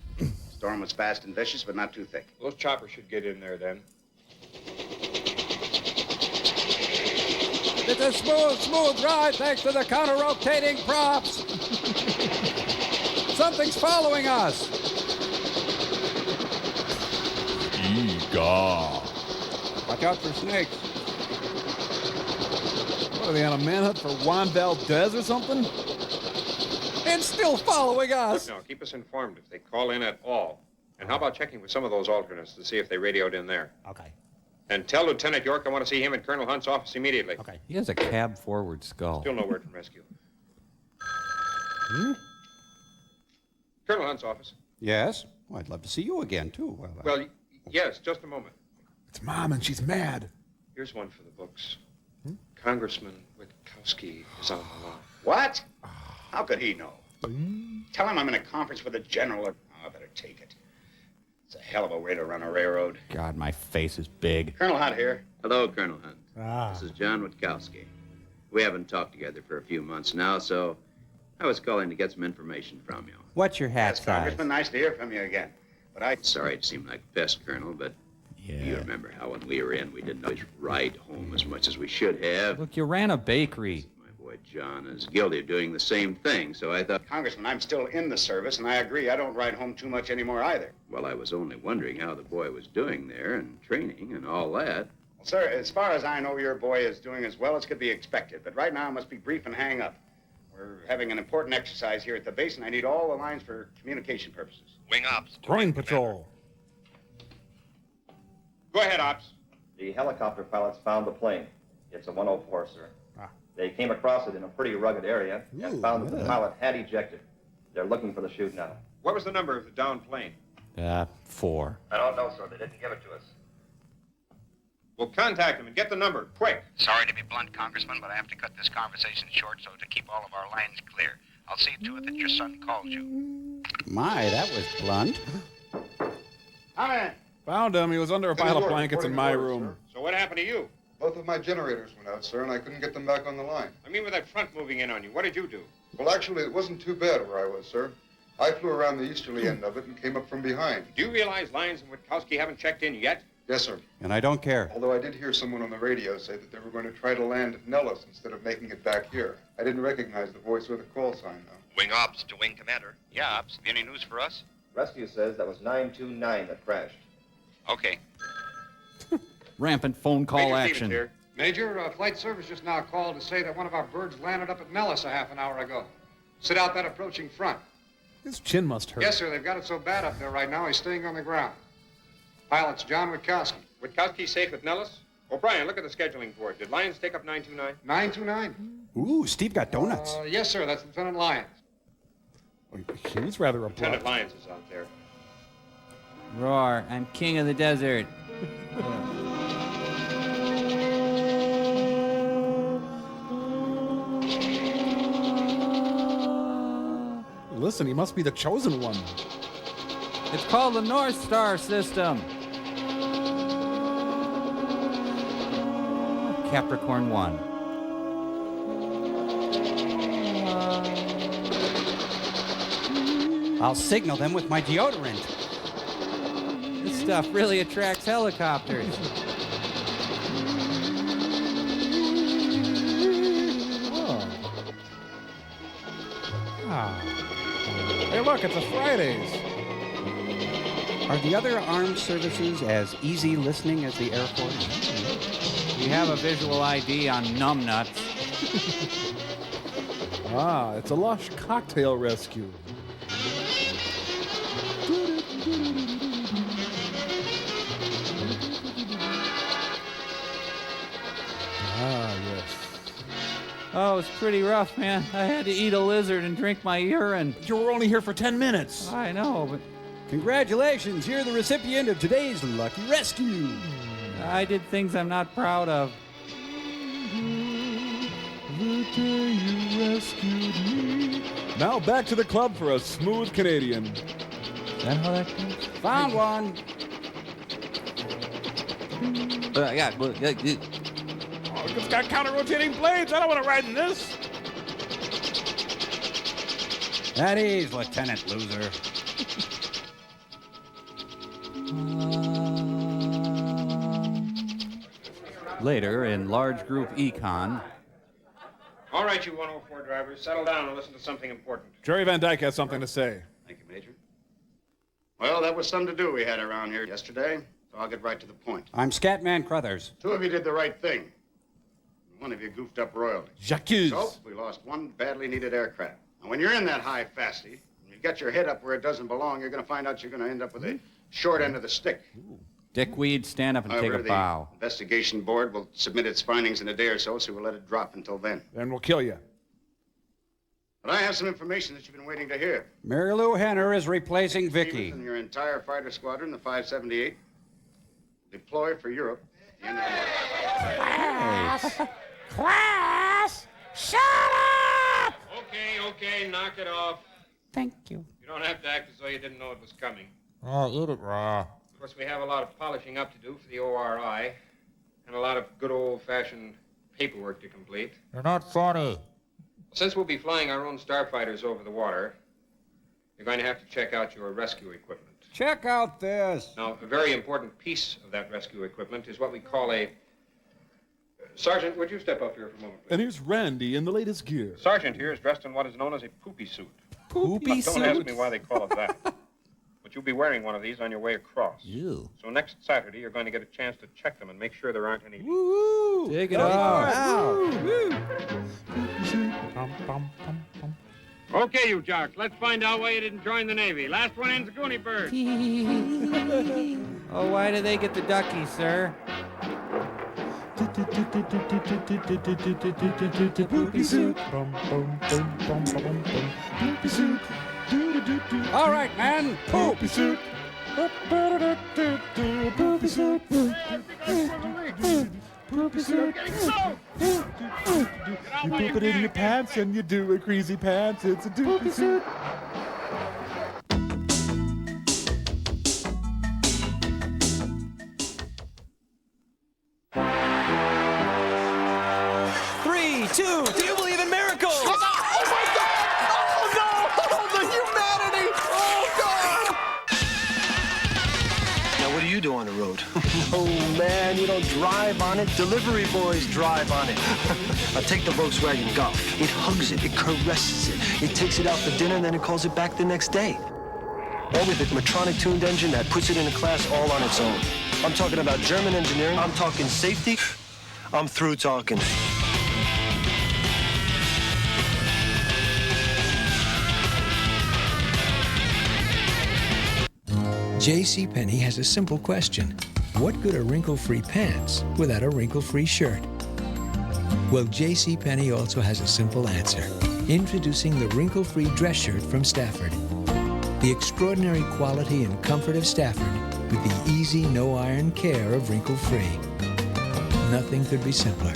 [SPEAKER 16] Storm was fast and vicious, but not too thick.
[SPEAKER 20] Those choppers should get in there then.
[SPEAKER 8] It's a smooth ride thanks to the counter-rotating props. Something's following us.
[SPEAKER 12] Eegah.
[SPEAKER 8] Watch out for snakes.
[SPEAKER 12] What, are they on a manhunt for Juan Valdez or something?
[SPEAKER 8] It's still following us.
[SPEAKER 20] Look now, keep us informed if they call in at all. And how about checking with some of those alternates to see if they radioed in there?
[SPEAKER 8] Okay.
[SPEAKER 20] And tell Lieutenant York I want to see him in Colonel Hunt's office immediately.
[SPEAKER 8] Okay.
[SPEAKER 7] He has a cab-forward skull.
[SPEAKER 20] Still no word from rescue. Colonel Hunt's office.
[SPEAKER 8] Yes? Well, I'd love to see you again, too.
[SPEAKER 20] Well, yes, just a moment.
[SPEAKER 12] It's Mom, and she's mad.
[SPEAKER 20] Here's one for the books. Congressman Witkowski is on the line.
[SPEAKER 16] What? How could he know? Tell him I'm in a conference with a general. Oh, I better take it. It's a hell of a way to run a railroad.
[SPEAKER 7] God, my face is big.
[SPEAKER 16] Colonel Hunt here.
[SPEAKER 28] Hello, Colonel Hunt. This is John Witkowski. We haven't talked together for a few months now, so I was calling to get some information from you.
[SPEAKER 8] What's your hat
[SPEAKER 16] Yes,
[SPEAKER 8] size?
[SPEAKER 16] Congressman, nice to hear from you again. But
[SPEAKER 28] Sorry to seem like a pest, Colonel, but you remember how when we were in, we didn't always ride home as much as we should have.
[SPEAKER 7] Look, you ran a bakery.
[SPEAKER 28] My boy John is guilty of doing the same thing, so I thought...
[SPEAKER 16] Congressman, I'm still in the service, and I agree I don't ride home too much anymore either.
[SPEAKER 28] Well, I was only wondering how the boy was doing there and training and all that.
[SPEAKER 16] Well, sir, as far as I know, your boy is doing as well as could be expected. But right now, I must be brief and hang up. We're having an important exercise here at the base, and I need all the lines for communication purposes.
[SPEAKER 20] Wing Ops.
[SPEAKER 12] Train Patrol.
[SPEAKER 20] Go ahead, Ops.
[SPEAKER 9] The helicopter pilots found the plane. It's a 104, sir. They came across it in a pretty rugged area and found that the pilot had ejected. They're looking for the chute now.
[SPEAKER 20] What was the number of the downed plane?
[SPEAKER 7] 4.
[SPEAKER 9] I don't know, sir. They didn't give it to us.
[SPEAKER 20] Well, contact him and get the number, quick.
[SPEAKER 18] Sorry to be blunt, Congressman, but I have to cut this conversation short so to keep all of our lines clear. I'll see to it that your son calls you.
[SPEAKER 8] My, that was blunt.
[SPEAKER 16] Come in.
[SPEAKER 12] Found him. He was under a pile of blankets in my room.
[SPEAKER 20] So what happened to you?
[SPEAKER 30] Both of my generators went out, sir, and I couldn't get them back on the line.
[SPEAKER 20] I mean, with that front moving in on you, what did you do?
[SPEAKER 30] Well, actually, it wasn't too bad where I was, sir. I flew around the easterly end of it and came up from behind.
[SPEAKER 20] Do you realize Lyons and Witkowski haven't checked in yet?
[SPEAKER 30] Yes, sir.
[SPEAKER 8] And I don't care.
[SPEAKER 30] Although I did hear someone on the radio say that they were going to try to land at Nellis instead of making it back here. I didn't recognize the voice or the call sign, though.
[SPEAKER 18] Wing Ops to Wing Commander. Yeah, Ops. Any news for us?
[SPEAKER 9] Rescue says that was 929 that crashed.
[SPEAKER 18] Okay.
[SPEAKER 7] Rampant phone call
[SPEAKER 20] Major
[SPEAKER 7] action.
[SPEAKER 20] Stevens here.
[SPEAKER 31] Major, flight service just now called to say that one of our birds landed up at Nellis a half an hour ago.
[SPEAKER 16] Sit out that approaching front.
[SPEAKER 12] His chin must hurt.
[SPEAKER 16] Yes, sir. They've got it so bad up there right now, he's staying on the ground. Pilot's John Witkowski.
[SPEAKER 20] Witkowski safe with Nellis? O'Brien, look at the scheduling board. Did Lyons take up 929?
[SPEAKER 16] 929?
[SPEAKER 2] Ooh, Steve got donuts.
[SPEAKER 16] Yes, sir. That's Lieutenant Lyons.
[SPEAKER 12] He was rather abrupt.
[SPEAKER 20] Lieutenant Lyons is out there.
[SPEAKER 7] Roar, I'm king of the desert.
[SPEAKER 12] Listen, he must be the chosen one.
[SPEAKER 7] It's called the North Star System. Capricorn 1.
[SPEAKER 8] I'll signal them with my deodorant.
[SPEAKER 7] This stuff really attracts helicopters.
[SPEAKER 12] Hey, look, it's a Fridays.
[SPEAKER 8] Are the other armed services as easy listening as the Air Force?
[SPEAKER 7] We have a visual ID on numbnuts.
[SPEAKER 12] It's a lush cocktail rescue. Yes.
[SPEAKER 7] Oh, it's pretty rough, man. I had to eat a lizard and drink my urine.
[SPEAKER 12] You were only here for 10 minutes.
[SPEAKER 7] I know, but...
[SPEAKER 8] Congratulations, you're the recipient of today's Lucky Rescue.
[SPEAKER 7] I did things I'm not proud of.
[SPEAKER 12] The day you rescued me. Now back to the club for a smooth Canadian.
[SPEAKER 7] Is that how that goes?
[SPEAKER 8] Found one.
[SPEAKER 12] It's got counter-rotating blades. I don't want to ride in this.
[SPEAKER 8] At ease, Lieutenant Loser.
[SPEAKER 7] Later, in large group econ.
[SPEAKER 20] All right, you 104 drivers, settle down and listen to something important.
[SPEAKER 12] Jerry Van Dyke has something to say.
[SPEAKER 16] Thank you, Major. Well, that was something to do we had around here yesterday, so I'll get right to the point.
[SPEAKER 8] I'm Scatman Crothers.
[SPEAKER 16] Two of you did the right thing. One of you goofed up royally.
[SPEAKER 12] J'accuse.
[SPEAKER 16] So, we lost one badly needed aircraft. And when you're in that high fasty, and you get your head up where it doesn't belong, you're going to find out you're going to end up with a short end of the stick.
[SPEAKER 7] Dickweed, stand up and
[SPEAKER 16] However,
[SPEAKER 7] take a bow.
[SPEAKER 16] The investigation board will submit its findings in a day or so we'll let it drop until then.
[SPEAKER 12] Then we'll kill you.
[SPEAKER 16] But I have some information that you've been waiting to hear.
[SPEAKER 8] Mary Lou Henner is replacing Vicky.
[SPEAKER 16] And your entire fighter squadron, the 578, deploy for Europe at the end of the month.
[SPEAKER 19] Class, shut up!
[SPEAKER 20] Okay, knock it off.
[SPEAKER 8] Thank you.
[SPEAKER 20] You don't have to act as though you didn't know it was coming.
[SPEAKER 2] Oh, eat it raw.
[SPEAKER 20] Of course, we have a lot of polishing up to do for the ORI, and a lot of good old-fashioned paperwork to complete.
[SPEAKER 2] You're not funny.
[SPEAKER 20] Since we'll be flying our own Starfighters over the water, you're going to have to check out your rescue equipment.
[SPEAKER 8] Check out this.
[SPEAKER 20] Now, a very important piece of that rescue equipment is what we call a... Sergeant, would you step up here for a moment, please?
[SPEAKER 12] And here's Randy in the latest gear.
[SPEAKER 20] Sergeant here is dressed in what is known as a poopy suit.
[SPEAKER 12] Poopy
[SPEAKER 20] Don't ask me why they call it that. But you'll be wearing one of these on your way across.
[SPEAKER 2] You.
[SPEAKER 20] So next Saturday, you're going to get a chance to check them and make sure there aren't any...
[SPEAKER 12] Woo!
[SPEAKER 7] Take it off.
[SPEAKER 20] Okay, you jocks, let's find out why you didn't join the Navy. Last one in's a Goonie bird.
[SPEAKER 7] Oh, why do they get the ducky, sir?
[SPEAKER 12] Poopy Suit. Poopy Suit.
[SPEAKER 8] All right, man.
[SPEAKER 12] Poopy Suit. Poopy Suit. Poopy Suit. You poop it in your pants and you do it crazy pants. It's a Poopy Suit.
[SPEAKER 15] Do you believe in miracles?
[SPEAKER 21] Oh, my God! Oh, no! Oh, the humanity! Oh, God!
[SPEAKER 3] Now, what do you do on the road? Oh, man, you don't drive on it. Delivery boys drive on it. Now, take the Volkswagen Golf. It hugs it. It caresses it. It takes it out for dinner, and then it calls it back the next day. All with a Matronic-tuned engine that puts it in a class all on its own. I'm talking about German engineering. I'm talking safety. I'm through talking.
[SPEAKER 1] JCPenney has a simple question. What good are wrinkle-free pants without a wrinkle-free shirt? Well, JCPenney also has a simple answer. Introducing the wrinkle-free dress shirt from Stafford. The extraordinary quality and comfort of Stafford with the easy, no-iron care of wrinkle-free. Nothing could be simpler.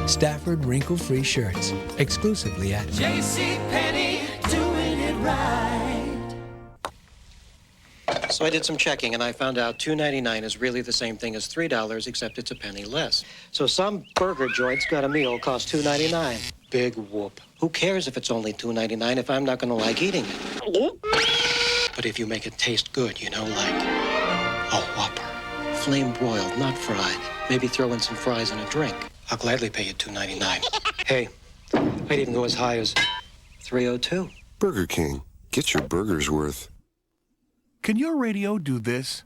[SPEAKER 1] Stafford wrinkle-free shirts, exclusively at
[SPEAKER 4] JCPenney, doing it right.
[SPEAKER 5] So I did some checking, and I found out $2.99 is really the same thing as $3, except it's a penny less. So some burger joint's got a meal cost $2.99. Big whoop. Who cares if it's only $2.99 if I'm not going to like eating it? But if you make it taste good, you know, like a Whopper. Flame broiled, not fried. Maybe throw in some fries and a drink. I'll gladly pay you $2.99. Hey, I'd even go as high as $3.02.
[SPEAKER 6] Burger King. Get your burger's worth.
[SPEAKER 21] Can your radio do this?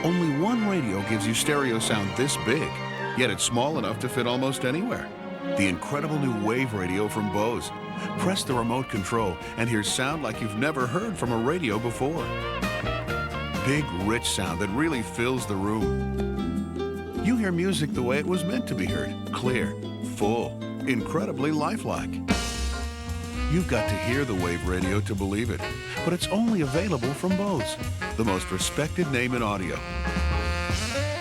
[SPEAKER 21] Only one radio gives you stereo sound this big, yet it's small enough to fit almost anywhere. The incredible new Wave radio from Bose. Press the remote control and hear sound like you've never heard from a radio before. Big, rich sound that really fills the room. You hear music the way it was meant to be heard. Clear, full, incredibly lifelike. You've got to hear the Wave radio to believe it, but it's only available from Bose, the most respected name in audio.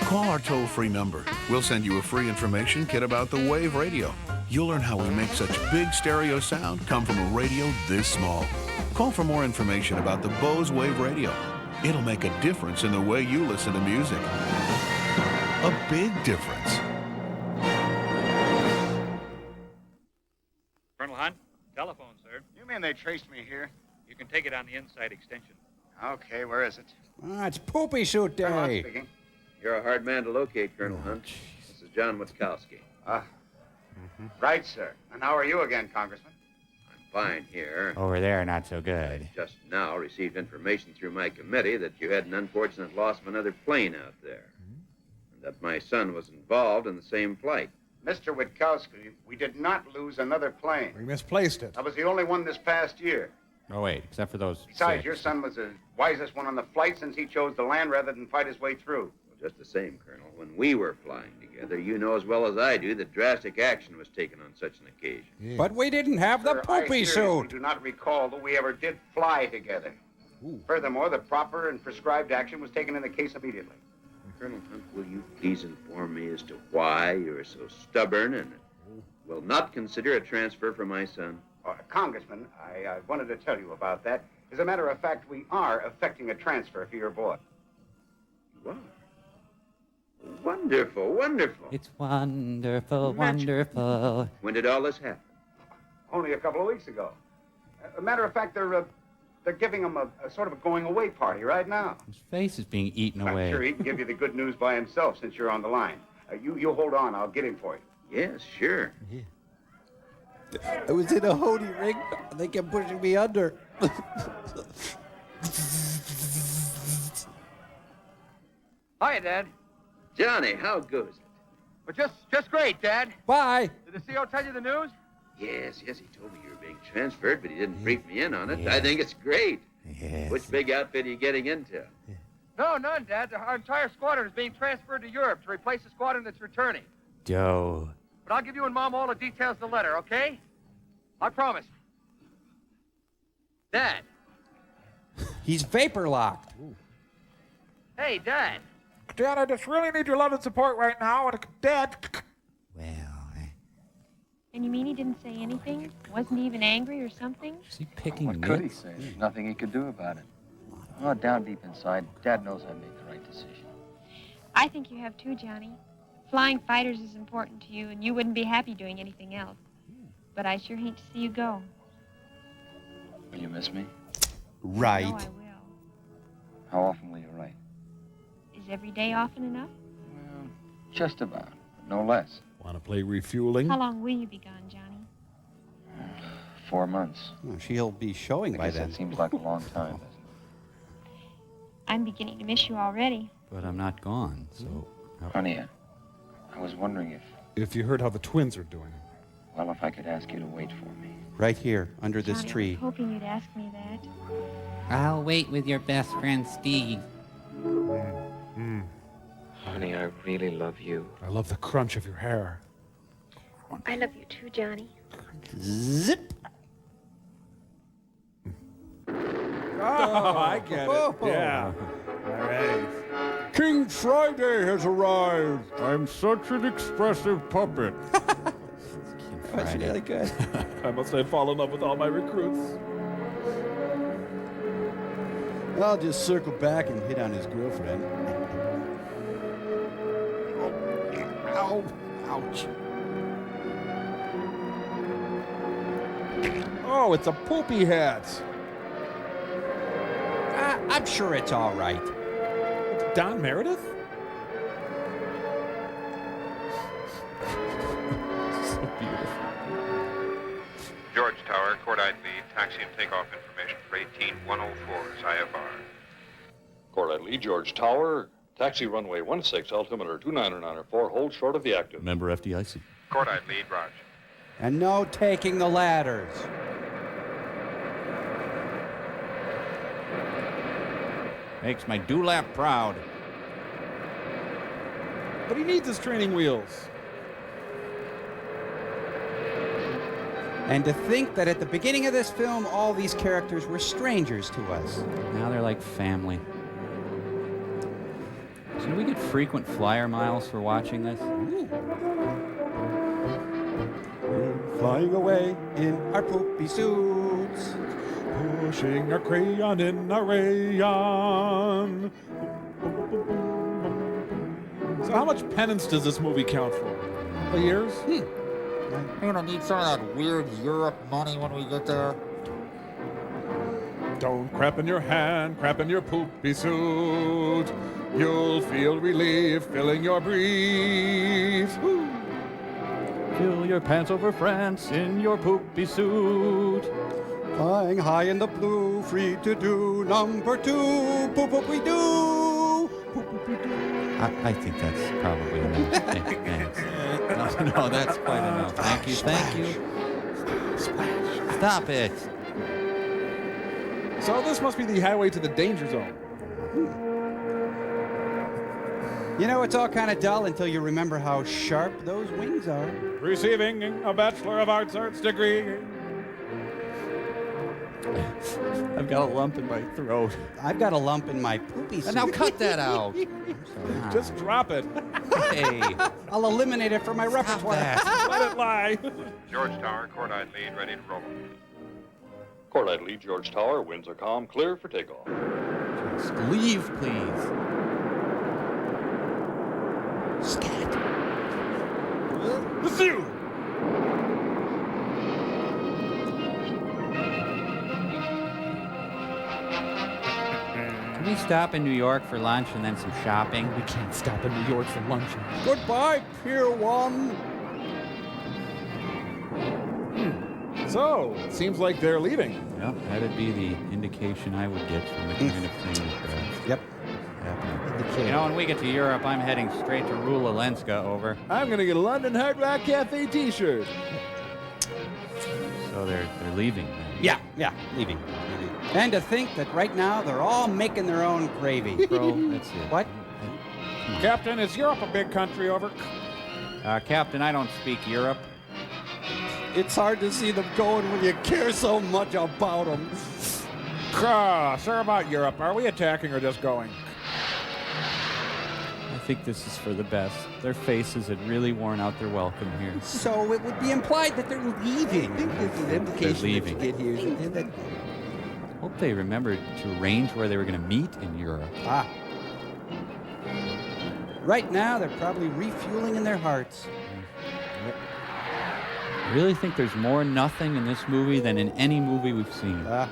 [SPEAKER 21] Call our toll-free number. We'll send you a free information kit about the Wave radio. You'll learn how we make such big stereo sound come from a radio this small. Call for more information about the Bose Wave radio. It'll make a difference in the way you listen to music. A big difference.
[SPEAKER 10] Colonel Hunt, telephone, sir.
[SPEAKER 16] You mean they traced me here?
[SPEAKER 10] You can take it on the inside extension.
[SPEAKER 16] Okay, where is it?
[SPEAKER 2] It's Poopy Suit Day.
[SPEAKER 16] Speaking.
[SPEAKER 28] You're a hard man to locate, Colonel Hunt. This is John Witkowski.
[SPEAKER 16] Right, sir. And how are you again, Congressman?
[SPEAKER 28] I'm fine here.
[SPEAKER 7] Over there, not so good.
[SPEAKER 28] Just now received information through my committee that you had an unfortunate loss of another plane out there. And that my son was involved in the same flight.
[SPEAKER 16] Mr. Witkowski, we did not lose another plane.
[SPEAKER 2] We misplaced it.
[SPEAKER 16] That was the only one this past year.
[SPEAKER 7] Oh, wait, except for those
[SPEAKER 16] Besides,
[SPEAKER 7] 6.
[SPEAKER 16] your son was the wisest one on the flight since he chose to land rather than fight his way through.
[SPEAKER 28] Well, just the same, Colonel, when we were flying together, you know as well as I do that drastic action was taken on such an occasion.
[SPEAKER 2] Yeah. But we didn't have the Poopy
[SPEAKER 16] I
[SPEAKER 2] Suit.
[SPEAKER 16] do not recall that we ever did fly together.
[SPEAKER 2] Ooh.
[SPEAKER 16] Furthermore, the proper and prescribed action was taken in the case immediately.
[SPEAKER 28] Colonel Hunt, will you please inform me as to why you're so stubborn and will not consider a transfer for my son?
[SPEAKER 16] Congressman, I wanted to tell you about that. As a matter of fact, we are effecting a transfer for your boy.
[SPEAKER 28] You are? Wonderful, wonderful.
[SPEAKER 8] It's wonderful, wonderful.
[SPEAKER 28] When did all this happen?
[SPEAKER 16] Only a couple of weeks ago. As a matter of fact, they're giving him a sort of a going-away party right now.
[SPEAKER 7] His face is being eaten away.
[SPEAKER 16] I'm sure he can give you the good news by himself since you're on the line. You hold on. I'll get him for you.
[SPEAKER 28] Yes, sure.
[SPEAKER 2] Yeah. I was in a holy ring. They kept pushing me under.
[SPEAKER 15] Hiya, Dad.
[SPEAKER 28] Johnny, how goes it?
[SPEAKER 15] Well, just great, Dad.
[SPEAKER 2] Bye.
[SPEAKER 15] Did the CO tell you the news?
[SPEAKER 28] Yes, he told me you were being transferred, but he didn't brief me in on it. I think it's great.
[SPEAKER 7] Yes.
[SPEAKER 28] Which big outfit are you getting into?
[SPEAKER 15] No, none, Dad. Our entire squadron is being transferred to Europe to replace the squadron that's returning.
[SPEAKER 7] Joe.
[SPEAKER 15] But I'll give you and Mom all the details of the letter, okay? I promise. Dad.
[SPEAKER 2] He's vapor locked.
[SPEAKER 15] Hey, Dad.
[SPEAKER 2] Dad, I just really need your love and support right now. Dad.
[SPEAKER 11] And you mean he didn't say anything? Wasn't he even angry or something?
[SPEAKER 7] Is he picking
[SPEAKER 13] What could he say? There's nothing he could do about it. Oh, down deep inside, Dad knows I made the right decision.
[SPEAKER 11] I think you have too, Johnny. Flying fighters is important to you, and you wouldn't be happy doing anything else. But I sure hate to see you go.
[SPEAKER 13] Will you miss me?
[SPEAKER 2] Right.
[SPEAKER 11] I know I will.
[SPEAKER 13] How often will you write?
[SPEAKER 11] Is every day often enough?
[SPEAKER 13] Well, just about, but no less.
[SPEAKER 2] Want to play refueling?
[SPEAKER 11] How long will you be gone, Johnny?
[SPEAKER 13] 4 months.
[SPEAKER 2] Oh, she'll be showing by then.
[SPEAKER 13] That seems like a long time, doesn't it?
[SPEAKER 11] I'm beginning to miss you already.
[SPEAKER 7] But I'm not gone, so...
[SPEAKER 13] Honey, I was wondering if...
[SPEAKER 12] If you heard how the twins are doing.
[SPEAKER 13] Well, if I could ask you to wait for me.
[SPEAKER 8] Right here, under this
[SPEAKER 11] Johnny, I
[SPEAKER 8] tree.
[SPEAKER 11] was hoping you'd ask me that.
[SPEAKER 14] I'll wait with your best friend, Steve.
[SPEAKER 13] Honey, I really love you.
[SPEAKER 12] I love the crunch of your hair.
[SPEAKER 11] I love you too, Johnny.
[SPEAKER 8] Zip.
[SPEAKER 12] Oh, I get it. Yeah. All right. King Friday has arrived. I'm such an expressive puppet.
[SPEAKER 2] That's really good.
[SPEAKER 12] I must have fallen in love with all my recruits.
[SPEAKER 2] I'll just circle back and hit on his girlfriend. Ow. Ouch.
[SPEAKER 12] Oh, it's a poopy hat.
[SPEAKER 2] I'm sure it's all right.
[SPEAKER 12] It's Don Meredith? So beautiful.
[SPEAKER 20] George Tower, Cordite lead, taxi and takeoff information for 18104 is IFR.
[SPEAKER 17] Cordite lead, George Tower, taxi runway 16, altimeter 29904, hold short of the active.
[SPEAKER 22] Member FDIC.
[SPEAKER 20] Cordite lead, Raj.
[SPEAKER 2] And no taking the ladders.
[SPEAKER 7] Makes my dewlap proud.
[SPEAKER 12] But he needs his training wheels.
[SPEAKER 2] And to think that at the beginning of this film, all these characters were strangers to us.
[SPEAKER 7] Now they're like family. So do we get frequent flyer miles for watching this?
[SPEAKER 2] We're flying away in our poopy suits.
[SPEAKER 12] Pushing a crayon in a rayon. So how much penance does this movie count for? A couple of years?
[SPEAKER 14] We're gonna need some of that weird Europe money when we get there.
[SPEAKER 12] Don't crap in your hand, crap in your poopy suit. You'll feel relief filling your briefs. Woo.
[SPEAKER 7] Fill your pants over France in your poopy suit.
[SPEAKER 2] Flying high in the blue, free to do number 2. Poop-poop-we-do. Poop-poop-we-do.
[SPEAKER 7] I think that's probably enough. Thanks. No, that's quite enough. Thank you, thank you. Stop it.
[SPEAKER 12] So this must be the highway to the danger zone.
[SPEAKER 2] You know, it's all kind of dull until you remember how sharp those wings are.
[SPEAKER 12] Receiving a Bachelor of Arts degree.
[SPEAKER 7] I've got a lump in my throat.
[SPEAKER 2] I've got a lump in my poopy suit.
[SPEAKER 7] Now cut that out.
[SPEAKER 12] Just drop it.
[SPEAKER 7] Hey.
[SPEAKER 2] I'll eliminate it from my repertoire.
[SPEAKER 12] Let it lie.
[SPEAKER 20] George Tower, Cordite lead, ready to roll.
[SPEAKER 17] Cordite lead, George Tower, winds are calm, clear for takeoff.
[SPEAKER 7] Just leave, please.
[SPEAKER 2] Scat.
[SPEAKER 12] Pursue.
[SPEAKER 7] Can we stop in New York for lunch and then some shopping?
[SPEAKER 12] We can't stop in New York for lunch.
[SPEAKER 2] Goodbye, Pier 1.
[SPEAKER 12] So, it seems like they're leaving.
[SPEAKER 7] Well, that'd be the indication I would get from the kind of thing
[SPEAKER 2] Yep.
[SPEAKER 7] happening. You know, when we get to Europe, I'm heading straight to Rula Lenska, over.
[SPEAKER 12] I'm going to get a London Hard Rock Cafe t-shirt.
[SPEAKER 7] So they're leaving then.
[SPEAKER 2] Yeah, leaving. And to think that right now they're all making their own gravy.
[SPEAKER 7] Bro, that's it.
[SPEAKER 2] What?
[SPEAKER 12] Captain, is Europe a big country, over?
[SPEAKER 7] Captain, I don't speak Europe.
[SPEAKER 2] It's hard to see them going when you care so much about them.
[SPEAKER 12] Sir, about Europe. Are we attacking or just going?
[SPEAKER 7] I think this is for the best. Their faces had really worn out their welcome here.
[SPEAKER 2] So it would be implied that they're leaving. The implication
[SPEAKER 7] leaving.
[SPEAKER 2] that you get here. That
[SPEAKER 7] Hope they remembered to arrange where they were going to meet in Europe.
[SPEAKER 2] Right now, they're probably refueling in their hearts.
[SPEAKER 7] I really think there's more nothing in this movie than in any movie we've seen.
[SPEAKER 12] Well,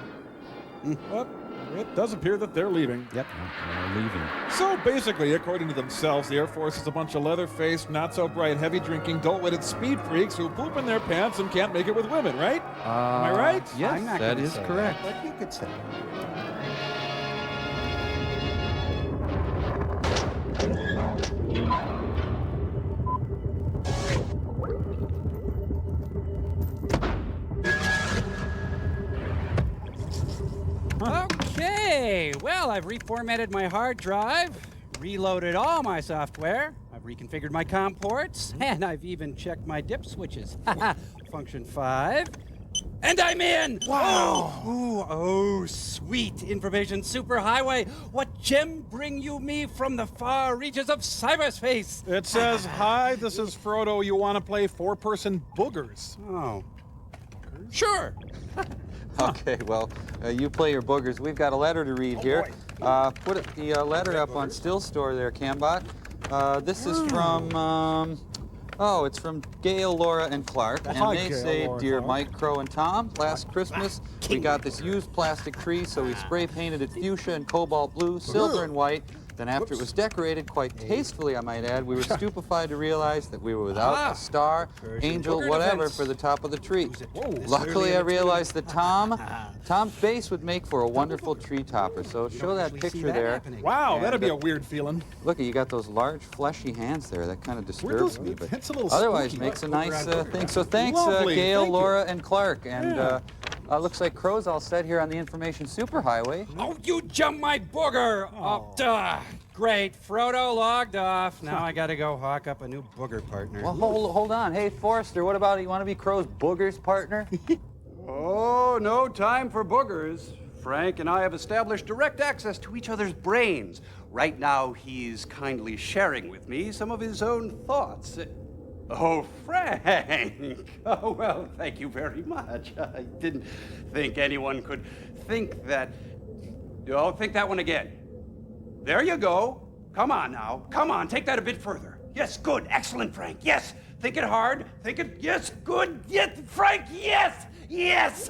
[SPEAKER 12] it does appear that they're leaving.
[SPEAKER 2] Yep.
[SPEAKER 7] They're leaving.
[SPEAKER 12] So basically, according to themselves, the Air Force is a bunch of leather-faced, not-so-bright, heavy-drinking, dull-witted speed freaks who poop in their pants and can't make it with women, right? Am I right?
[SPEAKER 7] Yes, that is correct.
[SPEAKER 2] But you could say.
[SPEAKER 8] well, I've reformatted my hard drive, reloaded all my software, I've reconfigured my COM ports, and I've even checked my dip switches. Function 5. And I'm in!
[SPEAKER 2] Wow!
[SPEAKER 8] Oh, sweet information superhighway! What gem bring you me from the far reaches of cyberspace?
[SPEAKER 12] It says, hi, this is Frodo. You want to play four-person boogers?
[SPEAKER 8] Oh. Sure.
[SPEAKER 9] Okay, well, you play your boogers. We've got a letter to read here. Put the letter up on Still Store there, Cambot. This is from, it's from Gail, Laura, and Clark. And they say, Dear Mike, Crow, and Tom, last Christmas, we got this used plastic tree, so we spray painted it fuchsia and cobalt blue, silver and white. Then after it was decorated, quite tastefully, I might add, we were stupefied to realize that we were without a star, angel, whatever, for the top of the tree. Luckily, I realized that Tom's base would make for a wonderful tree topper. So show that picture there.
[SPEAKER 12] Wow, that'd be a weird feeling.
[SPEAKER 9] Look, you got those large, fleshy hands there. That kind of disturbs me, but
[SPEAKER 12] it's a little
[SPEAKER 9] otherwise
[SPEAKER 12] spooky.
[SPEAKER 9] makes a nice thing. So thanks,
[SPEAKER 12] Lovely.
[SPEAKER 9] Gail,
[SPEAKER 12] Thank you.
[SPEAKER 9] Laura, and Clark. And looks like Crow's all set here on the information superhighway.
[SPEAKER 8] Oh, you jumped my booger! Oh, duh. Great, Frodo logged off. Now I gotta go hawk up a new booger partner.
[SPEAKER 9] Well, hold on. Hey, Forrester, what about it? You want to be Crow's boogers partner?
[SPEAKER 2] Oh, no time for boogers. Frank and I have established direct access to each other's brains. Right now, he's kindly sharing with me some of his own thoughts. Oh, Frank! Oh, well, thank you very much. I didn't think anyone could think that. Oh, think that one again. There you go. Come on now. Come on, take that a bit further. Yes, good. Excellent, Frank. Yes. Think it hard. Think it. Yes, good. Yes, Frank. Yes. Yes.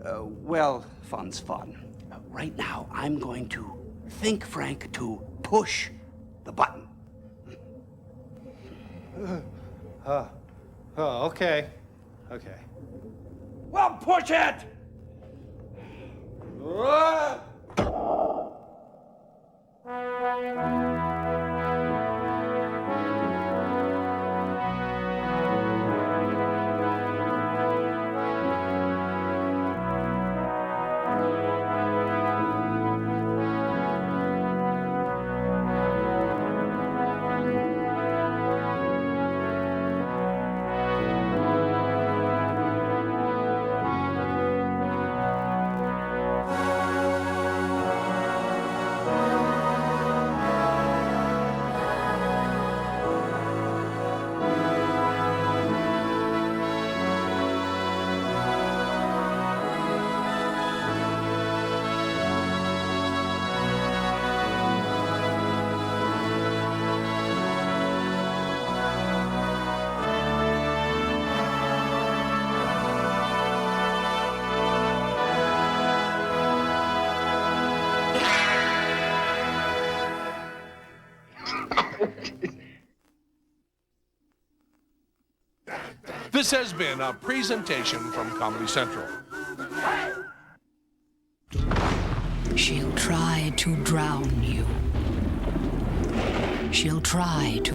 [SPEAKER 2] Well, fun's fun. Right now, I'm going to think, Frank, to push the button. Okay. Okay. Well, push it!
[SPEAKER 18] This has been a presentation from Comedy Central.
[SPEAKER 22] She'll try to drown you. She'll try to